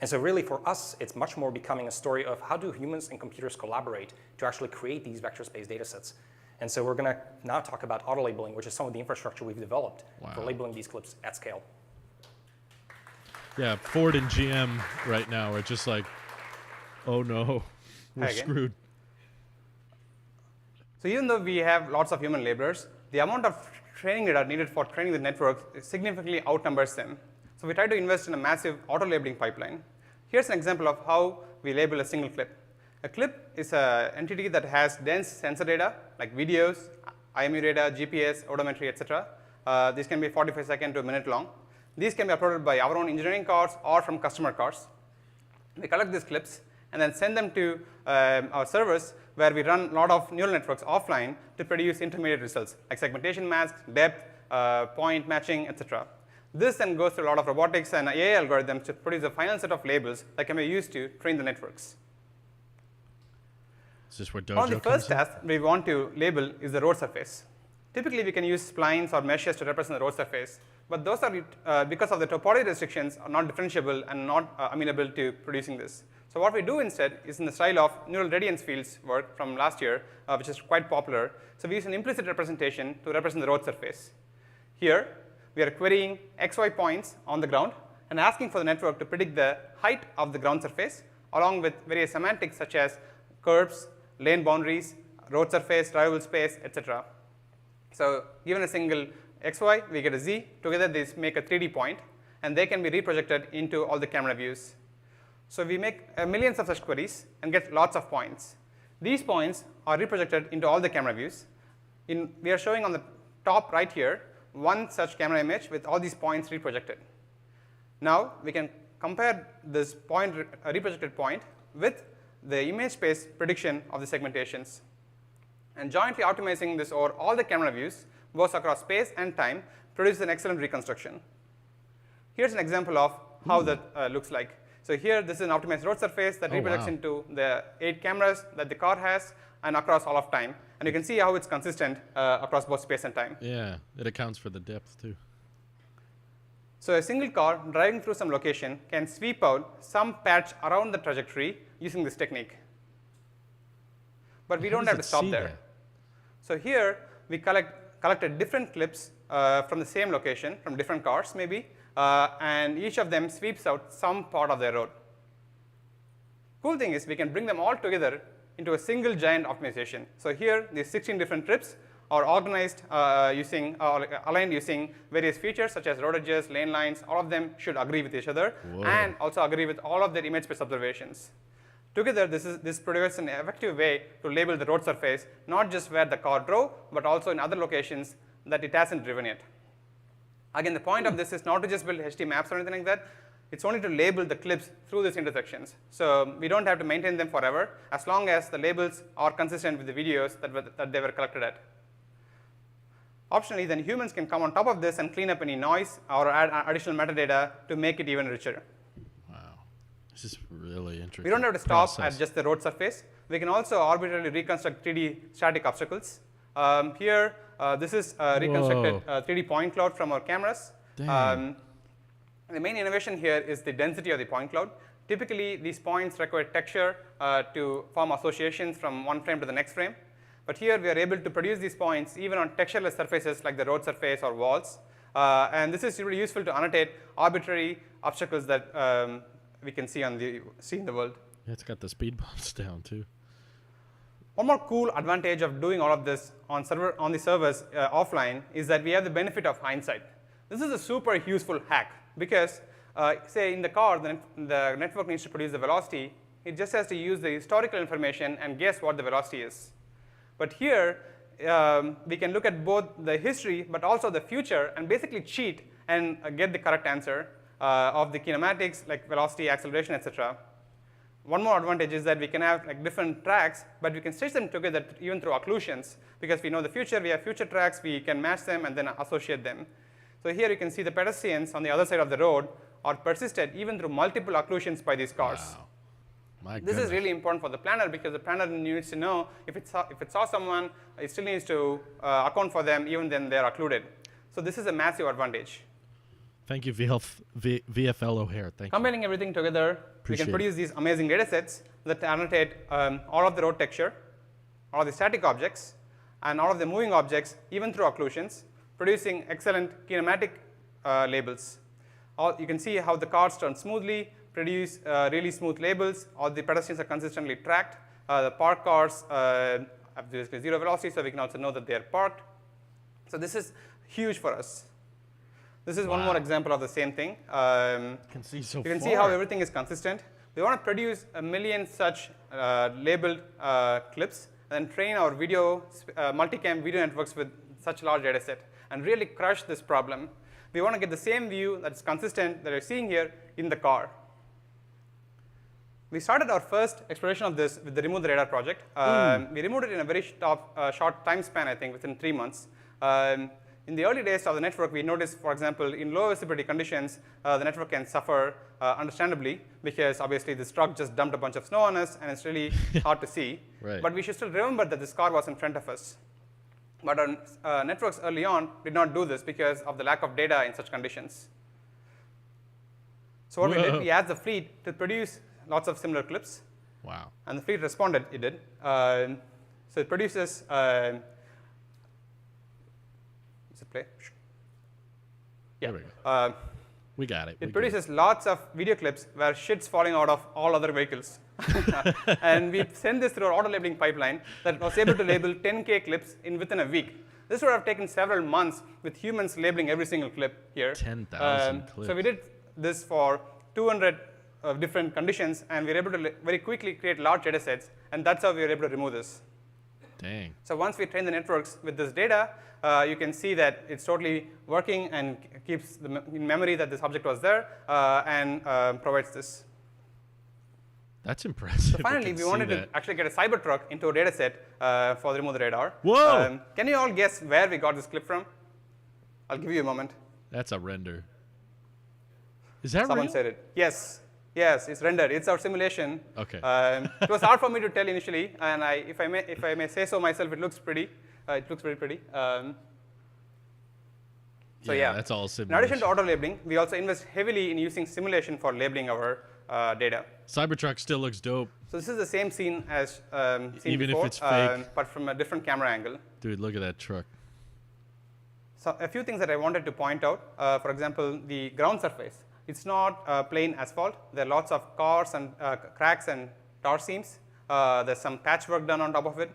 S3: And so really for us, it's much more becoming a story of how do humans and computers collaborate to actually create these vector space data sets. And so we're going to now talk about auto labeling, which is some of the infrastructure we've developed for
S1: Wow.
S3: labeling these clips at scale.
S1: Yeah, Ford and GM right now are just like, oh no, we're
S4: Hi again.
S1: screwed.
S4: So even though we have lots of human labelers, the amount of training data needed for training the network significantly outnumbers them. So we try to invest in a massive auto labeling pipeline. Here's an example of how we label a single clip. A clip is an entity that has dense sensor data, like videos, IMU data, GPS, odometry, etc. These can be 45 seconds to a minute long. These can be uploaded by our own engineering cars or from customer cars. We collect these clips, and then send them to our servers, where we run a lot of neural networks offline to produce intermediate results, like segmentation masks, depth, point matching, etc. This then goes through a lot of robotics and AI algorithms to produce a final set of labels that can be used to train the networks.
S1: Is this where Dojo
S4: One of the first
S1: comes in?
S4: tasks we want to label is the road surface. Typically, we can use splines or meshes to represent the road surface, but those are, because of the topology restrictions, are not differentiable and not amenable to producing this. So what we do instead is in the style of neural radiance fields work from last year, which is quite popular. So we use an implicit representation to represent the road surface. Here, we are querying xy points on the ground and asking for the network to predict the height of the ground surface, along with various semantics such as curbs, lane boundaries, road surface, drivable space, etc. So given a single xy, we get a z. Together, these make a 3D point, and they can be reprojected into all the camera views. So we make millions of such queries and get lots of points. These points are reprojected into all the camera views. We are showing on the top right here one such camera image with all these points reprojected. Now we can compare this point, reprojected point, with the image space prediction of the segmentations. And jointly optimizing this over all the camera views, both across space and time, produces an excellent reconstruction. Here's an example of how that looks like. So here, this is an optimized road surface that reprojects into the 8 cameras that the car has and across all of time. And you can see how it's consistent across both space and time.
S1: Yeah, it accounts for the depth too.
S4: So a single car driving through some location can sweep out some patch around the trajectory using this technique. But we don't have to stop there. So here, we collected different clips from the same location, from different cars maybe, and each of them sweeps out some part of their road. Cool thing is we can bring them all together into a single giant optimization. So here, these 16 different trips are organized aligned using various features such as road edges, lane lines. All of them should agree with each other and also agree with all of their image space observations. Together, this provides an effective way to label the road surface, not just where the car drove, but also in other locations that it hasn't driven yet. Again, the point of this is not to just build HT maps or anything like that. It's only to label the clips through these intersections. So we don't have to maintain them forever, as long as the labels are consistent with the videos that they were collected at. Optionally, then humans can come on top of this and clean up any noise or add additional metadata to make it even richer.
S1: This is really interesting.
S4: We don't have to stop at just the road surface. We can also arbitrarily reconstruct 3D static obstacles. Here, this is a reconstructed 3D point cloud from our cameras. The main innovation here is the density of the point cloud. Typically, these points require texture to form associations from one frame to the next frame. But here, we are able to produce these points even on textureless surfaces like the road surface or walls. And this is really useful to annotate arbitrary obstacles that we can see in the world.
S1: Yeah, it's got the speed bumps down too.
S4: One more cool advantage of doing all of this on the servers offline is that we have the benefit of hindsight. This is a super useful hack because, say in the car, the network needs to produce the velocity. It just has to use the historical information and guess what the velocity is. But here, we can look at both the history but also the future and basically cheat and get the correct answer of the kinematics like velocity, acceleration, etc. One more advantage is that we can have like different tracks, but we can stitch them together even through occlusions. Because we know the future, we have future tracks, we can match them and then associate them. So here you can see the pedestrians on the other side of the road are persisted even through multiple occlusions by these cars.
S1: Wow. My
S4: this is really important for the planner because the planner needs to know if it saw someone, it still needs to account for them even then they're occluded. So this is a massive advantage.
S1: Thank you, VFL O'Hare. Thank you.
S4: Combining everything together, we can produce these amazing data sets that annotate all of the road texture, all of the static objects, and all of the moving objects, even through occlusions, producing excellent kinematic labels. You can see how the cars turn smoothly, produce really smooth labels. All the pedestrians are consistently tracked. The parked cars have basically zero velocity, so we can also know that they are parked. So this is huge for us. This is one more example of the same thing. You can see how everything is consistent. We want to produce 1 million such labeled clips and then train our multicam video networks with such large data set and really crush this problem. We want to get the same view that's consistent that you're seeing here in the car. We started our first exploration of this with the Remove the Radar project. We removed it in a very short time span, I think, within 3 months. In the early days of the network, we noticed, for example, in low visibility conditions, the network can suffer understandably because obviously this truck just dumped a bunch of snow on us, and it's really hard to see.
S1: Right.
S4: But we should still remember that this car was in front of us. But our networks early on did not do this because of the lack of data in such conditions. So what we did, we asked the fleet to produce lots of similar clips.
S1: Wow.
S4: And the fleet responded, it did. So it produces, does it play? Yeah.
S1: There we go. We got it.
S4: It produces lots of video clips where shit's falling out of all other vehicles. And we sent this through our auto labeling pipeline that was able to label 10K clips within a week. This would have taken several months with humans labeling every single clip here.
S1: 10,000 clips.
S4: So we did this for 200 different conditions, and we were able to very quickly create large data sets, and that's how we were able to remove this.
S1: Dang.
S4: So once we train the networks with this data, you can see that it's totally working and keeps in memory that this object was there and provides this.
S1: That's impressive.
S4: So finally, we wanted to actually get a Cybertruck into a data set for the Remove the Radar.
S1: Whoa!
S4: Can you all guess where we got this clip from? I'll give you a moment.
S1: That's a render. Is that
S4: Someone
S1: real?
S4: said it. Yes. Yes, it's rendered. It's our simulation.
S1: Okay.
S4: It was hard for me to tell initially, and if I may say so myself, it looks pretty. It looks very pretty. So yeah,
S1: that's all simulation.
S4: In addition to auto labeling, we also invest heavily in using simulation for labeling our data.
S1: Cybertruck still looks dope.
S4: So this is the same scene as seen
S1: Even
S4: before,
S1: if it's fake.
S4: but from a different camera angle.
S1: Dude, look at that truck.
S4: So a few things that I wanted to point out. For example, the ground surface. It's not plain asphalt. There are lots of cars and cracks and tar seams. There's some patchwork done on top of it.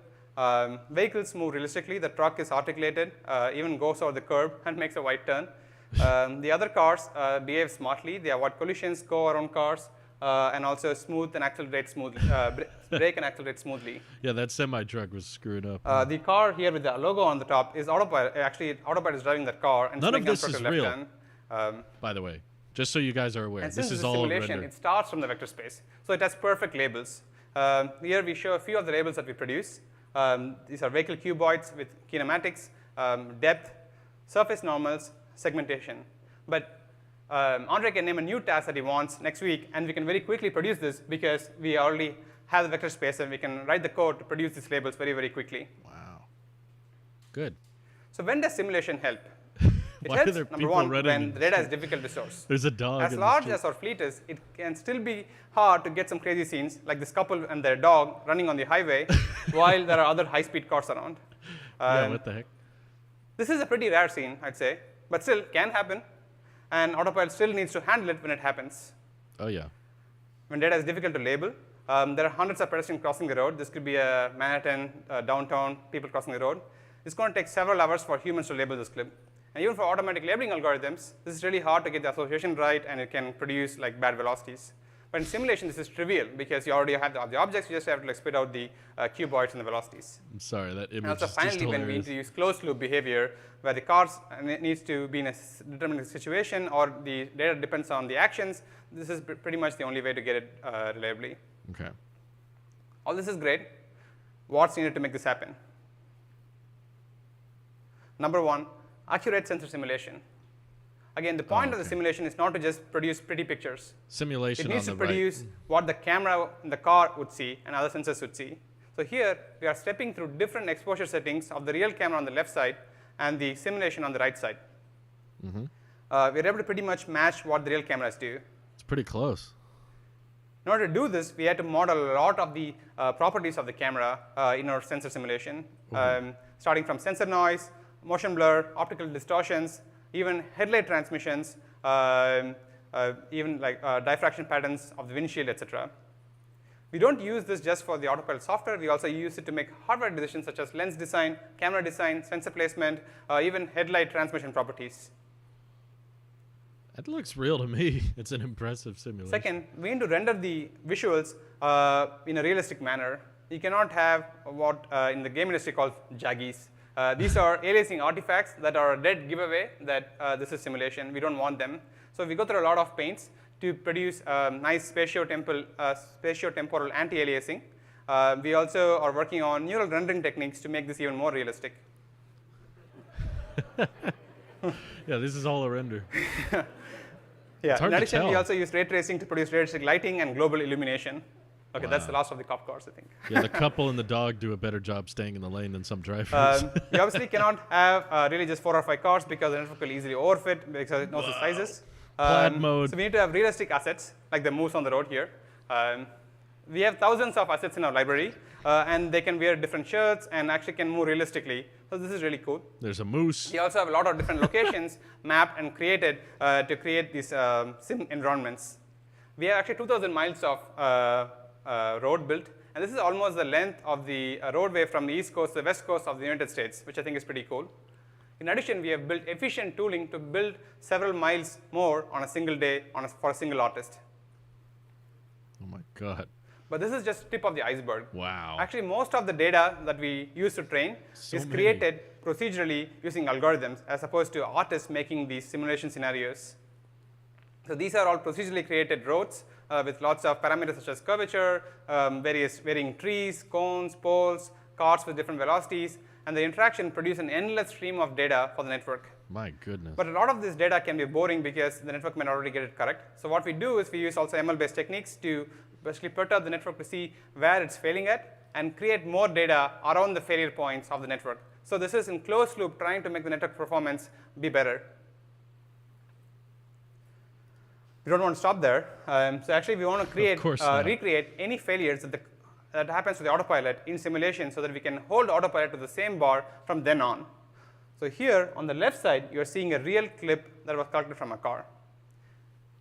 S4: Vehicles move realistically. The truck is articulated, even goes over the curb and makes a wide turn. The other cars behave smartly. They avoid collisions, go around cars, and also smooth and accelerate smoothly, brake and accelerate smoothly.
S1: Yeah, that semi-truck was screwed up.
S4: The car here with the logo on the top is Autopilot. Actually, Autopilot is driving that car. And
S1: None of this is
S4: left
S1: real,
S4: turn.
S1: by the way. Just so you guys are aware.
S4: And
S1: This
S4: since
S1: is
S4: it's a
S1: all
S4: simulation,
S1: rendered.
S4: it starts from the vector space. So it has perfect labels. Here we show a few of the labels that we produce. These are vehicle cuboids with kinematics, depth, surface normals, segmentation. But Andre can name a new task that he wants next week, and we can very quickly produce this because we already have the vector space, and we can write the code to produce these labels very, very quickly.
S1: Wow. Good.
S4: So when does simulation help? It
S1: Why
S4: helps,
S1: are there
S4: number
S1: people
S4: one,
S1: running
S4: when
S1: in
S4: the data is difficult to source.
S1: There's a dog
S4: As
S1: in the
S4: large
S1: street.
S4: as our fleet is, it can still be hard to get some crazy scenes, like this couple and their dog running on the highway while there are other high-speed cars around.
S1: Yeah, what the heck?
S4: This is a pretty rare scene, I'd say, but still can happen, and Autopilot still needs to handle it when it happens.
S1: Oh, yeah.
S4: When data is difficult to label, there are hundreds of pedestrians crossing the road. This could be a Manhattan, downtown, people crossing the road. It's going to take several hours for humans to label this clip. And even for automatic labeling algorithms, this is really hard to get the association right, and it can produce like bad velocities. But in simulation, this is trivial because you already have the objects. You just have to like spit out the cuboids and the velocities.
S1: I'm sorry, that image
S4: And also
S1: is just
S4: finally, when we
S1: hilarious.
S4: introduce closed loop behavior, where the cars needs to be in a determined situation or the data depends on the actions, this is pretty much the only way to get it reliably.
S1: Okay.
S4: All this is great. What's needed to make this happen? Number one, accurate sensor simulation. Again, the point of the simulation is not to just produce pretty pictures.
S1: Simulation
S4: It needs
S1: on
S4: to
S1: the
S4: produce
S1: right.
S4: what the camera in the car would see and other sensors would see. So here, we are stepping through different exposure settings of the real camera on the left side and the simulation on the right side. We're able to pretty much match what the real cameras do.
S1: It's pretty close.
S4: In order to do this, we had to model a lot of the properties of the camera in our sensor simulation, starting from sensor noise, motion blur, optical distortions, even headlight transmissions, even like diffraction patterns of the windshield, etc. We don't use this just for the Autopilot software. We also use it to make hardware decisions such as lens design, camera design, sensor placement, even headlight transmission properties.
S1: That looks real to me. It's an impressive simulation.
S4: Second, we need to render the visuals in a realistic manner. You cannot have what in the game industry called jaggies. These are aliasing artifacts that are a dead giveaway that this is simulation. We don't want them. So we go through a lot of pains to produce nice spatio-temporal anti-aliasing. We also are working on neural rendering techniques to make this even more realistic.
S1: Yeah, this is all a render.
S4: Yeah. In addition, we also use ray tracing to produce realistic lighting and global illumination. Okay, that's the last of the cop cars, I think.
S1: Yeah, the couple and the dog do a better job staying in the lane than some drivers.
S4: We obviously cannot have really just 4 or 5 cars because the network will easily overfit because it knows the sizes.
S1: Plaid mode.
S4: So we need to have realistic assets, like the moose on the road here. We have thousands of assets in our library, and they can wear different shirts and actually can move realistically. So this is really cool.
S1: There's a moose.
S4: We also have a lot of different locations mapped and created to create these sim environments. We have actually 2,000 miles of road built, and this is almost the length of the roadway from the east coast to the west coast of the United States, which I think is pretty cool. In addition, we have built efficient tooling to build several miles more on a single day for a single artist.
S1: Oh my God.
S4: But this is just tip of the iceberg.
S1: Wow.
S4: Actually, most of the data that we use to train is created procedurally using algorithms as opposed to artists making these simulation scenarios. So these are all procedurally created roads with lots of parameters such as curvature, varying trees, cones, poles, cars with different velocities, and the interaction produce an endless stream of data for the network.
S1: My goodness.
S4: But a lot of this data can be boring because the network may not already get it correct. So what we do is we use also ML-based techniques to basically perturb the network to see where it's failing at and create more data around the failure points of the network. So this is in closed loop trying to make the network performance be better. We don't want to stop there. So actually, we want to recreate any failures that happens to the autopilot in simulation so that we can hold autopilot to the same bar from then on. So here on the left side, you're seeing a real clip that was collected from a car.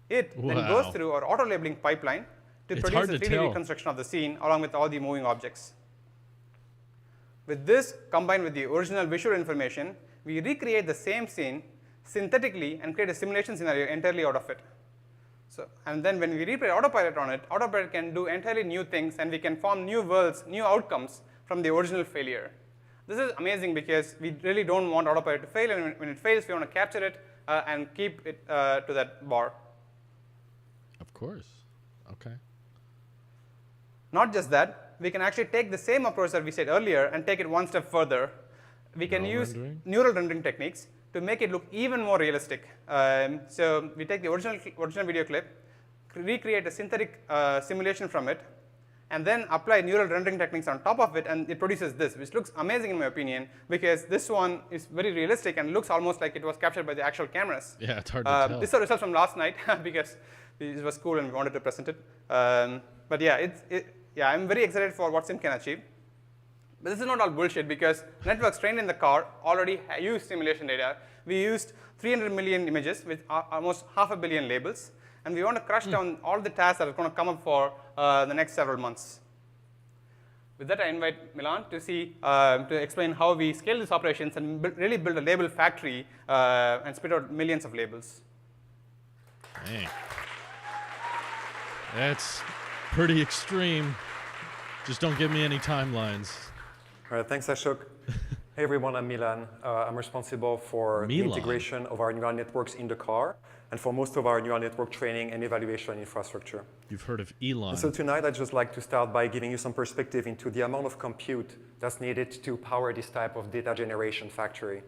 S4: It then goes through our auto labeling pipeline to produce a 3D reconstruction of the scene along with all the moving objects. With this combined with the original visual information, we recreate the same scene synthetically and create a simulation scenario entirely out of it. So, and then when we replay autopilot on it, autopilot can do entirely new things, and we can form new worlds, new outcomes from the original failure. This is amazing because we really don't want autopilot to fail, and when it fails, we want to capture it and keep it to that bar.
S1: Of course. Okay.
S4: Not just that, we can actually take the same approach that we said earlier and take it one step further. We can use neural rendering techniques to make it look even more realistic. So we take the original video clip, recreate a synthetic simulation from it, and then apply neural rendering techniques on top of it, and it produces this, which looks amazing in my opinion, because this one is very realistic and looks almost like it was captured by the actual cameras.
S1: Yeah, it's hard to tell.
S4: This is the result from last night because it was cool and we wanted to present it. But yeah, I'm very excited for what Sim can achieve. But this is not all bullshit because networks trained in the car already use simulation data. We used 300 million images with almost 500 million labels. And we want to crush down all the tasks that are going to come up for the next several months. With that, I invite Milan to explain how we scale these operations and really build a label factory and spit out millions of labels.
S1: Dang. That's pretty extreme. Just don't give me any timelines.
S5: All right, thanks, Ashok. Hey, everyone, I'm Milan. I'm responsible for the integration of our neural networks in the car and for most of our neural network training and evaluation infrastructure.
S1: You've heard of Elon.
S5: And so tonight, I'd just like to start by giving you some perspective into the amount of compute that's needed to power this type of data generation factory.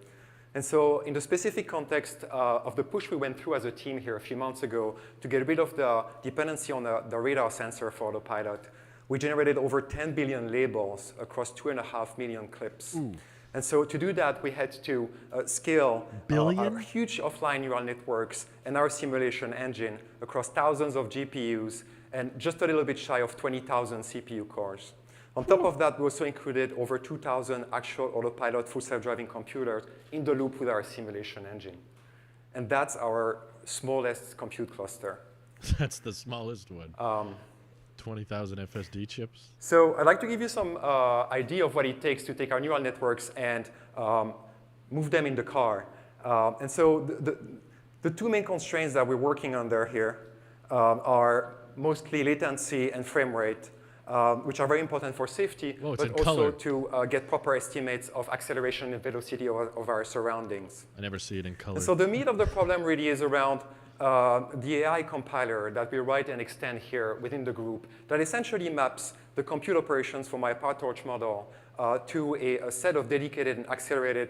S5: And so in the specific context of the push we went through as a team here a few months ago to get rid of the dependency on the radar sensor for autopilot, we generated over 10 billion labels across 2.5 million clips.
S1: Ooh.
S5: And so to do that, we had to scale our huge offline neural networks and our simulation engine across thousands of GPUs and just a little bit shy of 20,000 CPU cores. On top of that, we also included over 2,000 actual autopilot full self-driving computers in the loop with our simulation engine. And that's our smallest compute cluster.
S1: That's the smallest one. 20,000 FSD chips.
S5: So I'd like to give you some idea of what it takes to take our neural networks and move them in the car. And so the two main constraints that we're working under here are mostly latency and frame rate, which are very important for safety, but also to get proper estimates of acceleration and velocity of our surroundings.
S1: I never see it in color.
S5: And so the meat of the problem really is around the AI compiler that we write and extend here within the group that essentially maps the compute operations for my PyTorch model to a set of dedicated and accelerated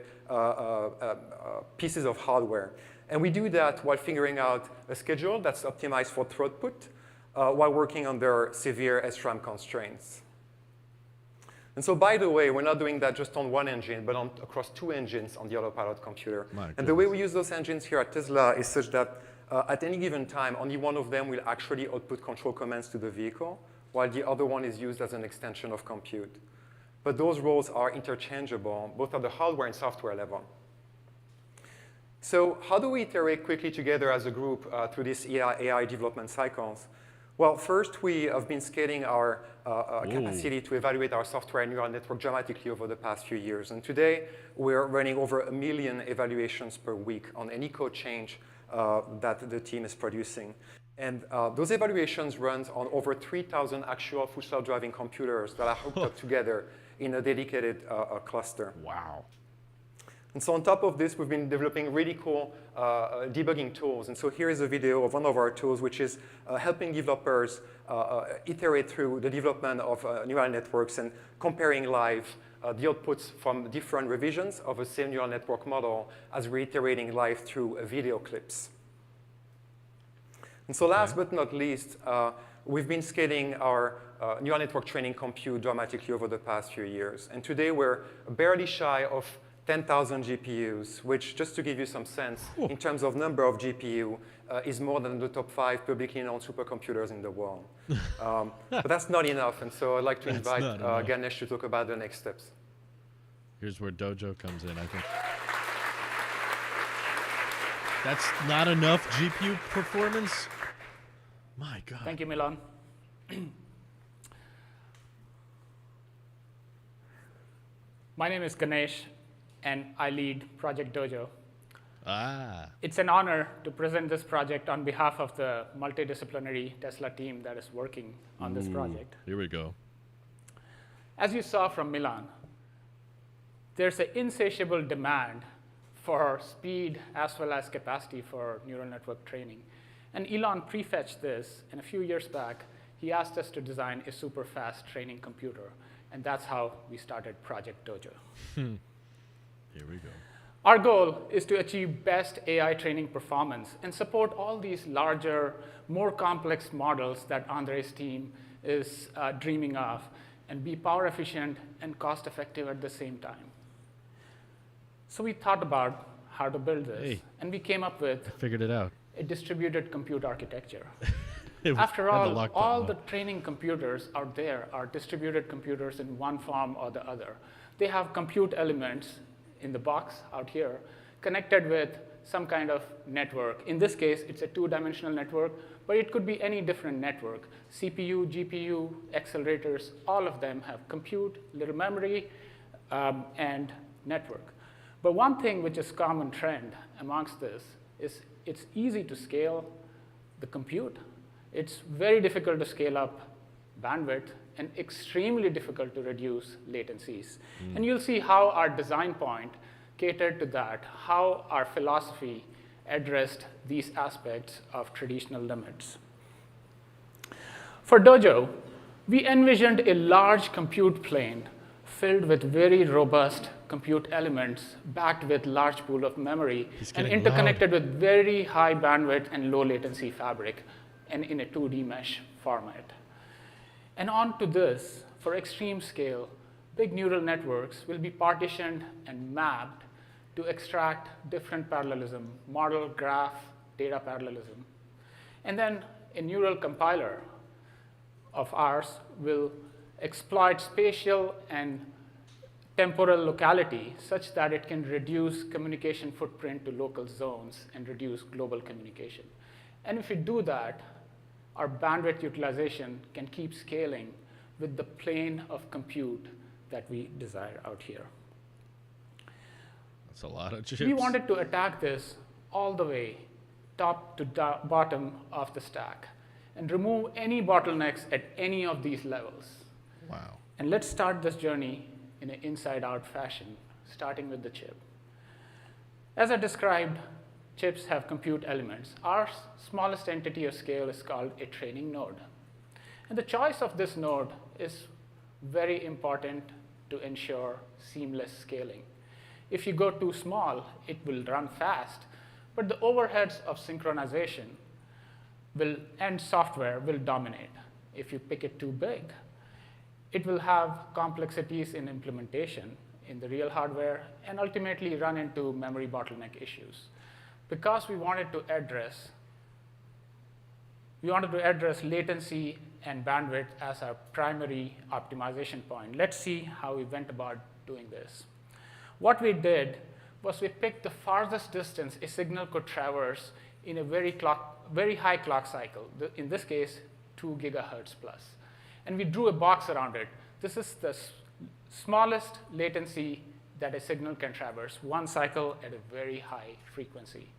S5: pieces of hardware. And we do that while figuring out a schedule that's optimized for throughput while working under severe SRAM constraints. And so, by the way, we're not doing that just on one engine, but across 2 engines on the autopilot computer. And the way we use those engines here at Tesla is such that at any given time, only one of them will actually output control commands to the vehicle, while the other one is used as an extension of compute. But those roles are interchangeable, both at the hardware and software level. So how do we iterate quickly together as a group through these AI development cycles? Well, first, we have been scaling our capacity to evaluate our software and neural network dramatically over the past few years. And today, we're running over 1 million evaluations per week on any code change that the team is producing. And those evaluations run on over 3,000 actual full self-driving computers that are hooked up together in a dedicated cluster.
S1: Wow.
S5: And so on top of this, we've been developing really cool debugging tools. And so here is a video of one of our tools, which is helping developers iterate through the development of neural networks and comparing live the outputs from different revisions of a same neural network model as we're iterating live through video clips. And so last but not least, we've been scaling our neural network training compute dramatically over the past few years. And today, we're barely shy of 10,000 GPUs, which, just to give you some sense, in terms of number of GPU, is more than the top 5 publicly known supercomputers in the world. But that's not enough, and so I'd like to invite Ganesh to talk about the next steps.
S1: Here's where Dojo comes in, I think. That's not enough GPU performance? My God.
S6: Thank you, Milan. My name is Ganesh, and I lead Project Dojo. It's an honor to present this project on behalf of the multidisciplinary Tesla team that is working on this project.
S1: Here we go.
S6: As you saw from Milan, there's an insatiable demand for speed as well as capacity for neural network training. And Elon prefetched this, and a few years back, he asked us to design a super fast training computer. And that's how we started Project Dojo.
S1: Here we go.
S6: Our goal is to achieve best AI training performance and support all these larger, more complex models that Andre's team is dreaming of, and be power efficient and cost effective at the same time. So we thought about how to build this, and we came up with
S1: figured it out.
S6: A distributed compute architecture. After all the training computers out there are distributed computers in one form or the other. They have compute elements in the box out here connected with some kind of network. In this case, it's a 2-dimensional network, but it could be any different network. CPU, GPU, accelerators, all of them have compute, little memory, and network. But one thing which is common trend amongst this is it's easy to scale the compute. It's very difficult to scale up bandwidth and extremely difficult to reduce latencies. And you'll see how our design point catered to that, how our philosophy addressed these aspects of traditional limits. For Dojo, we envisioned a large compute plane filled with very robust compute elements backed with large pool of memory and interconnected with very high bandwidth and low latency fabric and in a 2D mesh format. And onto this, for extreme scale, big neural networks will be partitioned and mapped to extract different parallelism, model, graph, data parallelism. And then a neural compiler of ours will exploit spatial and temporal locality such that it can reduce communication footprint to local zones and reduce global communication. And if we do that, our bandwidth utilization can keep scaling with the plane of compute that we desire out here.
S1: That's a lot of chips.
S6: We wanted to attack this all the way, top to bottom of the stack, and remove any bottlenecks at any of these levels.
S1: Wow.
S6: And let's start this journey in an inside-out fashion, starting with the chip. As I described, chips have compute elements. Our smallest entity of scale is called a training node. And the choice of this node is very important to ensure seamless scaling. If you go too small, it will run fast, but the overheads of synchronization and software will dominate. If you pick it too big, it will have complexities in implementation in the real hardware and ultimately run into memory bottleneck issues. Because we wanted to address latency and bandwidth as our primary optimization point. Let's see how we went about doing this. What we did was we picked the farthest distance a signal could traverse in a very high clock cycle, in this case, 2 gigahertz plus. And we drew a box around it. This is the smallest latency that a signal can traverse, one cycle at a very high frequency.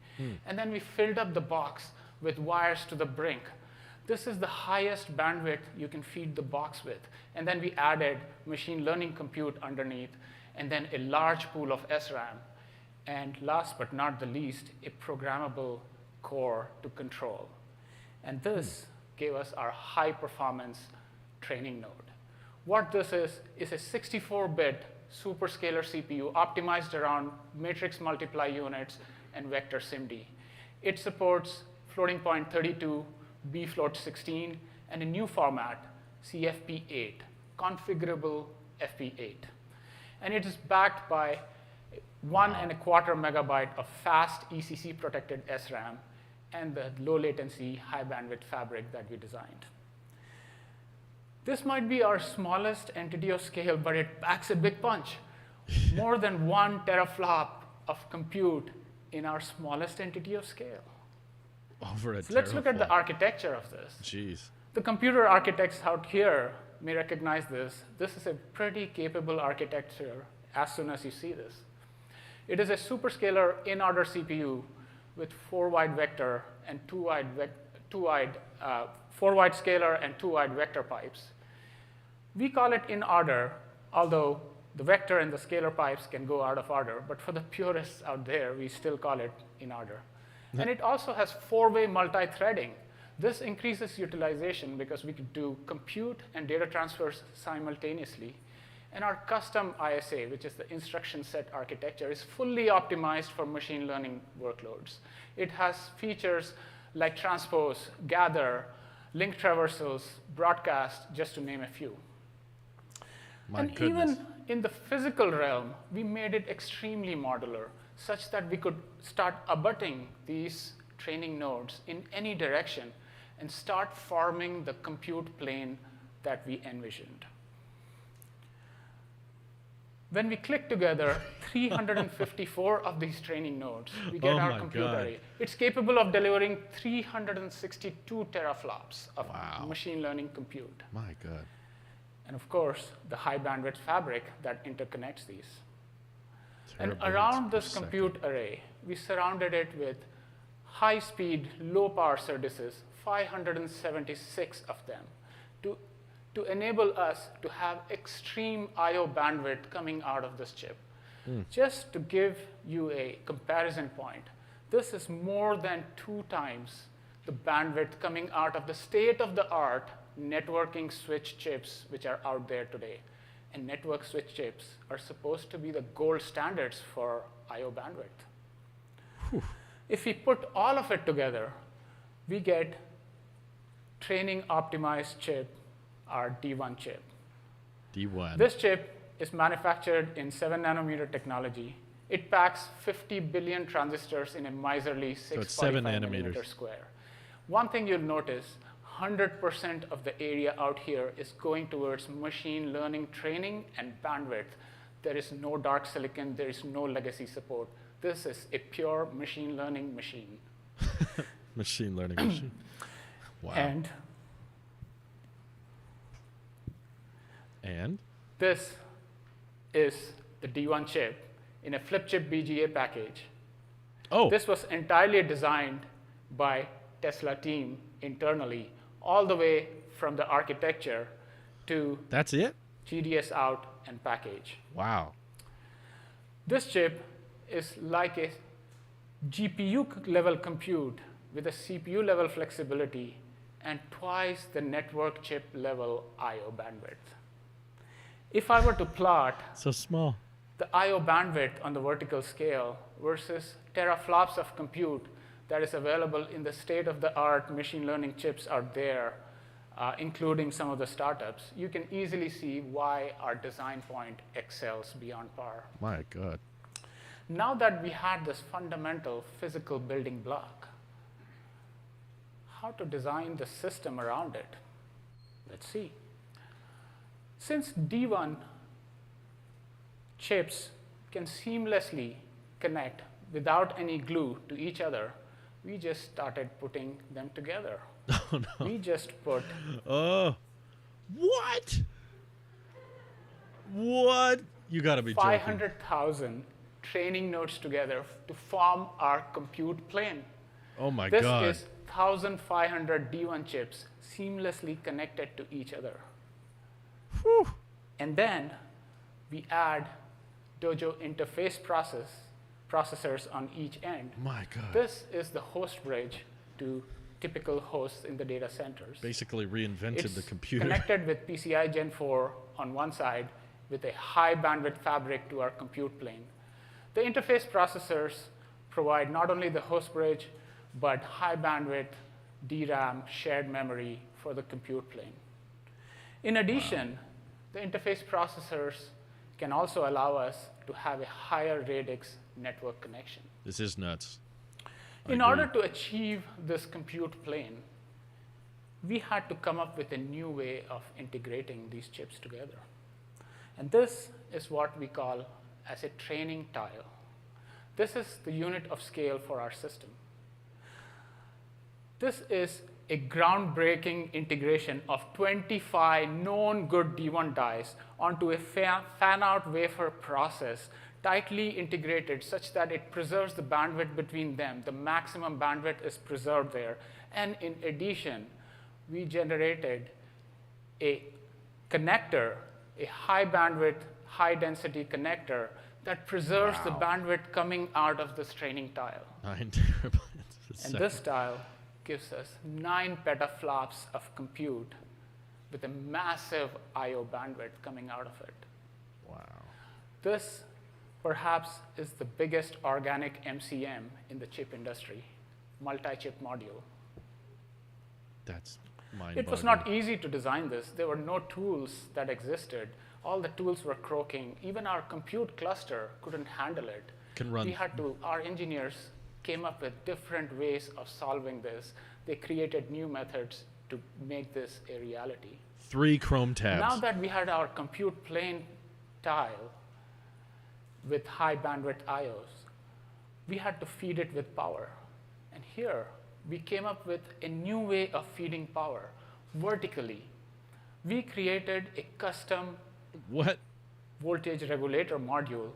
S6: And then we filled up the box with wires to the brink. This is the highest bandwidth you can feed the box with. And then we added machine learning compute underneath, and then a large pool of SRAM. And last but not the least, a programmable core to control. And this gave us our high-performance training node. What this is a 64-bit superscalar CPU optimized around matrix multiply units and vector SIMD. It supports floating point 32, bfloat 16, and a new format, CFP8, configurable FP8. And it is backed by 1.25 megabyte of fast ECC-protected SRAM and the low latency, high bandwidth fabric that we designed. This might be our smallest entity of scale, but it packs a big punch. More than 1 teraflop of compute in our smallest entity of scale.
S1: Over a
S6: So let's look at the architecture of this.
S1: Jeez.
S6: The computer architects out here may recognize this. This is a pretty capable architecture as soon as you see this. It is a superscalar in-order CPU with 4 wide vector and 2 wide 4 wide scalar and 2 wide vector pipes. We call it in order, although the vector and the scalar pipes can go out of order. But for the purists out there, we still call it in order. And it also has 4-way multi-threading. This increases utilization because we could do compute and data transfers simultaneously. And our custom ISA, which is the instruction set architecture, is fully optimized for machine learning workloads. It has features like transpose, gather, link traversals, broadcast, just to name a few. And even in the physical realm, we made it extremely modular, such that we could start abutting these training nodes in any direction and start forming the compute plane that we envisioned. When we click together 354 of these training nodes, we get our compute array. It's capable of delivering 362 teraflops of machine learning compute.
S1: My God.
S6: And of course, the high bandwidth fabric that interconnects these. And
S1: Terrible
S6: around
S1: hits
S6: this
S1: per
S6: compute array, we surrounded it with high-speed, low-power SerDeses, 576 of them, to enable us to have extreme I/O bandwidth coming out of this chip. Just to give you a comparison point, this is more than 2 times the bandwidth coming out of the state-of-the-art networking switch chips which are out there today. And network switch chips are supposed to be the gold standards for I/O bandwidth.
S1: Whew.
S6: If we put all of it together, we get training optimized chip, our D1 chip.
S1: D1.
S6: This chip is manufactured in 7 nanometer technology. It packs 50 billion transistors in a miserly 645 millimeter square. One thing you'll notice, 100% of the area out here is going towards machine learning training and bandwidth. There is no dark silicon, there is no legacy support. This is a pure machine learning machine.
S1: Machine learning machine. Wow. And
S6: this is the D1 chip in a flip chip BGA package.
S1: Oh.
S6: This was entirely designed by Tesla team internally, all the way from the architecture to
S1: that's it?
S6: GDS out and package.
S1: Wow.
S6: This chip is like a GPU-level compute with a CPU-level flexibility, and twice the network chip-level I/O bandwidth. If I were to plot
S1: so small
S6: the I/O bandwidth on the vertical scale versus teraflops of compute that is available in the state-of-the-art machine learning chips out there, including some of the startups, you can easily see why our design point excels beyond par.
S1: My God.
S6: Now that we had this fundamental physical building block, how to design the system around it? Let's see. Since D1 chips can seamlessly connect without any glue to each other, we just started putting them together.
S1: Oh, no.
S6: We just put...
S1: What? What? You got to be joking.
S6: 500,000 training nodes together to form our compute plane.
S1: Oh, my God.
S6: This is 1,500 D1 chips seamlessly connected to each other.
S1: Whew.
S6: And then we add Dojo interface processors on each end.
S1: My God.
S6: This is the host bridge to typical hosts in the data centers.
S1: Basically reinvented
S6: It's
S1: the computer.
S6: Connected with PCI Gen 4 on one side with a high bandwidth fabric to our compute plane. The interface processors provide not only the host bridge, but high bandwidth DRAM shared memory for the compute plane. In addition, the interface processors can also allow us to have a higher radix network connection.
S1: This is nuts.
S6: In order to achieve this compute plane, we had to come up with a new way of integrating these chips together. And this is what we call as a training tile. This is the unit of scale for our system. This is a groundbreaking integration of 25 known good D1 dies onto a fan-out wafer process, tightly integrated such that it preserves the bandwidth between them. The maximum bandwidth is preserved there. And in addition, we generated a connector, a high bandwidth, high density connector that preserves the bandwidth coming out of this training tile.
S1: 9 terabytes.
S6: And this tile gives us 9 petaflops of compute with a massive I/O bandwidth coming out of it.
S1: Wow.
S6: This perhaps is the biggest organic MCM in the chip industry, multi-chip module.
S1: That's mind-boggling.
S6: It was not easy to design this. There were no tools that existed. All the tools were croaking. Even our compute cluster couldn't handle it. Our engineers came up with different ways of solving this. They created new methods to make this a reality.
S1: 3 Chrome tabs.
S6: Now that we had our compute plane tile with high bandwidth IOs, we had to feed it with power. And here, we came up with a new way of feeding power vertically. We created a custom voltage regulator module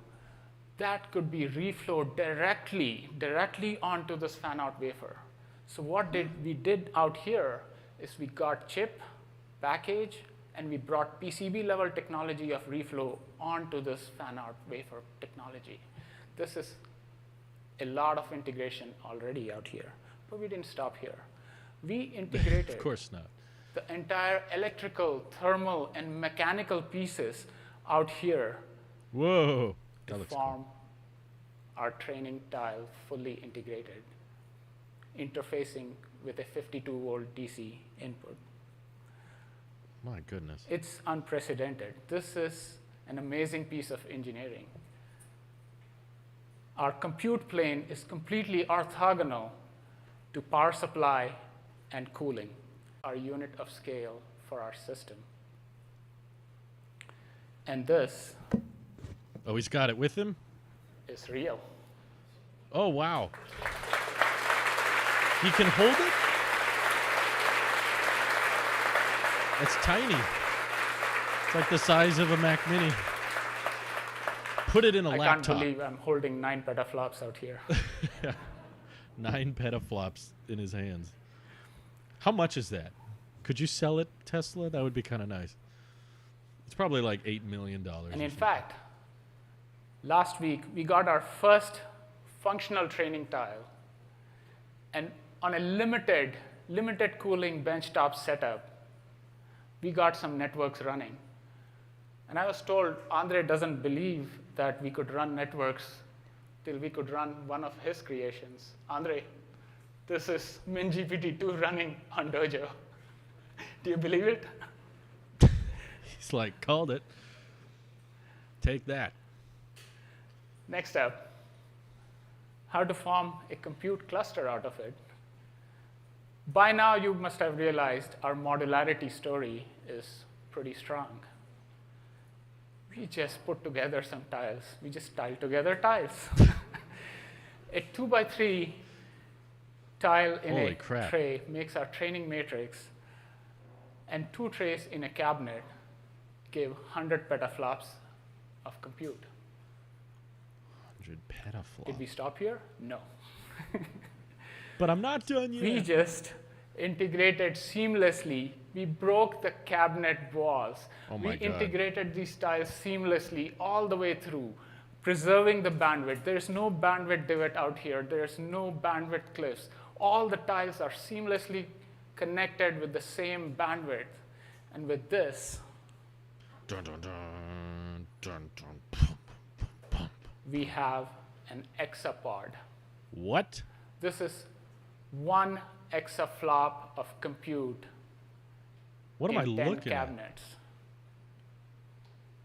S6: that could be reflowed directly onto this fan-out wafer. So what we did out here is we got chip, package, and we brought PCB-level technology of reflow onto this fan-out wafer technology. This is a lot of integration already out here, but we didn't stop here. We integrated
S1: of course not.
S6: The entire electrical, thermal, and mechanical pieces out here.
S1: Whoa.
S6: To form our training tile fully integrated, interfacing with a 52-volt DC input.
S1: My goodness.
S6: It's unprecedented. This is an amazing piece of engineering. Our compute plane is completely orthogonal to power supply and cooling, our unit of scale for our system. And this
S1: Oh, he's got it with him?
S6: Is real.
S1: Oh, wow. He can hold it? It's tiny. It's like the size of a Mac Mini. Put it in a laptop.
S6: I can't believe I'm holding 9 petaflops out here.
S1: Yeah. 9 petaflops in his hands. How much is that? Could you sell it, Tesla? That would be kind of nice. It's probably like $8 million.
S6: And in fact, last week, we got our first functional training tile. And on a limited cooling benchtop setup, we got some networks running. And I was told Andre doesn't believe that we could run networks till we could run one of his creations. Andre, this is MinGPT-2 running on Dojo. Do you believe it?
S1: He's like, called it. Take that.
S6: Next up, how to form a compute cluster out of it. By now, you must have realized our modularity story is pretty strong. We just put together some tiles. We just tiled together tiles. A 2x3 tile in a tray makes our training matrix, and 2 trays in a cabinet give 100 petaflops of compute.
S1: 100 petaflops.
S6: Did we stop here? No.
S1: But I'm not done yet.
S6: We just integrated seamlessly. We broke the cabinet walls.
S1: Oh my
S6: we
S1: God.
S6: integrated these tiles seamlessly all the way through, preserving the bandwidth. There's no bandwidth divot out here. There's no bandwidth cliffs. All the tiles are seamlessly connected with the same bandwidth. And with this,
S1: dun, dun, dun, dun, dun, pum, pum, pum.
S6: We have an exapod.
S1: What?
S6: This is 1 exaflop of compute.
S1: What am I
S6: in 10
S1: looking
S6: cabinets.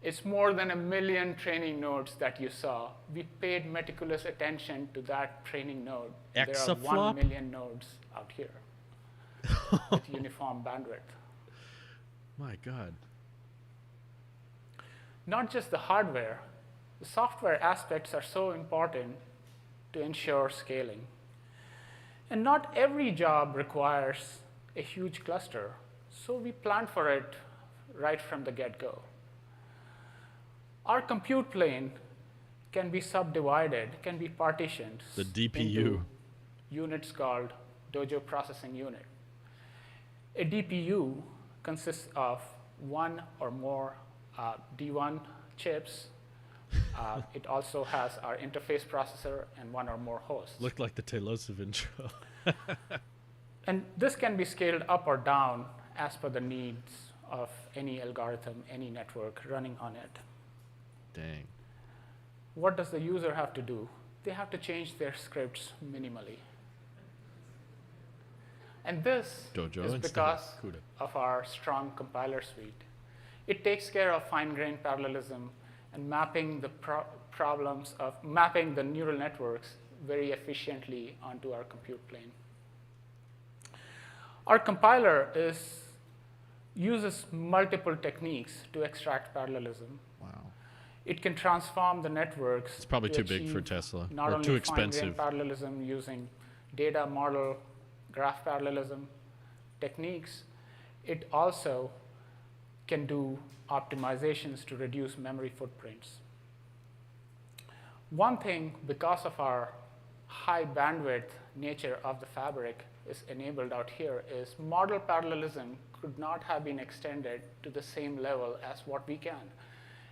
S6: It's more than 1 million training nodes that you saw. We paid meticulous attention to that training node.
S1: Exaflop?
S6: There are 1 million nodes out here with uniform bandwidth.
S1: My God.
S6: Not just the hardware, the software aspects are so important to ensure scaling. And not every job requires a huge cluster, so we planned for it right from the get-go. Our compute plane can be subdivided, can be partitioned
S1: The DPU.
S6: into units called Dojo processing unit. A DPU consists of 1 or more D1 chips. It also has our interface processor and 1 or more hosts.
S1: Looked like the Tailosive intro.
S6: And this can be scaled up or down as per the needs of any algorithm, any network running on it.
S1: Dang.
S6: What does the user have to do? They have to change their scripts minimally. And this
S1: Dojo
S6: is
S1: instead
S6: because
S1: of CUDA.
S6: of our strong compiler suite. It takes care of fine-grained parallelism and mapping the problems of mapping the neural networks very efficiently onto our compute plane. Our compiler uses multiple techniques to extract parallelism.
S1: Wow.
S6: It can transform the networks.
S1: It's probably
S6: to
S1: too big for
S6: achieve
S1: Tesla,
S6: not
S1: or
S6: only
S1: too
S6: fine-grained
S1: expensive.
S6: parallelism using data model, graph parallelism techniques. It also can do optimizations to reduce memory footprints. One thing, because of our high bandwidth nature of the fabric is enabled out here, is model parallelism could not have been extended to the same level as what we can.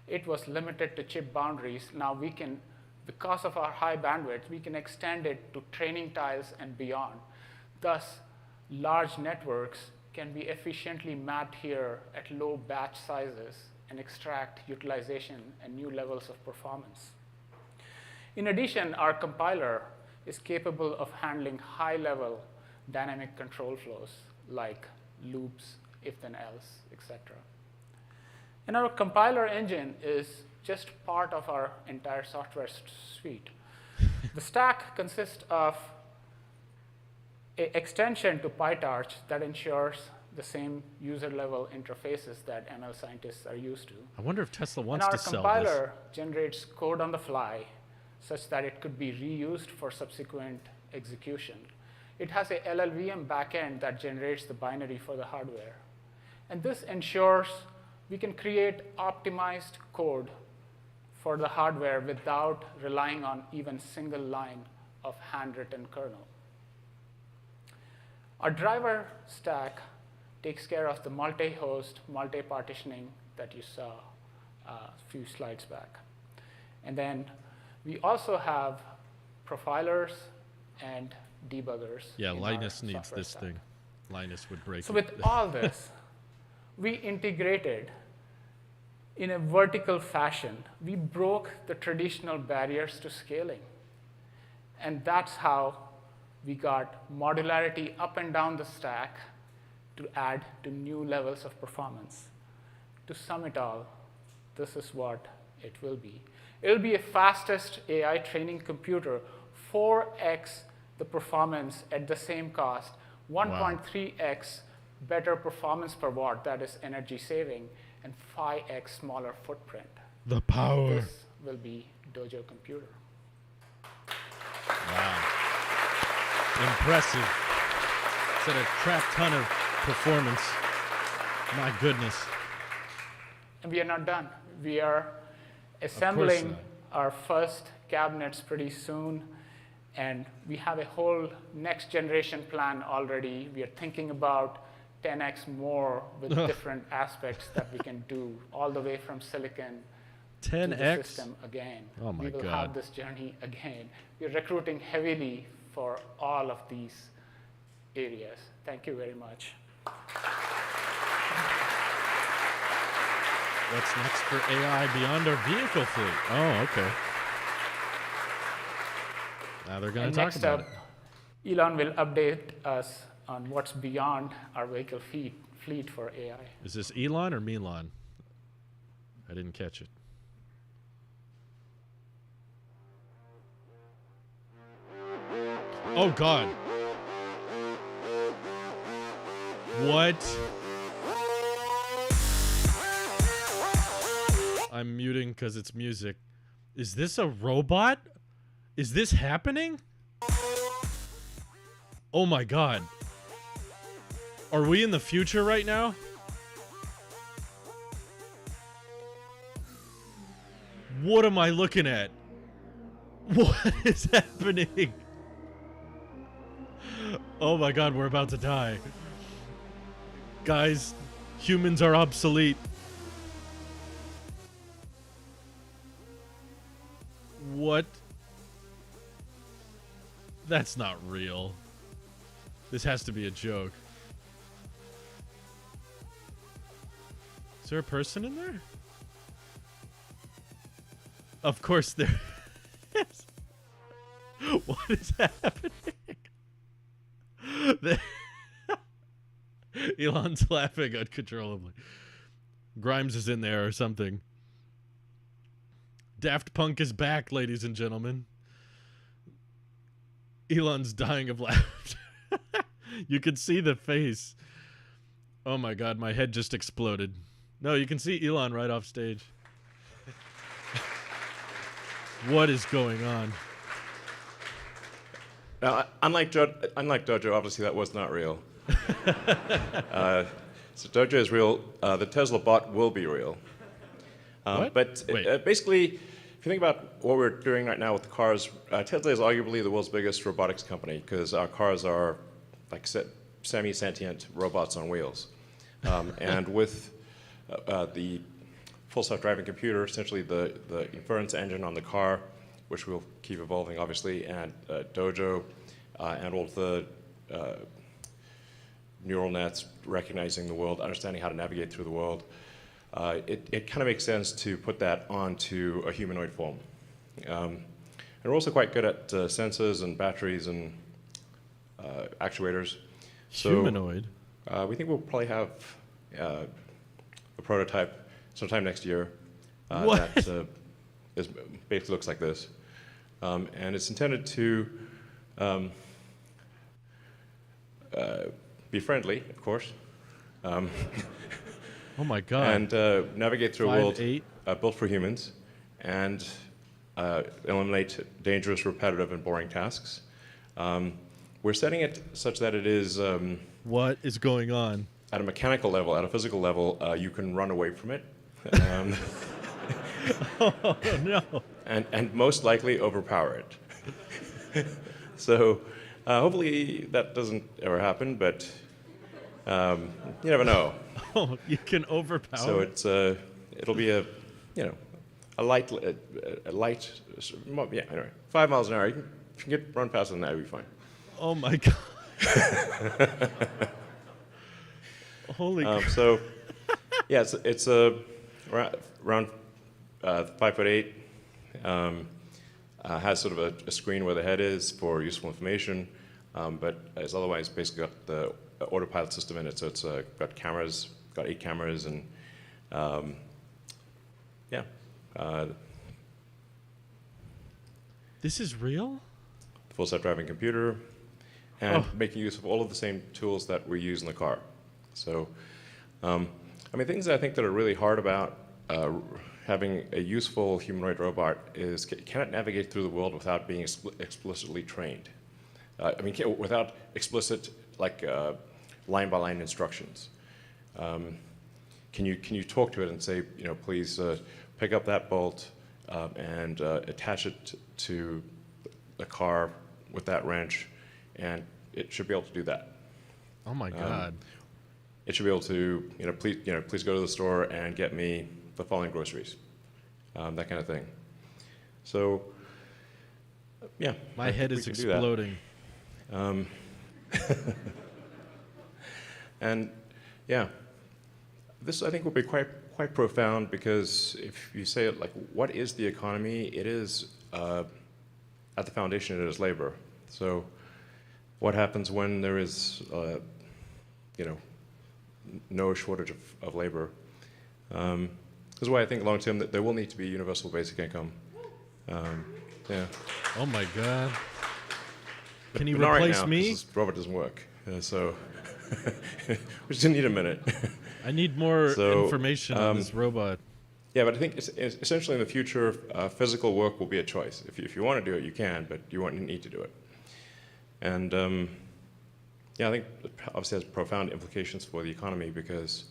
S6: It was limited to chip boundaries. Now we can, because of our high bandwidth, we can extend it to training tiles and beyond. Thus, large networks can be efficiently mapped here at low batch sizes and extract utilization and new levels of performance. In addition, our compiler is capable of handling high-level dynamic control flows like loops, if then else, etc. And our compiler engine is just part of our entire software suite. The stack consists of an extension to PyTorch that ensures the same user-level interfaces that ML scientists are used to.
S1: I wonder if Tesla wants
S6: And
S1: to
S6: our
S1: sell
S6: compiler generates code on the fly such that it could be reused for subsequent execution. It has a LLVM backend that generates the binary for the hardware. And this ensures we can create optimized code for the hardware without relying on even single line of handwritten kernel. Our driver stack takes care of the multi-host, multi-partitioning that you saw a few slides back. And then we also have profilers and debuggers.
S1: Yeah,
S6: in
S1: Linus
S6: our
S1: needs
S6: software
S1: this
S6: stack.
S1: thing. Linus would break
S6: So
S1: it.
S6: with all this, we integrated in a vertical fashion. We broke the traditional barriers to scaling. And that's how we got modularity up and down the stack to add to new levels of performance. To sum it all, this is what it will be. It will be a fastest AI training computer, 4x the performance at the same cost, 1.3x better performance per watt, that is energy saving, and 5x smaller footprint.
S1: The power.
S6: This will be Dojo computer.
S1: Wow. Impressive. Said a crap ton of performance. My goodness.
S6: And we are not done. We are assembling our first cabinets pretty soon. And we have a whole next generation plan already. We are thinking about 10x more with different aspects that we can do, all the way from silicon
S1: 10x?
S6: to the system again.
S1: Oh my
S6: we will
S1: God.
S6: have this journey again. We're recruiting heavily for all of these areas. Thank you very much.
S1: What's next for AI beyond our vehicle fleet? Oh, okay. Now they're going to talk about it.
S6: Elon will update us on what's beyond our vehicle fleet for AI.
S1: Is this Elon or Milan? I didn't catch it. Oh, God. What? I'm muting because it's music. Is this a robot? Is this happening? Oh my God. Are we in the future right now? What am I looking at? What is happening? Oh my God, we're about to die. Guys, humans are obsolete. What? That's not real. This has to be a joke. Is there a person in there? Of course there is. What is happening? Elon's laughing uncontrollably. Grimes is in there or something. Daft Punk is back, ladies and gentlemen. Elon's dying of laughter. You can see the face. Oh my God, my head just exploded. No, you can see Elon right off stage. What is going on?
S2: Now, unlike Dojo, obviously that was not real. So Dojo is real. The Tesla bot will be real.
S1: What?
S2: But basically, if you think about what we're doing right now with the cars, Tesla is arguably the world's biggest robotics company because our cars are like semi-sentient robots on wheels. And with the full self-driving computer, essentially the inference engine on the car, which will keep evolving, obviously, and Dojo, and all of the neural nets recognizing the world, understanding how to navigate through the world, it kind of makes sense to put that onto a humanoid form. And we're also quite good at sensors and batteries and actuators.
S1: Humanoid?
S2: So, we think we'll probably have a prototype sometime next year that basically looks like this. And it's intended to be friendly, of course.
S1: Oh my God.
S2: And navigate through a world
S1: 5'8"?
S2: Built for humans and eliminate dangerous, repetitive, and boring tasks. We're setting it such that it is
S1: What is going on?
S2: at a mechanical level, at a physical level, you can run away from it.
S1: Oh no.
S2: And most likely overpower it. So hopefully that doesn't ever happen, but you never know.
S1: Oh, you can overpower.
S2: So it's it'll be a light, yeah, anyway, 5 miles an hour. You can you can get run faster than that, it'll be fine.
S1: Oh my god. Holy crap.
S2: So, yeah, it's around 5'8". Has sort of a screen where the head is for useful information, but it's otherwise basically got the autopilot system in it. So it's got cameras, got 8 cameras, and yeah.
S1: This is real?
S2: Full self-driving computer, and making use of all of the same tools that we use in the car. So, I mean, things I think that are really hard about having a useful humanoid robot is, can it navigate through the world without being explicitly trained? I mean, without explicit, like, line-by-line instructions. Can you talk to it and say, you know, please pick up that bolt and attach it to the car with that wrench, and it should be able to do that.
S1: Oh my god.
S2: It should be able to, please go to the store and get me the following groceries, that kind of thing. So, yeah.
S1: My head is exploding.
S2: And yeah, this I think will be quite profound, because if you say it like, what is the economy? It is at the foundation, it is labor. So, what happens when there is, no shortage of labor? This is why I think long term that there will need to be universal basic income. Yeah.
S1: Oh my god. Can you
S2: But not
S1: replace
S2: right now,
S1: me?
S2: 'cause this robot doesn't work. So we just need a minute.
S1: I need more
S2: So,
S1: information on this robot.
S2: Yeah, but I think essentially in the future, physical work will be a choice. If you want to do it, you can, but you won't need to do it. And yeah, I think it obviously has profound implications for the economy, because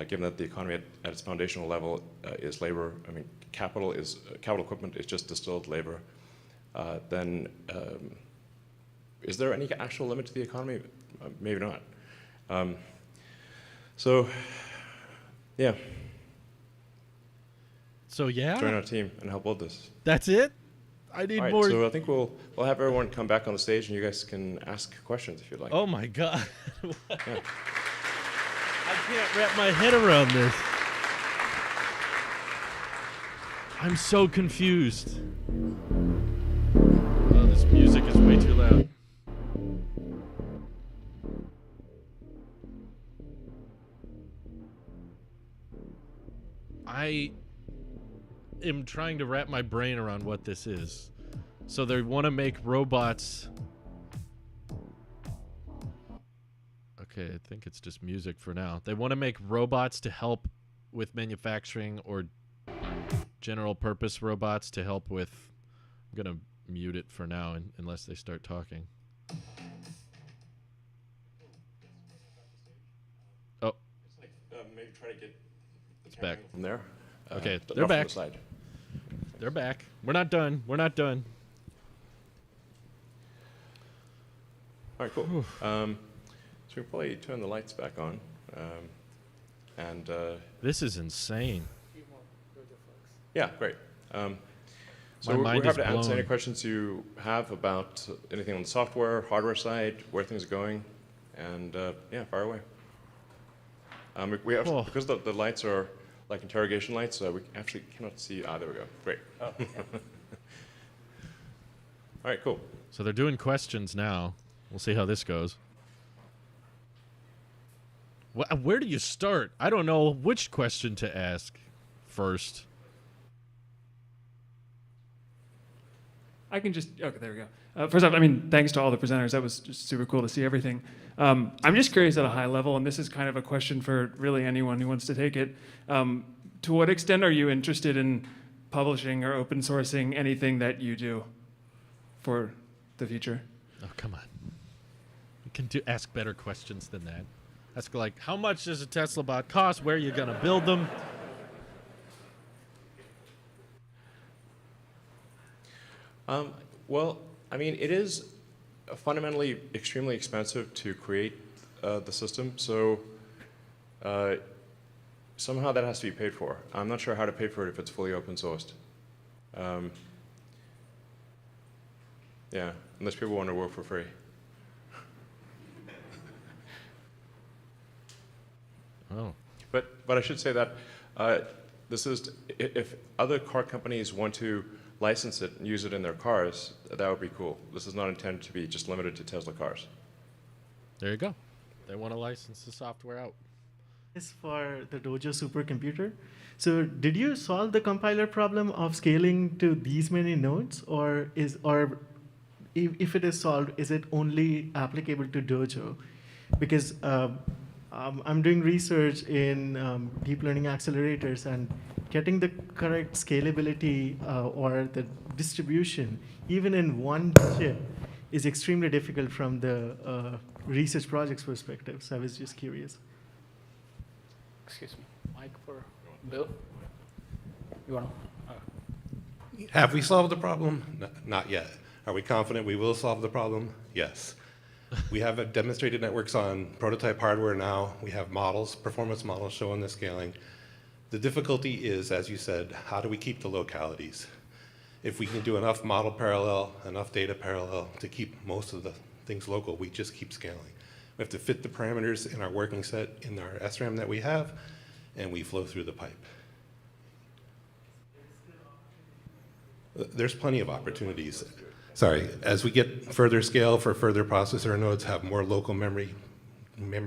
S2: given that the economy at its foundational level is labor, I mean, capital equipment is just distilled labor, then is there any actual limit to the economy? Maybe not. So, yeah.
S1: So yeah?
S2: Join our team and help build this.
S1: That's it? I need
S2: All right,
S1: more.
S2: so I think we'll have everyone come back on the stage, and you guys can ask questions if you'd like.
S1: Oh my god.
S2: Yeah.
S1: I can't wrap my head around this. I'm so confused. Oh, this music is way too loud. I am trying to wrap my brain around what this is. So they want to make robots. Okay, I think it's just music for now. They want to make robots to help with manufacturing, or general purpose robots to help with... I'm going to mute it for now unless they start talking. Oh.
S2: It's like maybe try to get
S1: it's back
S2: from there.
S1: Okay, they're back.
S2: The side.
S1: They're back. We're not done. We're not done.
S2: All right, cool. So we'll probably turn the lights back on. And
S1: this is insane.
S2: yeah, great. So
S1: My
S2: we're
S1: mind
S2: happy
S1: is
S2: to answer
S1: blown.
S2: any questions you have about anything on the software, hardware side, where things are going, and yeah, fire away. We have,
S1: Oh.
S2: because the lights are like interrogation lights, we actually cannot see. Ah, there we go. Great.
S3: Oh, yeah.
S2: All right, cool.
S1: So they're doing questions now. We'll see how this goes. Where do you start? I don't know which question to ask first.
S7: I can just, okay, there we go. First off, I mean, thanks to all the presenters. That was just super cool to see everything. I'm just curious at a high level, and this is kind of a question for really anyone who wants to take it. To what extent are you interested in publishing or open sourcing anything that you do for the future?
S1: Oh, come on. You can ask better questions than that. Ask like, how much does a Tesla bot cost? Where are you going to build them?
S2: Well, I mean, it is fundamentally extremely expensive to create the system, so somehow that has to be paid for. I'm not sure how to pay for it if it's fully open sourced. Yeah, unless people want to work for free.
S1: Oh.
S2: But I should say that this is, if other car companies want to license it and use it in their cars, that would be cool. This is not intended to be just limited to Tesla cars.
S1: There you go. They want to license the software out.
S8: Is for the Dojo supercomputer. So did you solve the compiler problem of scaling to these many nodes, or if it is solved, is it only applicable to Dojo? Because I'm doing research in deep learning accelerators, and getting the correct scalability or the distribution, even in one chip, is extremely difficult from the research project's perspective. So I was just curious.
S6: Excuse me, mic for Bill. You want to?
S9: Have we solved the problem? Not yet. Are we confident we will solve the problem? Yes. We have demonstrated networks on prototype hardware now. We have models, performance models showing the scaling. The difficulty is, as you said, how do we keep the localities? If we can do enough model parallel, enough data parallel to keep most of the things local, we just keep scaling. We have to fit the parameters in our working set in our SRAM that we have, and we flow through the pipe. There's plenty of opportunities. Sorry, as we get further scale for further processor nodes, have more local memory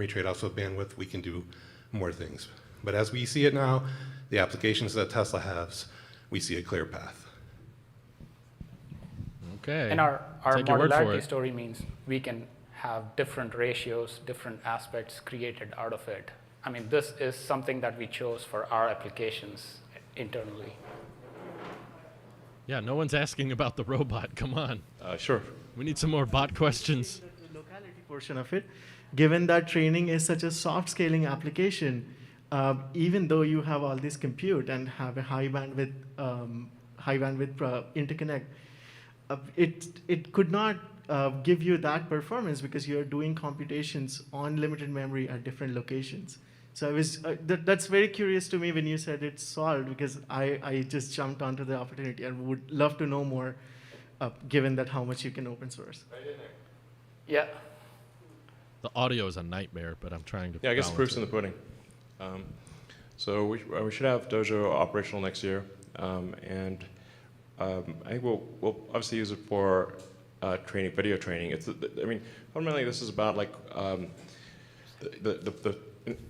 S9: trade-offs with bandwidth, we can do more things. But as we see it now, the applications that Tesla has, we see a clear path.
S1: Okay.
S6: And our
S1: Take your word for
S6: modularity
S1: it.
S6: story means we can have different ratios, different aspects created out of it. I mean, this is something that we chose for our applications internally.
S1: Yeah, no one's asking about the robot. Come on.
S2: Sure.
S1: We need some more bot questions.
S8: The locality portion of it, given that training is such a soft scaling application, even though you have all this compute and have a high bandwidth interconnect, it could not give you that performance because you're doing computations on limited memory at different locations. So I was that's very curious to me when you said it's solved, because I just jumped onto the opportunity and would love to know more, given that how much you can open source.
S6: Yeah.
S1: The audio is a nightmare, but I'm trying to.
S2: Yeah, I guess the
S1: balance
S2: proof's in the pudding. So we should have Dojo operational next year, and I think we'll obviously use it for training, video training. I mean, fundamentally, this is about like the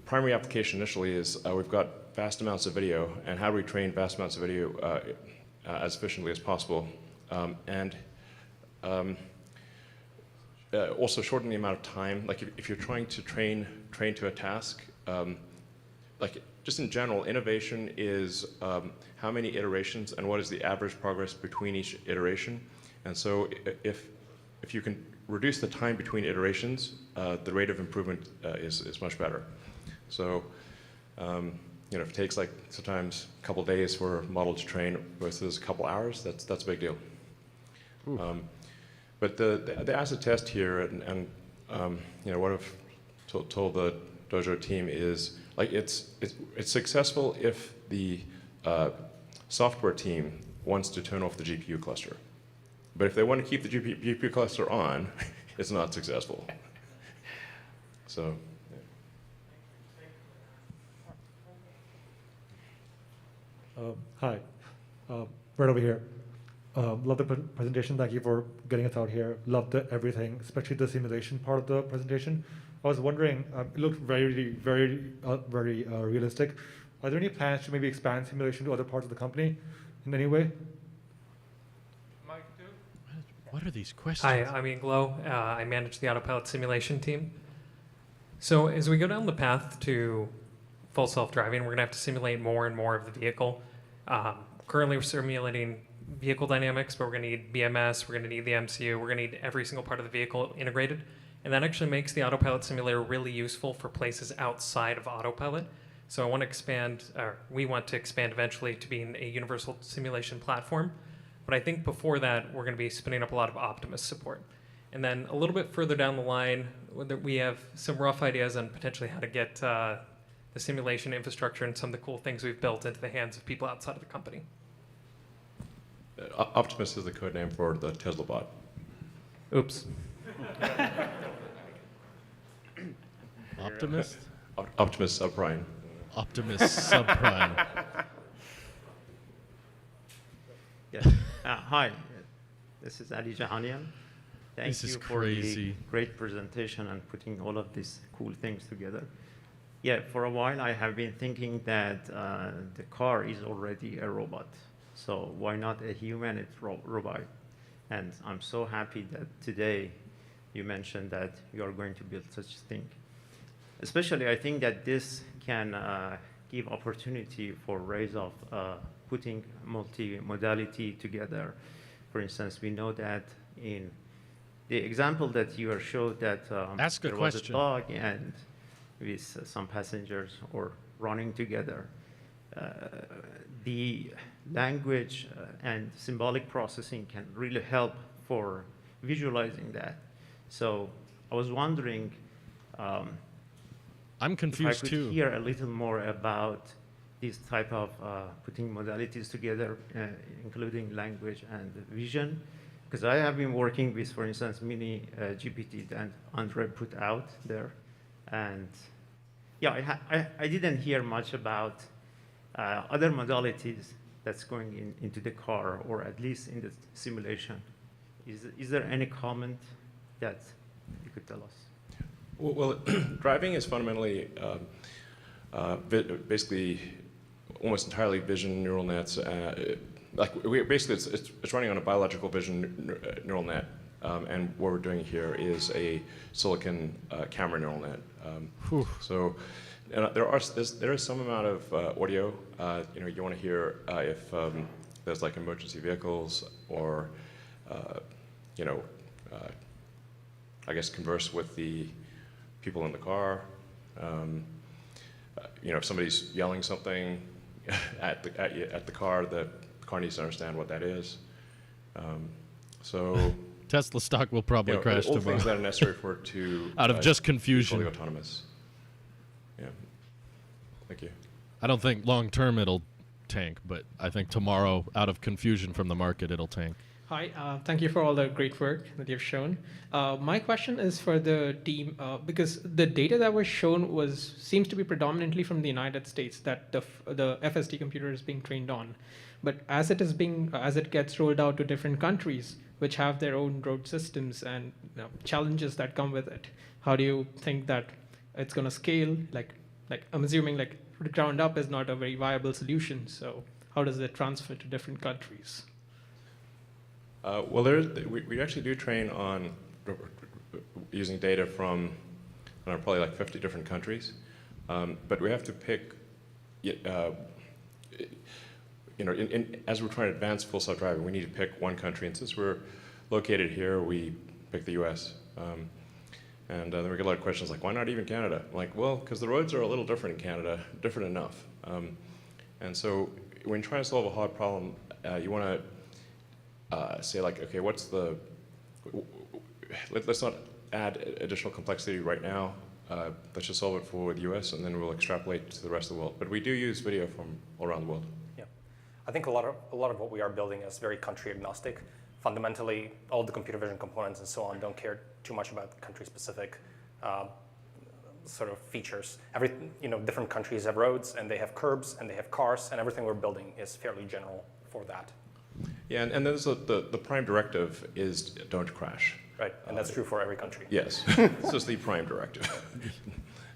S2: primary application initially is we've got vast amounts of video, and how do we train vast amounts of video as efficiently as possible, and also shorten the amount of time. Like if you're trying to train to a task, like just in general, innovation is how many iterations and what is the average progress between each iteration. And so if you can reduce the time between iterations, the rate of improvement is much better. So if it takes like sometimes a couple days for a model to train versus a couple hours, that's a big deal. But the acid test here, and what I've told the Dojo team is like it's successful if the software team wants to turn off the GPU cluster. But if they want to keep the GPU cluster on, it's not successful. So.
S10: Hi, right over here. Love the presentation. Thank you for getting us out here. Loved everything, especially the simulation part of the presentation. I was wondering, it looked very, very, very realistic. Are there any plans to maybe expand simulation to other parts of the company in any way?
S1: What are these questions?
S11: Hi, I'm Ian Glow. I manage the autopilot simulation team. So as we go down the path to full self-driving, we're going to have to simulate more and more of the vehicle. Currently, we're simulating vehicle dynamics, but we're going to need BMS, we're going to need the MCU, we're going to need every single part of the vehicle integrated. And that actually makes the autopilot simulator really useful for places outside of autopilot. So we want to expand eventually to being a universal simulation platform. But I think before that, we're going to be spinning up a lot of Optimus support. And then a little bit further down the line, we have some rough ideas on potentially how to get the simulation infrastructure and some of the cool things we've built into the hands of people outside of the company.
S2: Optimus is the code name for the Tesla bot.
S11: Oops.
S1: Optimist?
S2: Optimus subprime.
S1: Optimus subprime.
S12: Yeah. Hi, this is Ali Jahanian. Thank you for the great presentation and putting all of these cool things together. Yeah, for a while I have been thinking that the car is already a robot. So why not a humanoid robot? And I'm so happy that today you mentioned that you are going to build such a thing. Especially, I think that this can give opportunity for ways of putting multi-modality together. For instance, we know that in the example that you showed that there was a dog and with some passengers or running together. The language and symbolic processing can really help for visualizing that. So I was wondering,
S1: I'm confused
S12: if I could hear a little more about this type of putting modalities together, including language and vision. Because I have been working with, for instance, mini GPT that Andre put out there. And yeah, I didn't hear much about other modalities that's going into the car, or at least in the simulation. Is there any comment that you could tell us?
S2: Well, driving is fundamentally basically almost entirely vision neural nets. Basically, it's running on a biological vision neural net, and what we're doing here is a silicon camera neural net. So there is some amount of audio. You want to hear if there's like emergency vehicles, or I guess converse with the people in the car. If somebody's yelling something at the car, the car needs to understand what that is. So
S1: Tesla stock will probably crash
S2: all
S1: tomorrow.
S2: Things that are necessary for it to
S1: out of just confusion.
S2: Fully autonomous. Yeah. Thank you.
S1: I don't think long term it'll tank, but I think tomorrow, out of confusion from the market, it'll tank.
S13: Hi, thank you for all the great work that you've shown. My question is for the team, because the data that was shown seems to be predominantly from the United States that the FSD computer is being trained on. But as it gets rolled out to different countries, which have their own road systems and challenges that come with it, how do you think that it's going to scale? Like I'm assuming like ground up is not a very viable solution. So how does it transfer to different countries?
S2: Well, we actually do train on using data from probably like 50 different countries, but we have to pick, as we're trying to advance full self-driving, we need to pick one country, and since we're located here, we pick the US. And then we get a lot of questions like, why not even Canada? I'm like, well, because the roads are a little different in Canada, different enough. And so when trying to solve a hard problem, you want to say like, okay, let's not add additional complexity right now. Let's just solve it for the US, and then we'll extrapolate to the rest of the world. But we do use video from all around the world.
S3: Yeah, I think a lot of what we are building is very country agnostic. Fundamentally, all the computer vision components and so on don't care too much about country specific sort of features. Different countries have roads, and they have curbs, and they have cars, and everything we're building is fairly general for that.
S2: Yeah, and then the prime directive is don't crash.
S3: Right, and that's true for every country.
S2: Yes, this is the prime directive.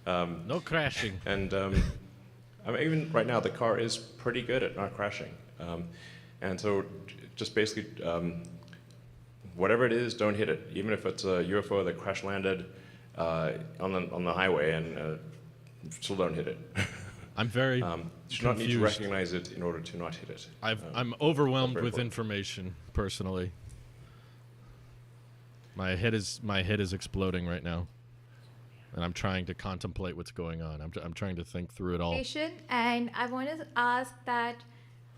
S1: No crashing.
S2: And even right now, the car is pretty good at not crashing. And so just basically, whatever it is, don't hit it. Even if it's a UFO that crash landed on the highway, and still don't hit it.
S1: I'm very
S2: you should not need to recognize it in order to not hit it.
S1: I'm overwhelmed with information personally. My head is exploding right now, and I'm trying to contemplate what's going on. I'm trying to think through it all.
S14: And I want to ask that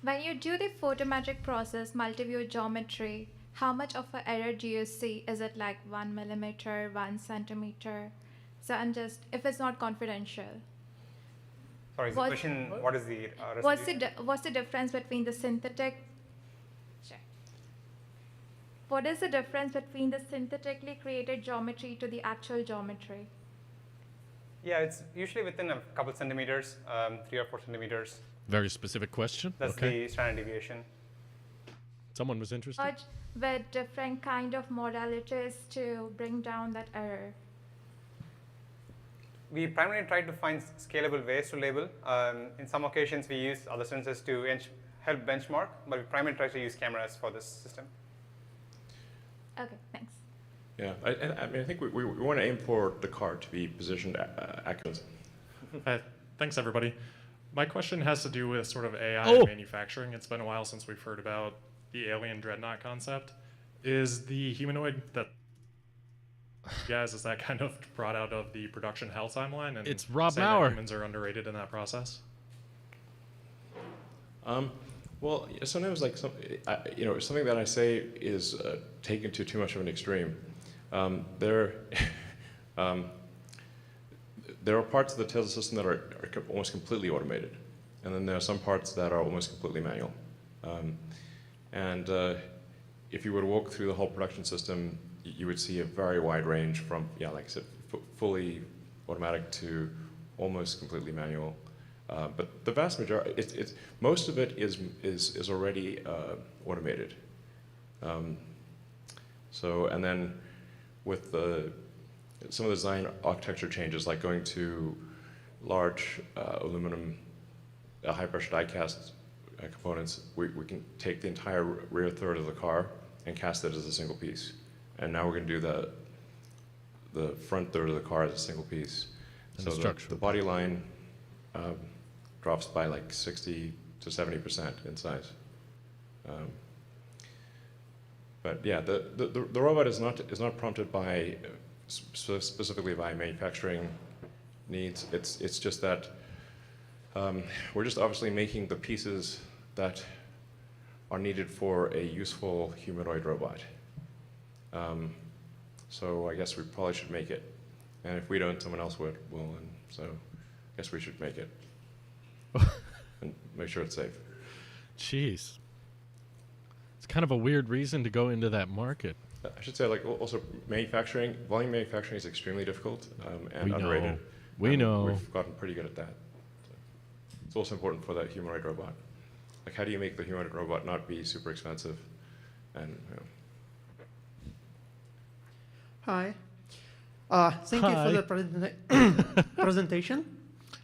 S14: when you do the photometric process, multi-view geometry, how much of an error do you see? Is it like 1 millimeter, 1 centimeter? So I'm just, if it's not confidential.
S4: Sorry, the question, what is the resolution?
S14: What's the difference between the synthetic? what is the difference between the synthetically created geometry to the actual geometry?
S4: Yeah, it's usually within a couple centimeters, 3 or 4 centimeters.
S1: Very specific question.
S4: That's the standard deviation.
S1: Someone was interested?
S14: With different kind of modalities to bring down that error.
S4: We primarily try to find scalable ways to label. In some occasions, we use other sensors to help benchmark, but we primarily try to use cameras for this system.
S14: Okay, thanks.
S2: Yeah, I mean, I think we want to aim for the car to be positioned accurately.
S15: Thanks, everybody. My question has to do with sort of AI manufacturing. It's been a while since we've heard about the alien dreadnought concept. Is the humanoid that guys, is that kind of brought out of the production hell timeline? And
S1: it's Rob
S15: say
S1: Mauer.
S15: That humans are underrated in that process?
S2: Well, sometimes like something that I say is taken to too much of an extreme. There are parts of the Tesla system that are almost completely automated, and then there are some parts that are almost completely manual. If you were to walk through the whole production system, you would see a very wide range from, like I said, fully automatic to almost completely manual. But the vast majority, most of it is already automated. And then with some of the design architecture changes, like going to large aluminum high-pressure die-cast components, we can take the entire rear third of the car and cast it as a single piece. And now we're going to do the front third of the car as a single piece. So the body line drops by like 60 to 70% in size. But yeah, the robot is not prompted by specifically by manufacturing needs. It's just that we're just obviously making the pieces that are needed for a useful humanoid robot. So I guess we probably should make it. And if we don't, someone else will. And so I guess we should make it. And make sure it's safe.
S1: Jeez. It's kind of a weird reason to go into that market.
S2: I should say, like, also manufacturing, volume manufacturing is extremely difficult and underrated.
S1: We know.
S2: We've gotten pretty good at that. So it's also important for that humanoid robot. Like, how do you make the humanoid robot not be super expensive? And
S16: Hi. Thank you for the presentation.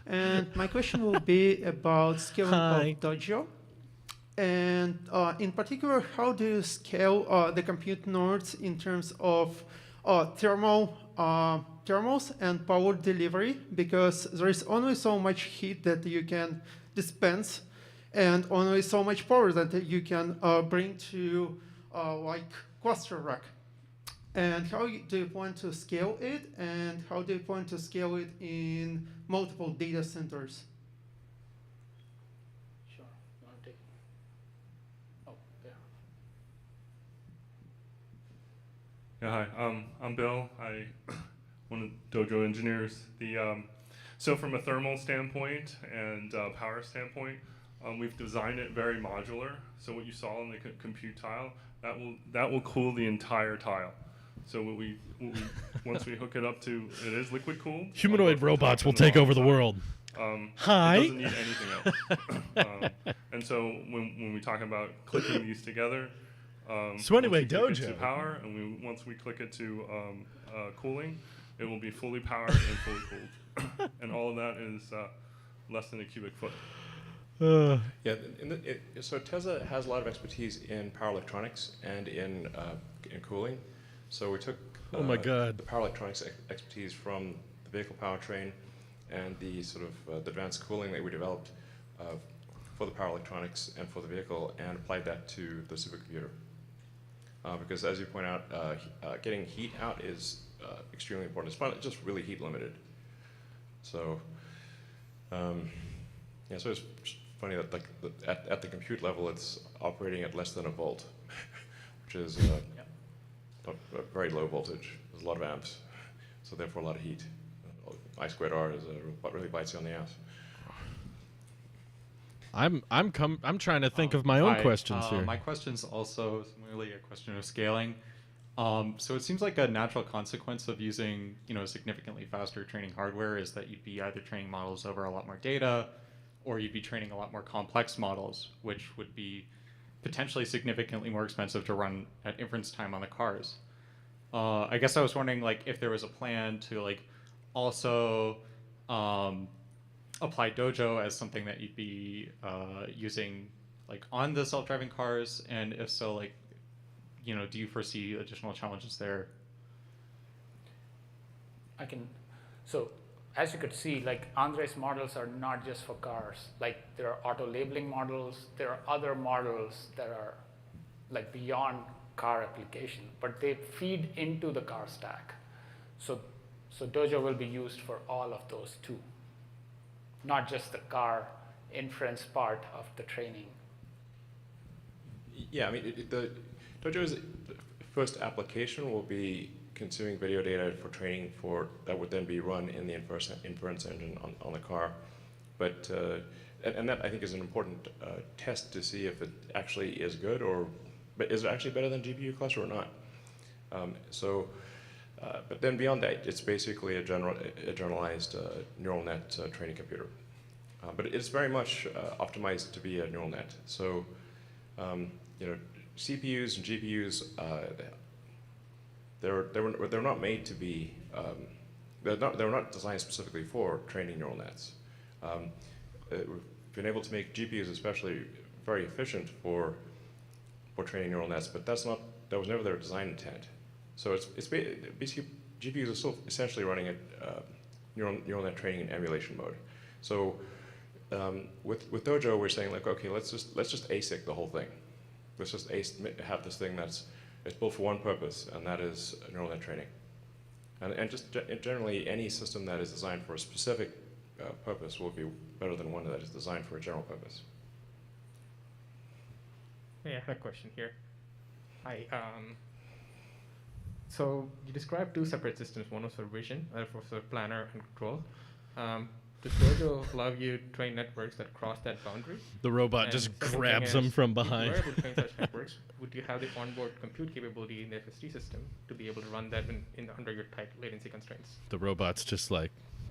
S16: And my question will be about scaling of Dojo. And in particular, how do you scale the compute nodes in terms of thermals and power delivery? Because there is only so much heat that you can dispense and only so much power that you can bring to like cluster rack. And how do you plan to scale it? And how do you plan to scale it in multiple data centers?
S6: Sure. You want to take it? Oh, there.
S15: Yeah, hi. I'm Bill. I'm one of the Dojo engineers. So from a thermal standpoint and power standpoint, we've designed it very modular. So what you saw in the compute tile, that will cool the entire tile. So once we hook it up to, it is liquid cooled.
S1: Humanoid robots will take over the world. Hi.
S15: It doesn't need anything else. And so when we talk about clicking these together,
S1: so anyway,
S15: Dojo.
S1: Dojo.
S15: To power, and once we click it to cooling, it will be fully powered and fully cooled. And all of that is less than a cubic foot.
S2: Yeah, so Tesla has a lot of expertise in power electronics and in cooling. So we took the power electronics expertise from the vehicle powertrain and the sort of the advanced cooling that we developed for the power electronics and for the vehicle, and applied that to the supercomputer. Because as you point out, getting heat out is extremely important. It's just really heat limited. So yeah, so it's funny that like at the compute level, it's operating at less than a volt, which is a very low voltage. There's a lot of amps, so therefore a lot of heat. I squared R is what really bites you on the ass.
S1: I'm trying to think of my own questions here.
S17: My question's also similarly a question of scaling. So it seems like a natural consequence of using, significantly faster training hardware is that you'd be either training models over a lot more data, or you'd be training a lot more complex models, which would be potentially significantly more expensive to run at inference time on the cars. I guess I was wondering, if there was a plan to also apply Dojo as something that you'd be using on the self-driving cars, and if so, do you foresee additional challenges there?
S6: So as you could see, Andre's models are not just for cars. There are auto labeling models, there are other models that are beyond car application, but they feed into the car stack. So Dojo will be used for all of those too, not just the car inference part of the training.
S2: Yeah, the Dojo's first application will be consuming video data for training that would then be run in the inference engine on the car. But and that I think is an important test to see if it actually is good, but is it actually better than GPU cluster or not? But then beyond that, it's basically a generalized neural net training computer. But it's very much optimized to be a neural net. So CPUs and GPUs, they're not made to be. They're not designed specifically for training neural nets. We've been able to make GPUs especially very efficient for training neural nets, but that was never their design intent. So it's basically GPUs are still essentially running at neural net training in emulation mode. So with Dojo, we're saying okay, let's just ASIC the whole thing. Let's just have this thing it's built for one purpose, and that is neural net training. And just generally, any system that is designed for a specific purpose will be better than one that is designed for a general purpose.
S18: Yeah, I have a question here. Hi. So you described two separate systems. One was for vision, other was for planner and control. Does Dojo allow you to train networks that cross that boundary?
S1: The robot just grabs them from behind.
S18: If you were able to train such networks, would you have the onboard compute capability in the FSD system to be able to run that under your tight latency constraints?
S1: The robot's just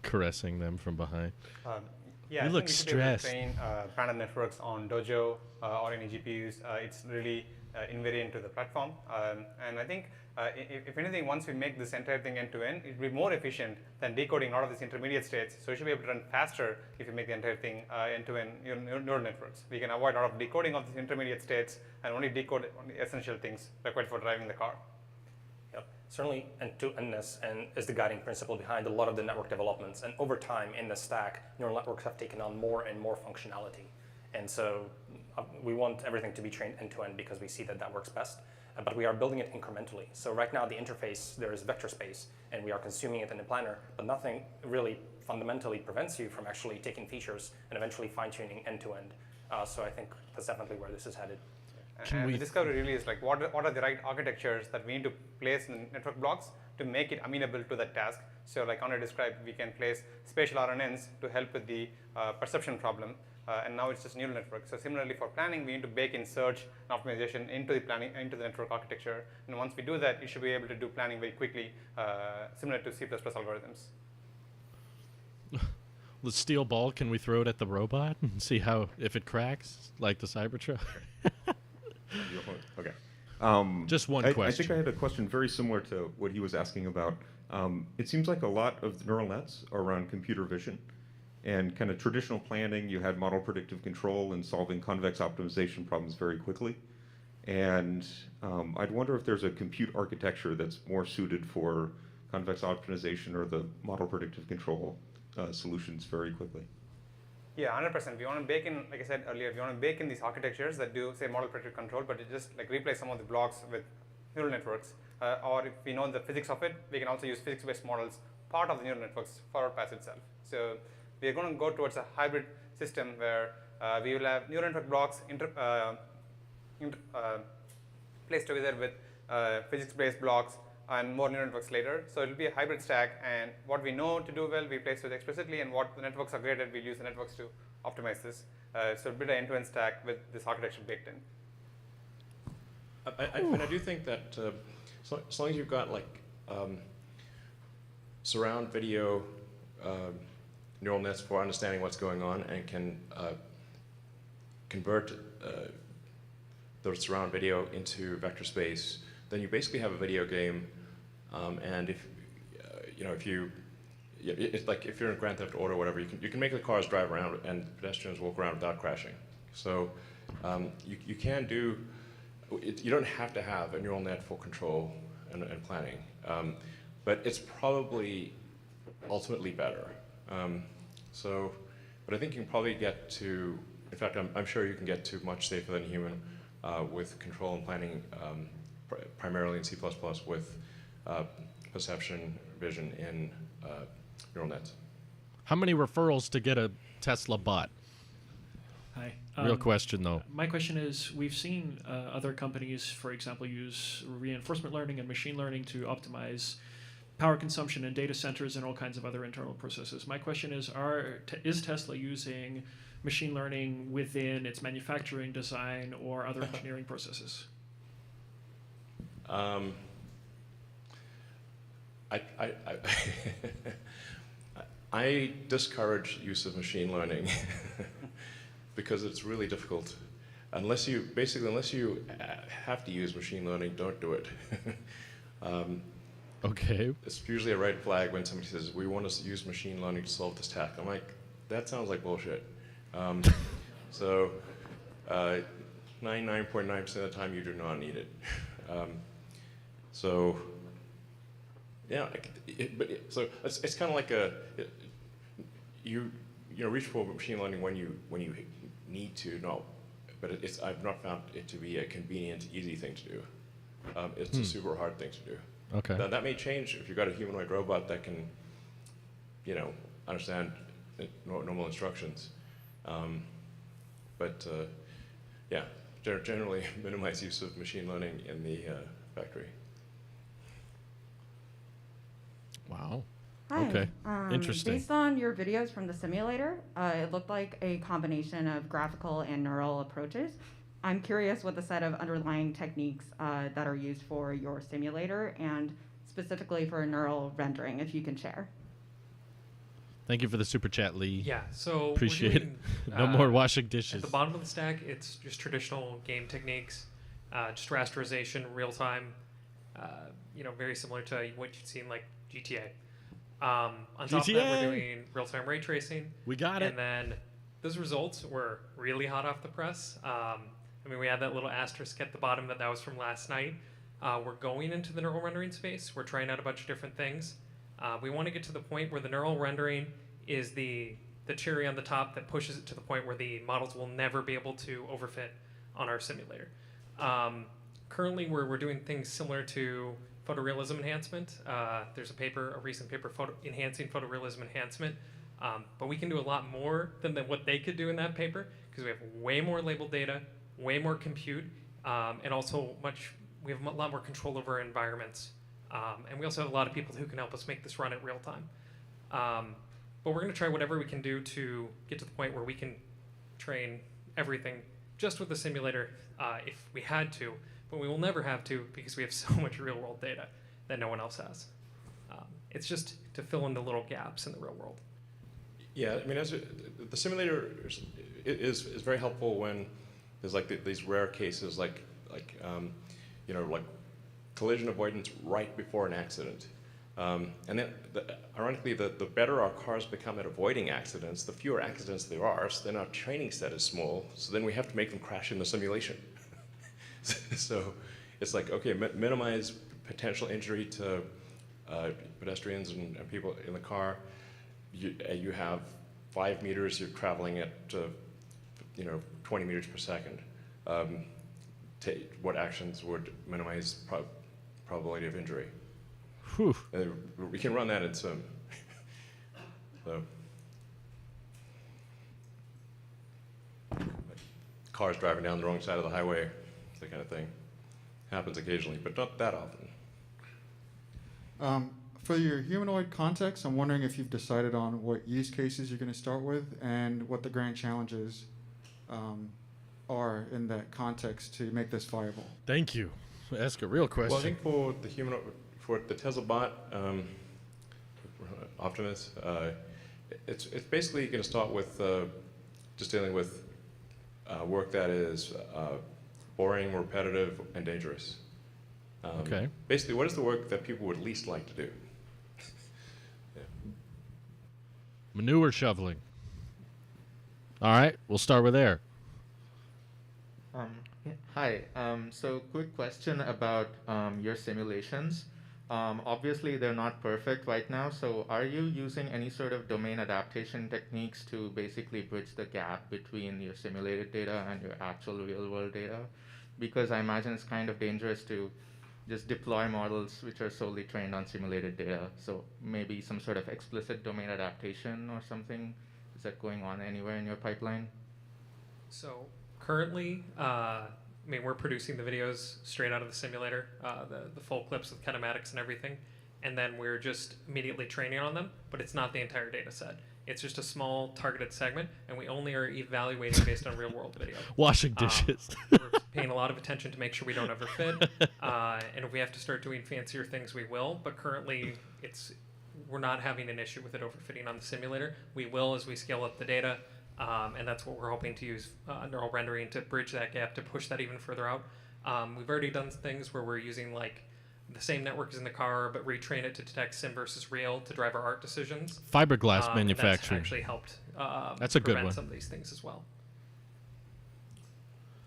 S1: caressing them from behind.
S4: Yeah,
S1: you look stressed.
S4: Train planner networks on Dojo or any GPUs. It's really invariant to the platform, and I think if anything, once we make this entire thing end-to-end, it will be more efficient than decoding a lot of these intermediate states. So we should be able to run faster if you make the entire thing end-to-end neural networks. We can avoid a lot of decoding of these intermediate states and only decode only essential things required for driving the car.
S3: Yep. Certainly, end-to-endness is the guiding principle behind a lot of the network developments. And over time in the stack, neural networks have taken on more and more functionality. And so we want everything to be trained end-to-end because we see that works best. But we are building it incrementally. So right now, the interface, there is vector space, and we are consuming it in the planner, but nothing really fundamentally prevents you from actually taking features and eventually fine-tuning end-to-end. So I think that's definitely where this is headed.
S4: And the discovery really is what are the right architectures that we need to place in network blocks to make it amenable to that task. So like Andre described, we can place spatial RNNs to help with the perception problem. And now it's just neural network. So similarly for planning, we need to bake in search and optimization into the network architecture. And once we do that, you should be able to do planning very quickly, similar to C++ algorithms.
S1: The steel ball, can we throw it at the robot and see if it cracks, like the Cybertruck?
S19: Okay.
S1: Just one question.
S19: I think I had a question very similar to what he was asking about. It seems like a lot of the neural nets are around computer vision. And kind of traditional planning, you had model predictive control and solving convex optimization problems very quickly. And I'd wonder if there's a compute architecture that's more suited for convex optimization or the model predictive control solutions very quickly.
S4: Yeah, 100%. We want to bake in, like I said earlier, we want to bake in these architectures that do, say, model predictive control, but it just replace some of the blocks with neural networks. Or if we know the physics of it, we can also use physics-based models, part of the neural networks for our pass itself. So we are going to go towards a hybrid system where we will have neural network blocks placed together with physics-based blocks and more neural networks later. So it will be a hybrid stack, and what we know to do well, we place it explicitly, and what the networks are great at, we'll use the networks to optimize this. So build an end-to-end stack with this architecture baked in.
S2: I do think that so as long as you've got like surround video neural nets for understanding what's going on and can convert the surround video into vector space, then you basically have a video game. And if it's like if you're in Grand Theft Auto or whatever, you can make the cars drive around and pedestrians walk around without crashing. So you can do. You don't have to have a neural net for control and planning, but it's probably ultimately better. But I think you can probably get to. In fact, I'm sure you can get to much safer than human with control and planning, primarily in C++ with perception vision in neural nets.
S1: How many referrals to get a Tesla bot?
S20: Hi.
S1: Real question, though.
S20: My question is, we've seen other companies, for example, use reinforcement learning and machine learning to optimize power consumption in data centers and all kinds of other internal processes. My question is, is Tesla using machine learning within its manufacturing design or other engineering processes?
S2: I discourage use of machine learning because it's really difficult. Unless you have to use machine learning, don't do it.
S1: Okay.
S2: It's usually a red flag when somebody says, we want to use machine learning to solve this task. I'm like, that sounds like bullshit. 99.9% of the time you do not need it. So it's kind of like you reach for machine learning when you need to. No, but I've not found it to be a convenient, easy thing to do. It's a super hard thing to do.
S1: Okay.
S2: Now, that may change if you've got a humanoid robot that can, understand normal instructions. Generally minimize use of machine learning in the factory.
S1: Wow.
S21: Hi.
S1: Okay. Interesting.
S21: Based on your videos from the simulator, it looked like a combination of graphical and neural approaches. I'm curious what the set of underlying techniques that are used for your simulator and specifically for neural rendering, if you can share.
S1: Thank you for the super chat, Lee.
S11: Yeah, so
S1: appreciate it. No more washing dishes.
S11: At the bottom of the stack, it's just traditional game techniques, just rasterization, real time, very similar to what you'd see in like GTA. On top of that, we're doing real time ray tracing.
S1: We got it.
S11: And then those results were really hot off the press. We had that little asterisk at the bottom that was from last night. We're going into the neural rendering space. We're trying out a bunch of different things. We want to get to the point where the neural rendering is the cherry on the top that pushes it to the point where the models will never be able to overfit on our simulator. Currently, we're doing things similar to photorealism enhancement. There's a recent paper enhancing photorealism enhancement, but we can do a lot more than what they could do in that paper because we have way more labeled data, way more compute, and also we have a lot more control over our environments. And we also have a lot of people who can help us make this run at real time. But we're going to try whatever we can do to get to the point where we can train everything just with the simulator if we had to, but we will never have to because we have so much real world data that no one else has. It's just to fill in the little gaps in the real world.
S2: Yeah, the simulator is very helpful when there's these rare cases like collision avoidance right before an accident. And then, ironically, the better our cars become at avoiding accidents, the fewer accidents there are, so then our training set is small, so then we have to make them crash in the simulation. So it's like, okay, minimize potential injury to pedestrians and people in the car. You have 5 meters, you're traveling at 20 meters per second. What actions would minimize probability of injury?
S1: Whew.
S2: We can run that in sim. So, cars driving down the wrong side of the highway, that kind of thing. Happens occasionally, but not that often.
S22: For your humanoid context, I'm wondering if you've decided on what use cases you're going to start with and what the grand challenge is. are in that context to make this viable?
S1: Thank you. Ask a real question.
S2: Well, I think for the for the Tesla bot, Optimus, it's basically going to start with just dealing with work that is boring, repetitive, and dangerous.
S1: Okay.
S2: Basically, what is the work that people would least like to do? Yeah.
S1: Manure shoveling. All right, we'll start with air.
S5: Hi. So quick question about your simulations. Obviously, they're not perfect right now. So are you using any sort of domain adaptation techniques to basically bridge the gap between your simulated data and your actual real-world data? Because I imagine it's kind of dangerous to just deploy models which are solely trained on simulated data. So maybe some sort of explicit domain adaptation or something. Is that going on anywhere in your pipeline?
S11: So currently, I mean, we're producing the videos straight out of the simulator, the full clips with kinematics and everything, and then we're just immediately training on them, but it's not the entire data set. It's just a small targeted segment, and we only are evaluating based on real-world video.
S1: Washing dishes.
S11: We're paying a lot of attention to make sure we don't overfit, and if we have to start doing fancier things, we will, but currently we're not having an issue with it overfitting on the simulator. We will as we scale up the data, and that's what we're hoping to use neural rendering to bridge that gap, to push that even further out. We've already done things where we're using like the same network as in the car, but retrain it to detect sim versus real to drive our art decisions.
S1: Fiberglass manufacturing.
S11: That's actually helped
S1: that's a good
S11: prevent
S1: one.
S11: some of these things as well.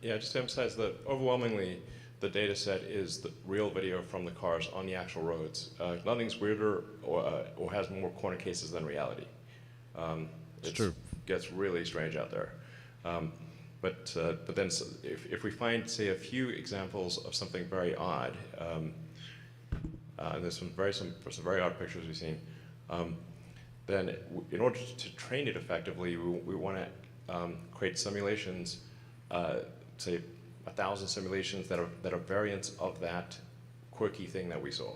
S2: Yeah, just to emphasize that overwhelmingly, the data set is the real video from the cars on the actual roads. Nothing's weirder or has more corner cases than reality.
S1: It's true.
S2: Gets really strange out there. But then if we find, say, a few examples of something very odd, and there's some very odd pictures we've seen, then in order to train it effectively, we want to create simulations, say 1,000 simulations that are variants of that quirky thing that we saw,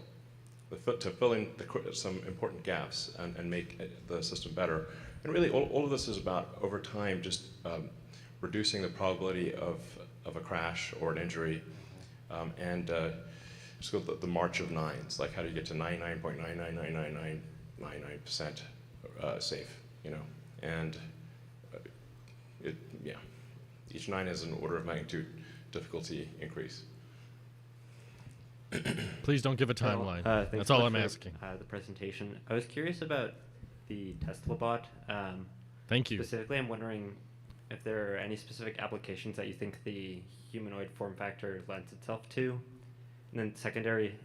S2: to fill in some important gaps and make the system better. And really, all of this is about, over time, just reducing the probability of a crash or an injury, and just go the march of nines. Like, how do you get to 99.9999999% safe? You know, and each 9 is an order of magnitude difficulty increase.
S1: Please don't give a timeline. That's all I'm asking.
S7: The presentation. I was curious about the Tesla bot.
S1: Thank you.
S7: Specifically, I'm wondering if there are any specific applications that you think the humanoid form factor lends itself to. And then secondary,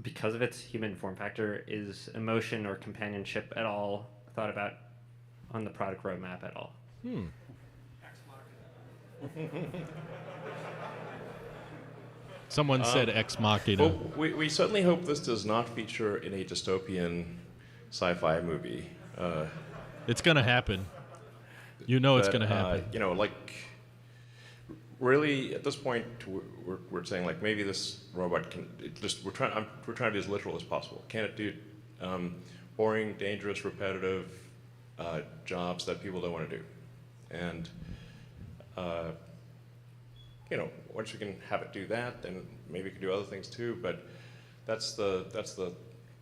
S7: because of its human form factor, is emotion or companionship at all thought about on the product roadmap at all?
S1: Someone said Ex Machina.
S2: Well, we certainly hope this does not feature in a dystopian sci-fi movie.
S1: It's going to happen. You know it's going to happen.
S2: You know, like, really, at this point, we're saying, like, maybe this robot can, we're trying to be as literal as possible. Can it do boring, dangerous, repetitive jobs that people don't want to do? And, you know, once we can have it do that, then maybe it can do other things too, but that's the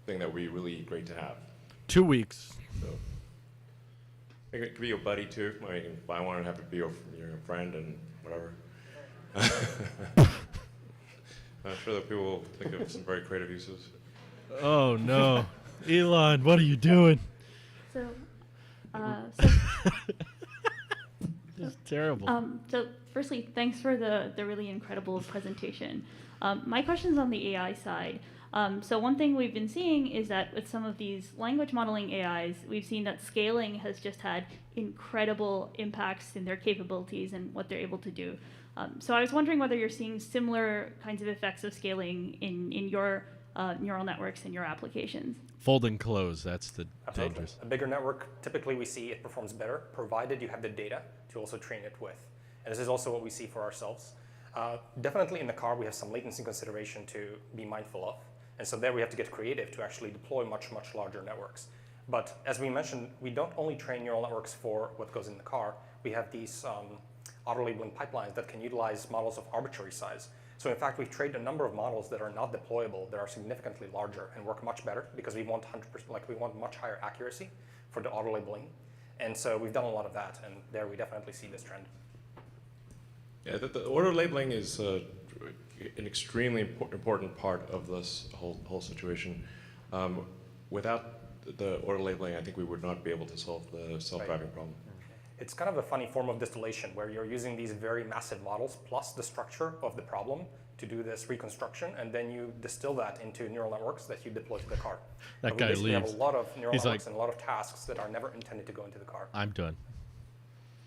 S2: thing that would be really great to have.
S1: 2 weeks.
S2: So, it could be your buddy too. I mean, you can buy one and have it be your friend and whatever. I'm sure that people will think of some very creative uses.
S1: Oh no, Elon, what are you doing?
S23: So,
S1: This is terrible.
S23: So firstly, thanks for the really incredible presentation. My question is on the AI side. So one thing we've been seeing is that with some of these language modeling AIs, we've seen that scaling has just had incredible impacts in their capabilities and what they're able to do. So I was wondering whether you're seeing similar kinds of effects of scaling in your neural networks and your applications.
S1: Fold and close, that's the
S3: Absolutely.
S1: dangerous.
S3: A bigger network, typically we see it performs better, provided you have the data to also train it with. And this is also what we see for ourselves. Definitely in the car, we have some latency consideration to be mindful of. And so there we have to get creative to actually deploy much, much larger networks. But as we mentioned, we don't only train neural networks for what goes in the car. We have these auto-labeling pipelines that can utilize models of arbitrary size. So in fact, we've trained a number of models that are not deployable, that are significantly larger and work much better because we want 100%, like we want much higher accuracy for the auto-labeling. And so we've done a lot of that, and there we definitely see this trend.
S2: Yeah, the auto-labeling is an extremely important part of this whole situation. Without the auto-labeling, I think we would not be able to solve the self-driving problem.
S3: It's kind of a funny form of distillation where you're using these very massive models plus the structure of the problem to do this reconstruction, and then you distill that into neural networks that you deploy to the car.
S1: That guy leaves.
S3: We have a lot of neural
S1: He's
S3: networks
S1: like,
S3: and a lot of tasks that are never intended to go into the car.
S1: I'm done.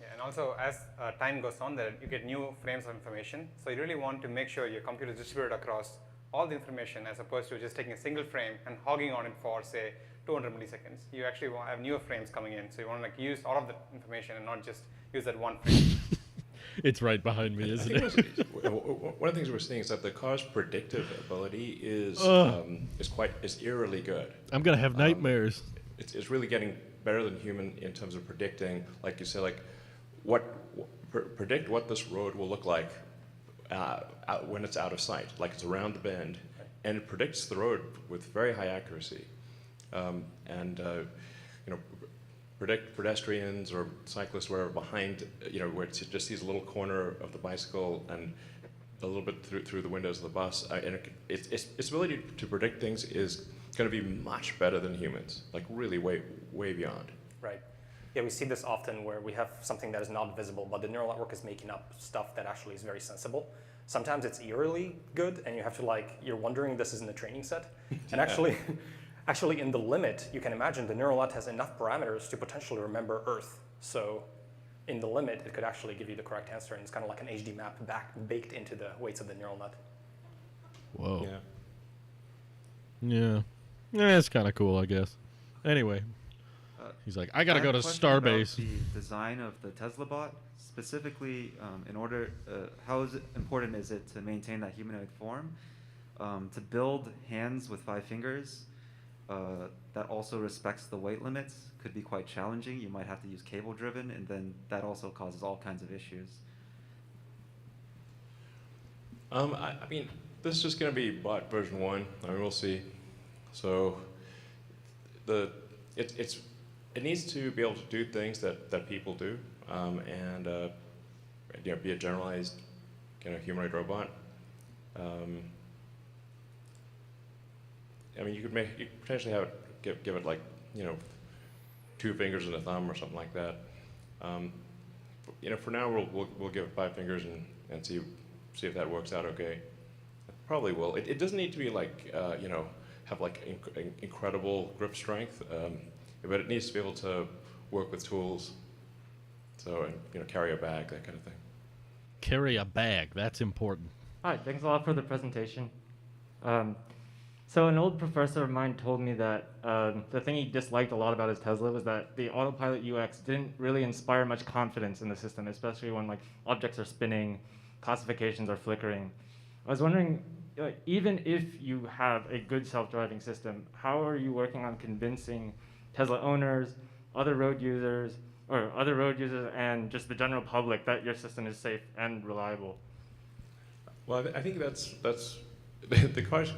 S4: Yeah, and also as time goes on, there you get new frames of information. So you really want to make sure your computer is distributed across all the information as opposed to just taking a single frame and hogging on it for, say, 200 milliseconds. You actually want to have newer frames coming in, so you want to like use all of the information and not just use that one frame.
S1: It's right behind me, isn't it?
S2: One of the things we're seeing is that the car's predictive ability is eerily good.
S1: I'm gonna have nightmares.
S2: It's really getting better than human in terms of predicting, like you say, like predict what this road will look like when it's out of sight, like it's around the bend, and it predicts the road with very high accuracy. Predict pedestrians or cyclists where behind, where it just sees a little corner of the bicycle and a little bit through the windows of the bus. And its ability to predict things is going to be much better than humans, like really way beyond.
S3: Right. Yeah, we see this often where we have something that is not visible, but the neural network is making up stuff that actually is very sensible. Sometimes it's eerily good, and you have to you're wondering this is in the training set. And actually, in the limit, you can imagine the neural net has enough parameters to potentially remember Earth. So in the limit, it could actually give you the correct answer, and it's kind of like an HD map baked into the weights of the neural net.
S1: Whoa. Yeah. Yeah, it's kind of cool, I guess. Anyway, he's like, I gotta go to Starbase.
S8: The design of the Tesla bot, specifically, how important is it to maintain that humanoid form? To build hands with 5 fingers that also respects the weight limits could be quite challenging. You might have to use cable-driven, and then that also causes all kinds of issues.
S2: I mean, this is just going to be bot version 1. I mean, we'll see. So it needs to be able to do things that people do, and be a generalized kind of humanoid robot. I mean, you could potentially have it give it like 2 fingers and a thumb or something like that. For now we'll give it 5 fingers and see if that works out okay. It probably will. It doesn't need to be like have like incredible grip strength, but it needs to be able to work with tools. So carry a bag, that kind of thing.
S1: Carry a bag. That's important.
S9: Hi, thanks a lot for the presentation. So an old professor of mine told me that the thing he disliked a lot about his Tesla was that the autopilot UX didn't really inspire much confidence in the system, especially when objects are spinning, classifications are flickering. I was wondering, even if you have a good self-driving system, how are you working on convincing Tesla owners, other road users and just the general public that your system is safe and reliable?
S2: Well, I think that's the cars.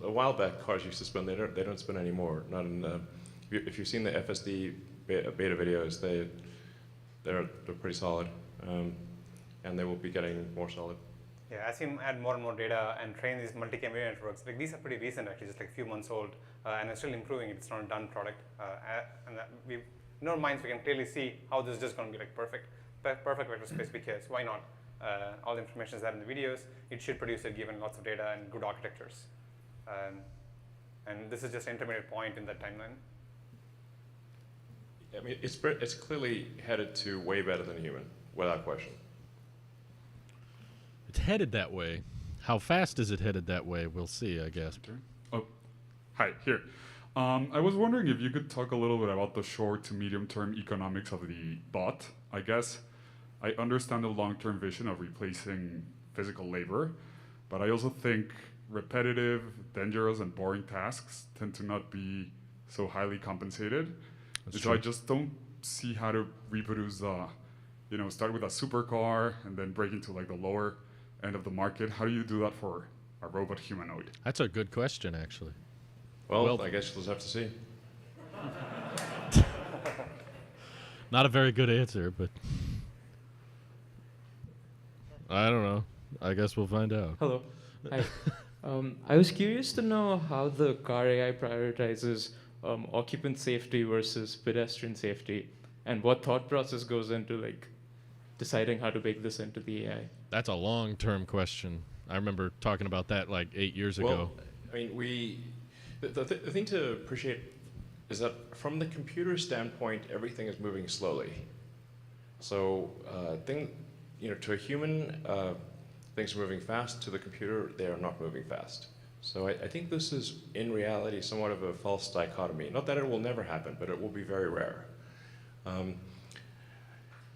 S2: A while back, cars used to spin. They don't spin anymore. Not in. If you've seen the FSD beta videos, they're pretty solid, and they will be getting more solid.
S4: Yeah, as you add more and more data and train these multi-camera networks, these are pretty recent actually, just like a few months old, and it's still improving. It's not a done product, and in our minds we can clearly see how this is just going to be perfect vector space, because why not? All the information is there in the videos. It should produce it given lots of data and good architectures. And this is just an intermediate point in that timeline.
S2: I mean, it's clearly headed to way better than a human, without question.
S1: It's headed that way. How fast is it headed that way? We'll see, I guess.
S10: Oh, hi, here. I was wondering if you could talk a little bit about the short to medium-term economics of the bot. I guess I understand the long-term vision of replacing physical labor, but I also think repetitive, dangerous, and boring tasks tend to not be so highly compensated.
S1: That's
S10: So I
S1: true.
S10: just don't see how to reproduce start with a supercar and then break into like the lower end of the market. How do you do that for a robot humanoid?
S1: That's a good question, actually.
S2: Well, I guess you'll just have to see.
S1: Not a very good answer, but I don't know. I guess we'll find out.
S12: Hello. Hi. I was curious to know how the car AI prioritizes occupant safety versus pedestrian safety, and what thought process goes into like deciding how to bake this into the AI.
S1: That's a long-term question. I remember talking about that like 8 years ago.
S2: I mean, the thing to appreciate is that from the computer standpoint, everything is moving slowly. So to a human, things are moving fast. To the computer, they are not moving fast. So I think this is, in reality, somewhat of a false dichotomy. Not that it will never happen, but it will be very rare.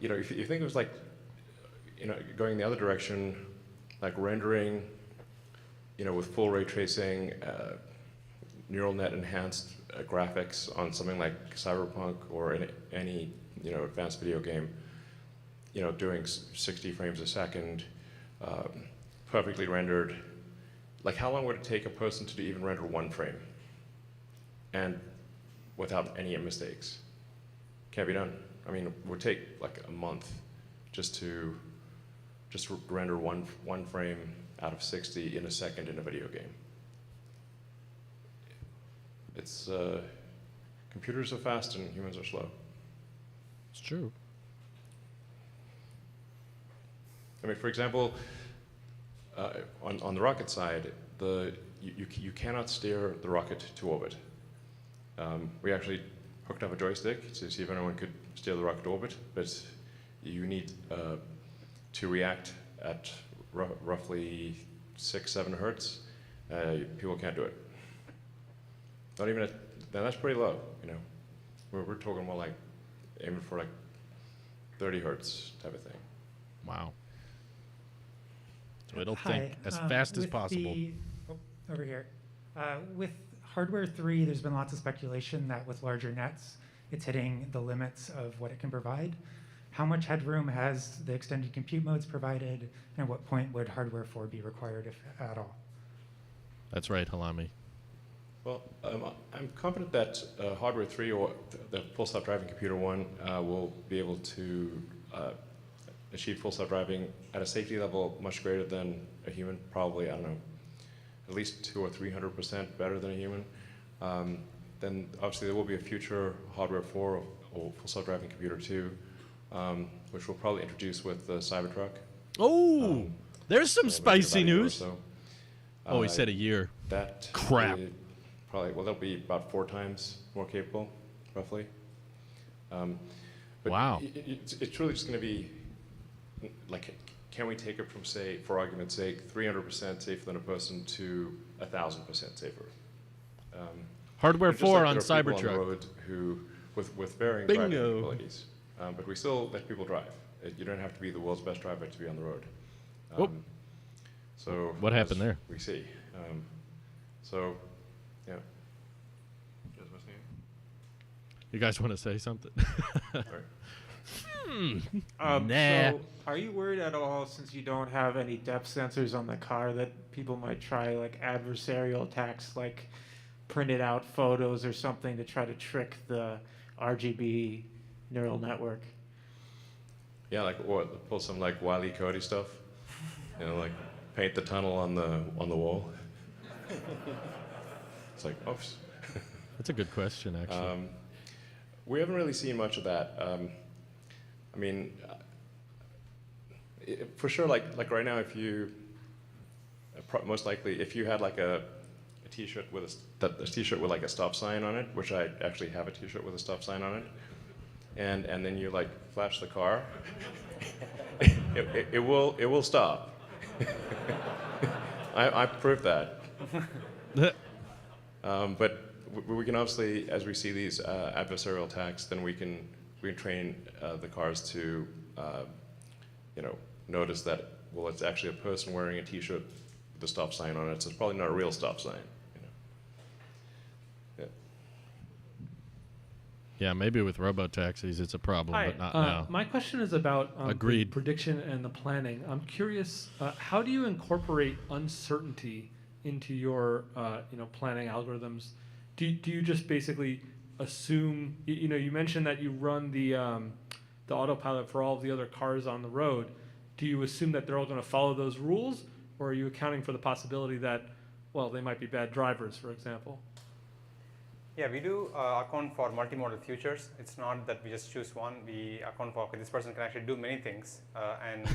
S2: If you think it was like, going the other direction, like rendering, with full ray tracing, neural net enhanced graphics on something like Cyberpunk or any advanced video game, doing 60 frames a second, perfectly rendered. Like, how long would it take a person to even render one frame, and without any mistakes? Can't be done. I mean, it would take like a month just to render one frame out of 60 in a second in a video game. It's computers are fast and humans are slow.
S1: It's true.
S2: I mean, for example, on the rocket side, you cannot steer the rocket to orbit. We actually hooked up a joystick to see if anyone could steer the rocket to orbit, but you need to react at roughly 6-7 hertz. People can't do it. Not even that's pretty low. We're talking more like aiming for like 30 hertz type of thing.
S1: Wow. So it'll think as fast as possible.
S13: Over here. With hardware 3, there's been lots of speculation that with larger nets, it's hitting the limits of what it can provide. How much headroom has the extended compute modes provided, and at what point would hardware 4 be required, if at all?
S1: That's right, Halami.
S2: Well, I'm confident that hardware 3 or the full self-driving computer 1 will be able to achieve full self-driving at a safety level much greater than a human, probably, I don't know, at least 200 or 300% better than a human. Then obviously there will be a future hardware 4 or full self-driving computer 2, which we'll probably introduce with the Cybertruck.
S1: Oh, there's some spicy news.
S2: So.
S1: Oh, he said a year.
S2: That
S1: crap.
S2: That'll be about 4 times more capable, roughly. But
S1: wow.
S2: It's really just going to be like, can we take it from, say, for argument's sake, 300% safer than a person to 1,000% safer?
S1: Hardware 4 on
S2: there are people
S1: Cybertruck.
S2: On the road who, with varying
S1: Bingo.
S2: driving capabilities, but we still let people drive. You don't have to be the world's best driver to be on the road. So
S1: what happened there?
S2: We see. Yeah.
S1: You guys want to say something?
S14: Nah.
S1: So,
S14: are you worried at all, since you don't have any depth sensors on the car, that people might try like adversarial attacks, like printed out photos or something to try to trick the RGB neural network?
S2: Yeah, like what? Pull some like Wile E. Coyote stuff, like paint the tunnel on the wall. It's like, oops.
S1: That's a good question, actually.
S2: We haven't really seen much of that. I mean, for sure, like right now, if you, most likely, if you had like a T-shirt with a T-shirt with like a stop sign on it, which I actually have a T-shirt with a stop sign on it, and then you like flash the car, it will stop. I proved that. But we can obviously, as we see these adversarial attacks, then we can train the cars to, notice that, well, it's actually a person wearing a T-shirt with a stop sign on it, so it's probably not a real stop sign. Yeah.
S1: Yeah, maybe with robotaxis it's a problem,
S15: Hi.
S1: but not now.
S15: My question is about the
S1: Agreed.
S15: prediction and the planning. I'm curious, how do you incorporate uncertainty into your planning algorithms? Do you just basically assume, you mentioned that you run the autopilot for all of the other cars on the road. Do you assume that they're all going to follow those rules, or are you accounting for the possibility that, well, they might be bad drivers, for example?
S4: Yeah, we do account for multimodal futures. It's not that we just choose one. We account for, okay, this person can actually do many things. And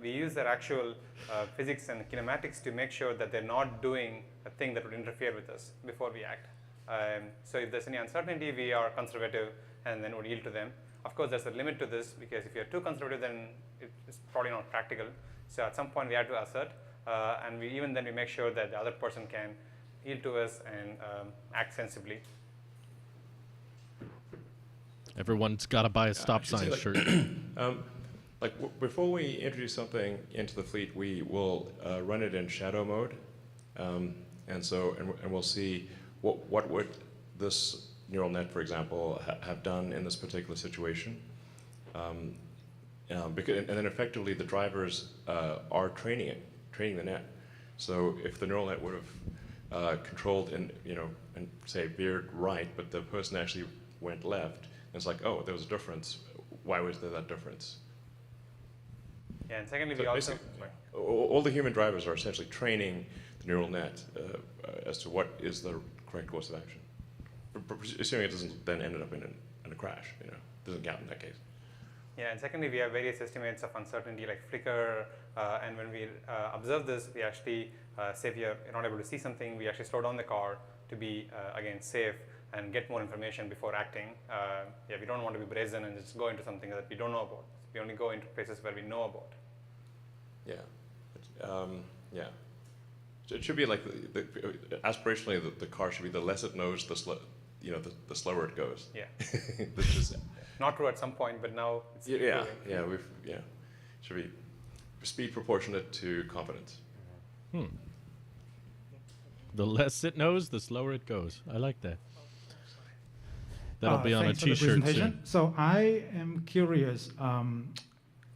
S4: we use their actual physics and kinematics to make sure that they're not doing a thing that would interfere with us before we act. So if there's any uncertainty, we are conservative and then would yield to them. Of course, there's a limit to this, because if you're too conservative, then it's probably not practical. So at some point, we have to assert. And even then, we make sure that the other person can yield to us and act sensibly.
S1: Everyone's got to buy a stop sign shirt.
S2: Before we introduce something into the fleet, we will run it in shadow mode, and we'll see what would this neural net, for example, have done in this particular situation. And then effectively, the drivers are training the net. So if the neural net would have controlled and say veered right, but the person actually went left, and it's like, oh, there was a difference. Why was there that difference?
S4: Yeah, and secondly, we also
S2: all the human drivers are essentially training the neural net as to what is the correct course of action, assuming it doesn't then end up in a crash. Doesn't count in that case.
S4: Yeah, and secondly, we have various estimates of uncertainty like flicker, and when we observe this, we actually say if you're not able to see something, we actually slow down the car to be, again, safe and get more information before acting. Yeah, we don't want to be brazen and just go into something that we don't know about. We only go into places where we know about.
S2: Yeah, yeah. So it should be like aspirationally, the car should be the less it knows, the slower it goes.
S4: Yeah.
S2: This is
S4: not true at some point, but now it's
S2: should be speed proportionate to confidence.
S1: The less it knows, the slower it goes. I like that. That'll be on a T-shirt soon.
S16: So I am curious.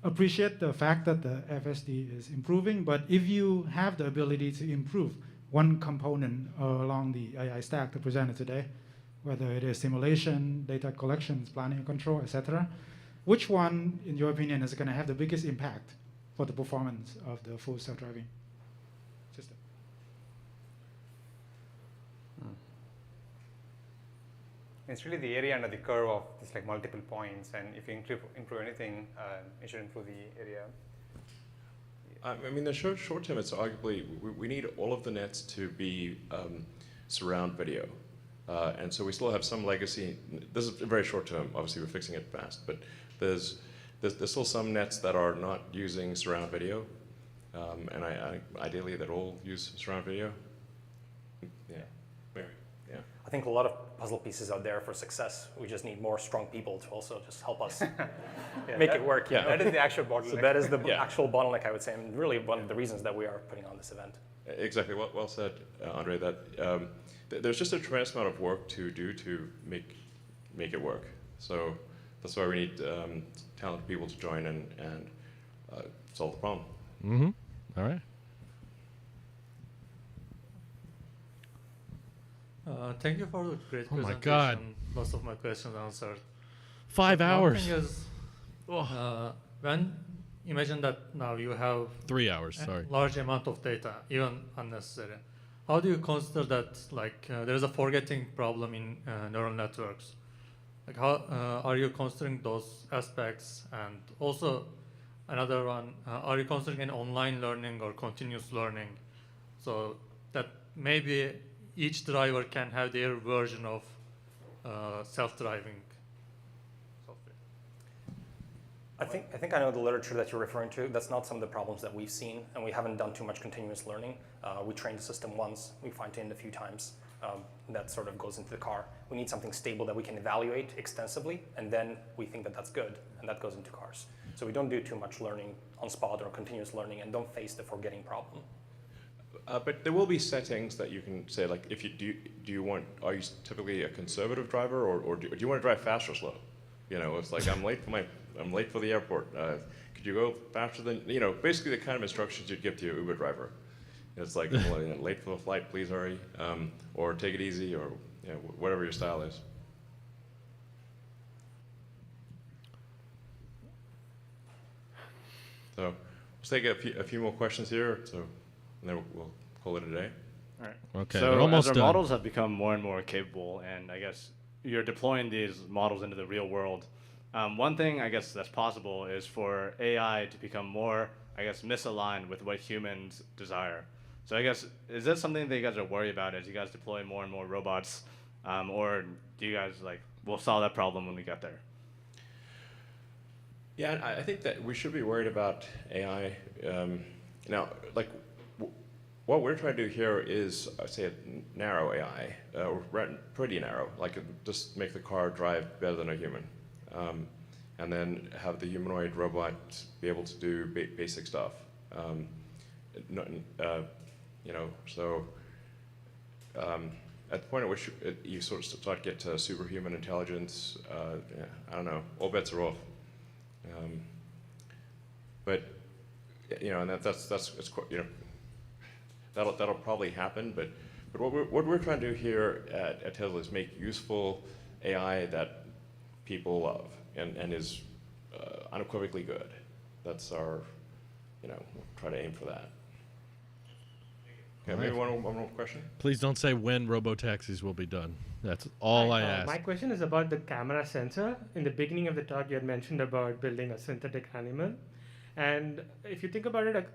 S16: Appreciate the fact that the FSD is improving, but if you have the ability to improve one component along the AI stack that presented today, whether it is simulation, data collections, planning and control, etc., which one, in your opinion, is going to have the biggest impact for the performance of the full self-driving system?
S4: It's really the area under the curve of these multiple points, and if you improve anything, it should improve the area.
S2: I mean, the short term, it's arguably we need all of the nets to be surround video, and so we still have some legacy. This is very short term. Obviously, we're fixing it fast, but there's still some nets that are not using surround video, and ideally that all use surround video. Yeah, Mary. Yeah.
S3: I think a lot of puzzle pieces out there for success. We just need more strong people to also just help us make it work.
S4: Yeah, that is the actual bottleneck.
S3: So that is the actual bottleneck, I would say, and really one of the reasons that we are putting on this event.
S2: Exactly. Well said, Andre. That there's just a tremendous amount of work to do to make it work. So that's why we need talented people to join and solve the problem.
S1: Mm-hmm. All right.
S17: Thank you for the great presentation.
S1: Oh my God.
S17: Most of my questions answered.
S1: 5 hours.
S17: One thing is, when imagine that now you have
S1: 3 hours. Sorry.
S17: Large amount of data, even unnecessary. How do you consider that? There is a forgetting problem in neural networks. How are you considering those aspects? And also, another one: are you considering an online learning or continuous learning, so that maybe each driver can have their version of self-driving software?
S3: I think I know the literature that you're referring to. That's not some of the problems that we've seen, and we haven't done too much continuous learning. We trained the system once, we fine-tuned a few times. That sort of goes into the car. We need something stable that we can evaluate extensively, and then we think that that's good, and that goes into cars. So we don't do too much learning on spot or continuous learning, and don't face the forgetting problem.
S2: But there will be settings that you can say, like, if you are you typically a conservative driver, or do you want to drive fast or slow? You know, it's like I'm late for the airport. Could you go faster than, you know, basically the kind of instructions you'd give to your Uber driver. It's like, well, you know, late for the flight, please hurry, or take it easy, or you know, whatever your style is. So let's take a few more questions here, and then we'll call it a day.
S6: All right.
S1: Okay,
S6: so
S1: they're almost
S6: as our
S1: done.
S6: models have become more and more capable, and I guess you're deploying these models into the real world, one thing I guess that's possible is for AI to become more, I guess, misaligned with what humans desire. So I guess, is that something that you guys are worried about as you guys deploy more and more robots, or do you guys like, we'll solve that problem when we get there?
S2: Yeah, I think that we should be worried about AI. Now, like, what we're trying to do here is, say, a narrow AI, pretty narrow, like just make the car drive better than a human. And then have the humanoid robot be able to do basic stuff. You know, so at the point at which you sort of start to get to superhuman intelligence, yeah, I don't know, all bets are off. But you know, and that's you know, that'll probably happen. But what we're trying to do here at Tesla is make useful AI that people love and is unequivocally good. That's our, you know, try to aim for that. Okay, maybe one more question.
S1: Please don't say when robotaxis will be done. That's all I ask.
S18: My question is about the camera sensor. In the beginning of the talk, you had mentioned about building a synthetic animal. And if you think about it,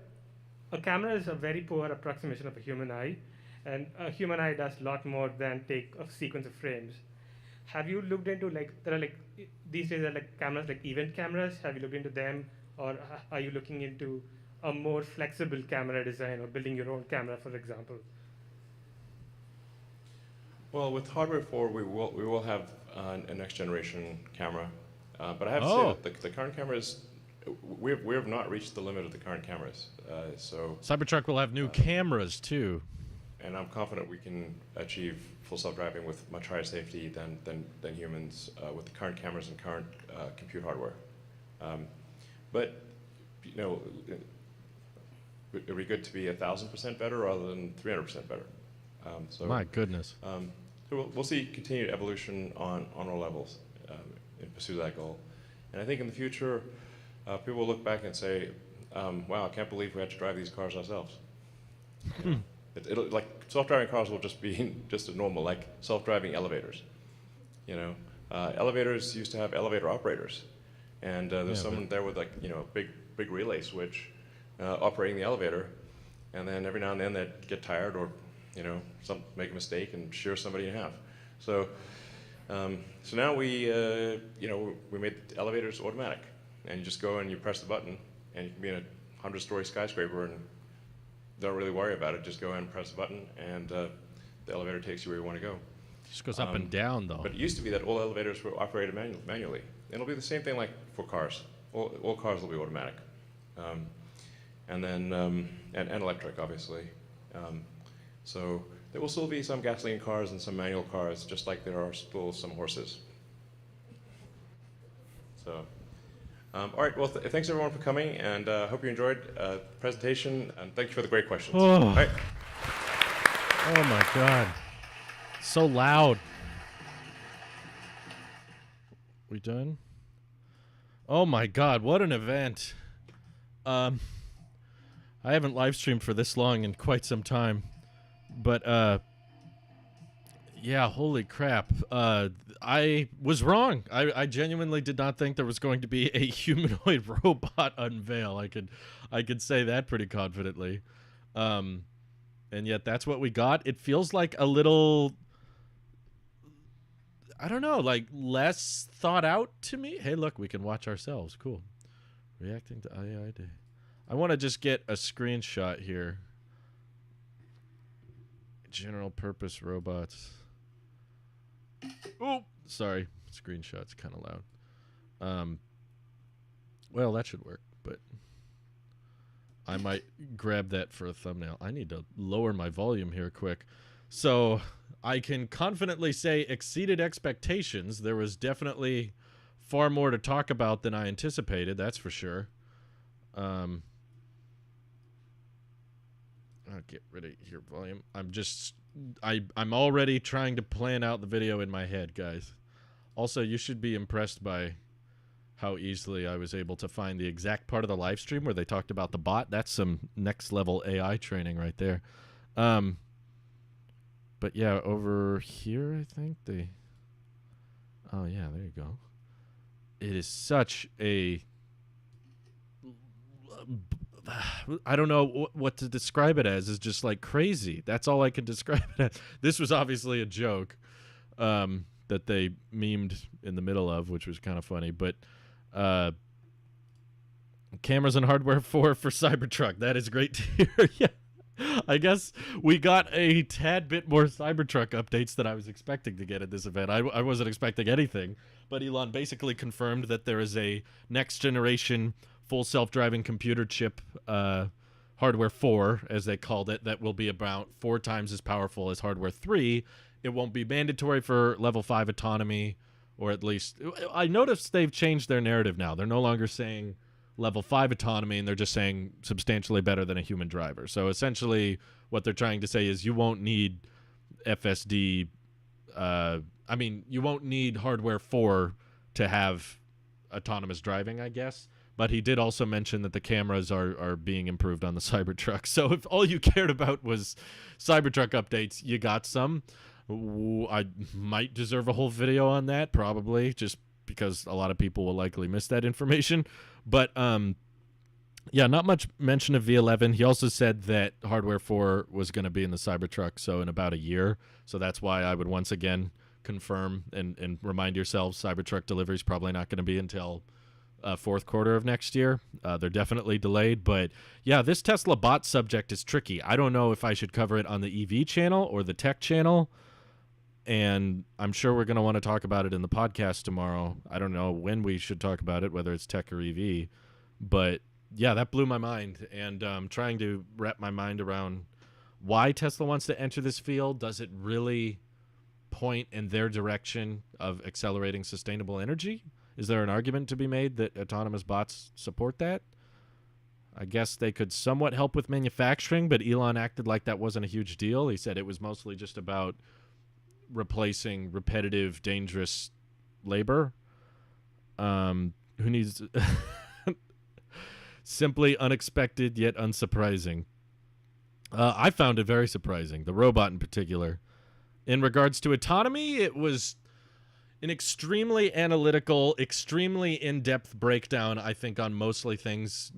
S18: a camera is a very poor approximation of a human eye. And a human eye does a lot more than take a sequence of frames. Have you looked into, like, there are like, these days are like cameras, like event cameras. Have you looked into them? Or are you looking into a more flexible camera design or building your own camera, for example?
S2: Well, with hardware 4, we will have a next generation camera, but I have to say that the current cameras, we have not reached the limit of the current cameras. So
S1: Cybertruck will have new cameras too,
S2: and I'm confident we can achieve full self-driving with much higher safety than humans with the current cameras and current compute hardware. But you know, it would be good to be 1,000% better rather than 300% better. So
S1: my goodness.
S2: So we'll see continued evolution on all levels in pursuit of that goal. And I think in the future, people will look back and say, wow, I can't believe we had to drive these cars ourselves. It'll, like, self-driving cars will just be just a normal, like self-driving elevators. You know, elevators used to have elevator operators. And there's someone there with, like, you know, a big relay switch operating the elevator. And then every now and then they'd get tired or, you know, make a mistake and shear somebody in half. So, so now we, you know, we made the elevators automatic, and you just go and you press the button, and you can be in a 100-story skyscraper and don't really worry about it. Just go in and press the button, and the elevator takes you where you want to go.
S1: It just goes up and down, though.
S2: But it used to be that all elevators were operated manually. And it'll be the same thing like for cars. All cars will be automatic, and then and electric, obviously. So there will still be some gasoline cars and some manual cars, just like there are still some horses. So, all right, well, thanks everyone for coming, and hope you enjoyed the presentation, and thank you for the great questions.
S1: Oh,
S2: all right.
S1: Oh my God, so loud. We done? Oh my God, what an event. I haven't live streamed for this long in quite some time. But, yeah, holy crap. I was wrong. I genuinely did not think there was going to be a humanoid robot unveil. I could say that pretty confidently. And yet that's what we got. It feels like a little, I don't know, like less thought out to me. Hey, look, we can watch ourselves. Cool. Reacting to AI Day. I want to just get a screenshot here. General purpose robots. Oh, sorry. Screenshot's kind of loud. Well, that should work, but I might grab that for a thumbnail. I need to lower my volume here quick. So I can confidently say exceeded expectations. There was definitely far more to talk about than I anticipated, that's for sure. I'll get rid of your volume. I'm already trying to plan out the video in my head, guys. Also, you should be impressed by how easily I was able to find the exact part of the live stream where they talked about the bot. That's some next level AI training right there. But yeah, over here, I think they... Oh, yeah, there you go. It is such a... I don't know what to describe it as. It's just like crazy. That's all I can describe it as. This was obviously a joke that they memed in the middle of, which was kind of funny. But cameras and hardware for Cybertruck. That is great to hear. Yeah. I guess we got a tad bit more Cybertruck updates than I was expecting to get at this event. I wasn't expecting anything, but Elon basically confirmed that there is a next generation full self-driving computer chip, hardware 4, as they called it, that will be about 4 times as powerful as hardware 3. It won't be mandatory for level 5 autonomy, or at least I noticed they've changed their narrative now. They're no longer saying level 5 autonomy, and they're just saying substantially better than a human driver. So essentially what they're trying to say is you won't need FSD, you won't need hardware 4 to have autonomous driving, I guess. But he did also mention that the cameras are being improved on the Cybertruck. So if all you cared about was Cybertruck updates, you got some. I might deserve a whole video on that, probably, just because a lot of people will likely miss that information. But yeah, not much mention of V11. He also said that hardware 4 was going to be in the Cybertruck, so in about a year. So that's why I would once again confirm and remind yourselves Cybertruck delivery is probably not going to be until fourth quarter of next year. They're definitely delayed. But yeah, this Tesla bot subject is tricky. I don't know if I should cover it on the EV channel or the tech channel. And I'm sure we're going to want to talk about it in the podcast tomorrow. I don't know when we should talk about it, whether it's tech or EV. But yeah, that blew my mind. And trying to wrap my mind around why Tesla wants to enter this field. Does it really point in their direction of accelerating sustainable energy? Is there an argument to be made that autonomous bots support that? I guess they could somewhat help with manufacturing, but Elon acted like that wasn't a huge deal. He said it was mostly just about replacing repetitive, dangerous labor. Who needs... Simply unexpected yet unsurprising. I found it very surprising, the robot in particular. In regards to autonomy, it was an extremely analytical, extremely in-depth breakdown, I think, on mostly things.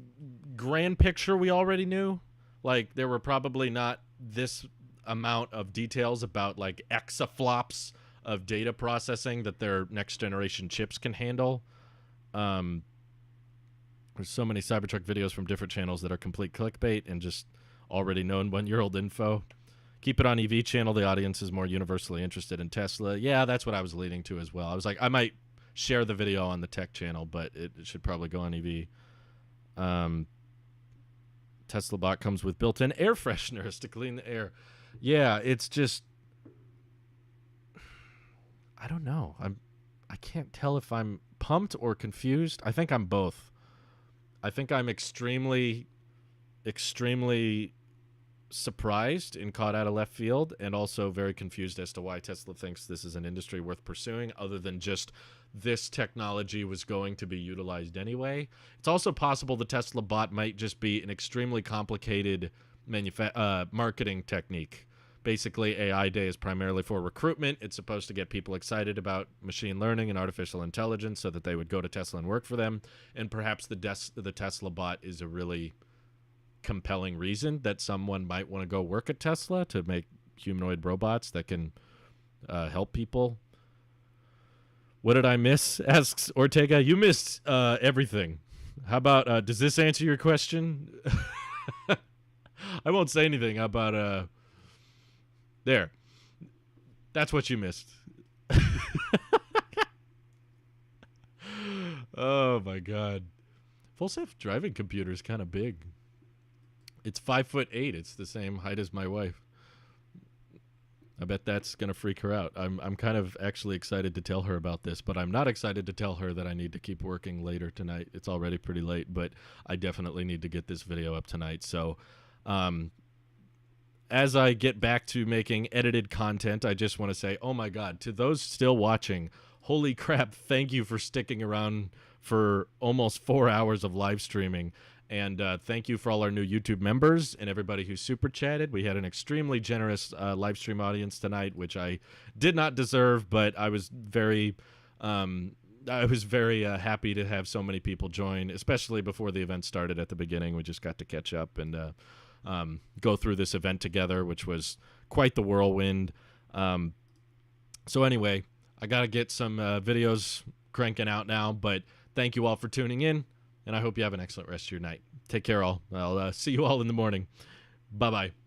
S1: Grand picture we already knew. Like, there were probably not this amount of details about, like, exaflops of data processing that their next-generation chips can handle. There's so many Cybertruck videos from different channels that are complete clickbait and just already known one-year-old info. Keep it on EV channel. The audience is more universally interested in Tesla. Yeah, that's what I was leading to as well. I was like, I might share the video on the tech channel, but it should probably go on EV. Tesla bot comes with built-in air fresheners to clean the air. Yeah, it's just... I don't know. I can't tell if I'm pumped or confused. I think I'm both. I think I'm extremely surprised and caught out of left field, and also very confused as to why Tesla thinks this is an industry worth pursuing, other than just this technology was going to be utilized anyway. It's also possible the Tesla bot might just be an extremely complicated marketing technique. Basically, AI Day is primarily for recruitment. It's supposed to get people excited about machine learning and artificial intelligence so that they would go to Tesla and work for them. And perhaps the Tesla bot is a really compelling reason that someone might want to go work at Tesla to make humanoid robots that can help people. What did I miss? Asks Ortega. You missed everything. How about, does this answer your question? I won't say anything. How about, there. That's what you missed. Oh my God. Full self-driving computer is kind of big. It's 5'8". It's the same height as my wife. I bet that's going to freak her out. I'm kind of actually excited to tell her about this, but I'm not excited to tell her that I need to keep working later tonight. It's already pretty late, but I definitely need to get this video up tonight. So as I get back to making edited content, I just want to say, oh my God, to those still watching, holy crap, thank you for sticking around for almost 4 hours of live streaming. And thank you for all our new YouTube members and everybody who super chatted. We had an extremely generous live stream audience tonight, which I did not deserve, but I was very happy to have so many people join, especially before the event started at the beginning. We just got to catch up and go through this event together, which was quite the whirlwind. So anyway, I got to get some videos cranking out now, but thank you all for tuning in. And I hope you have an excellent rest of your night. Take care, all. I'll see you all in the morning. Bye-bye.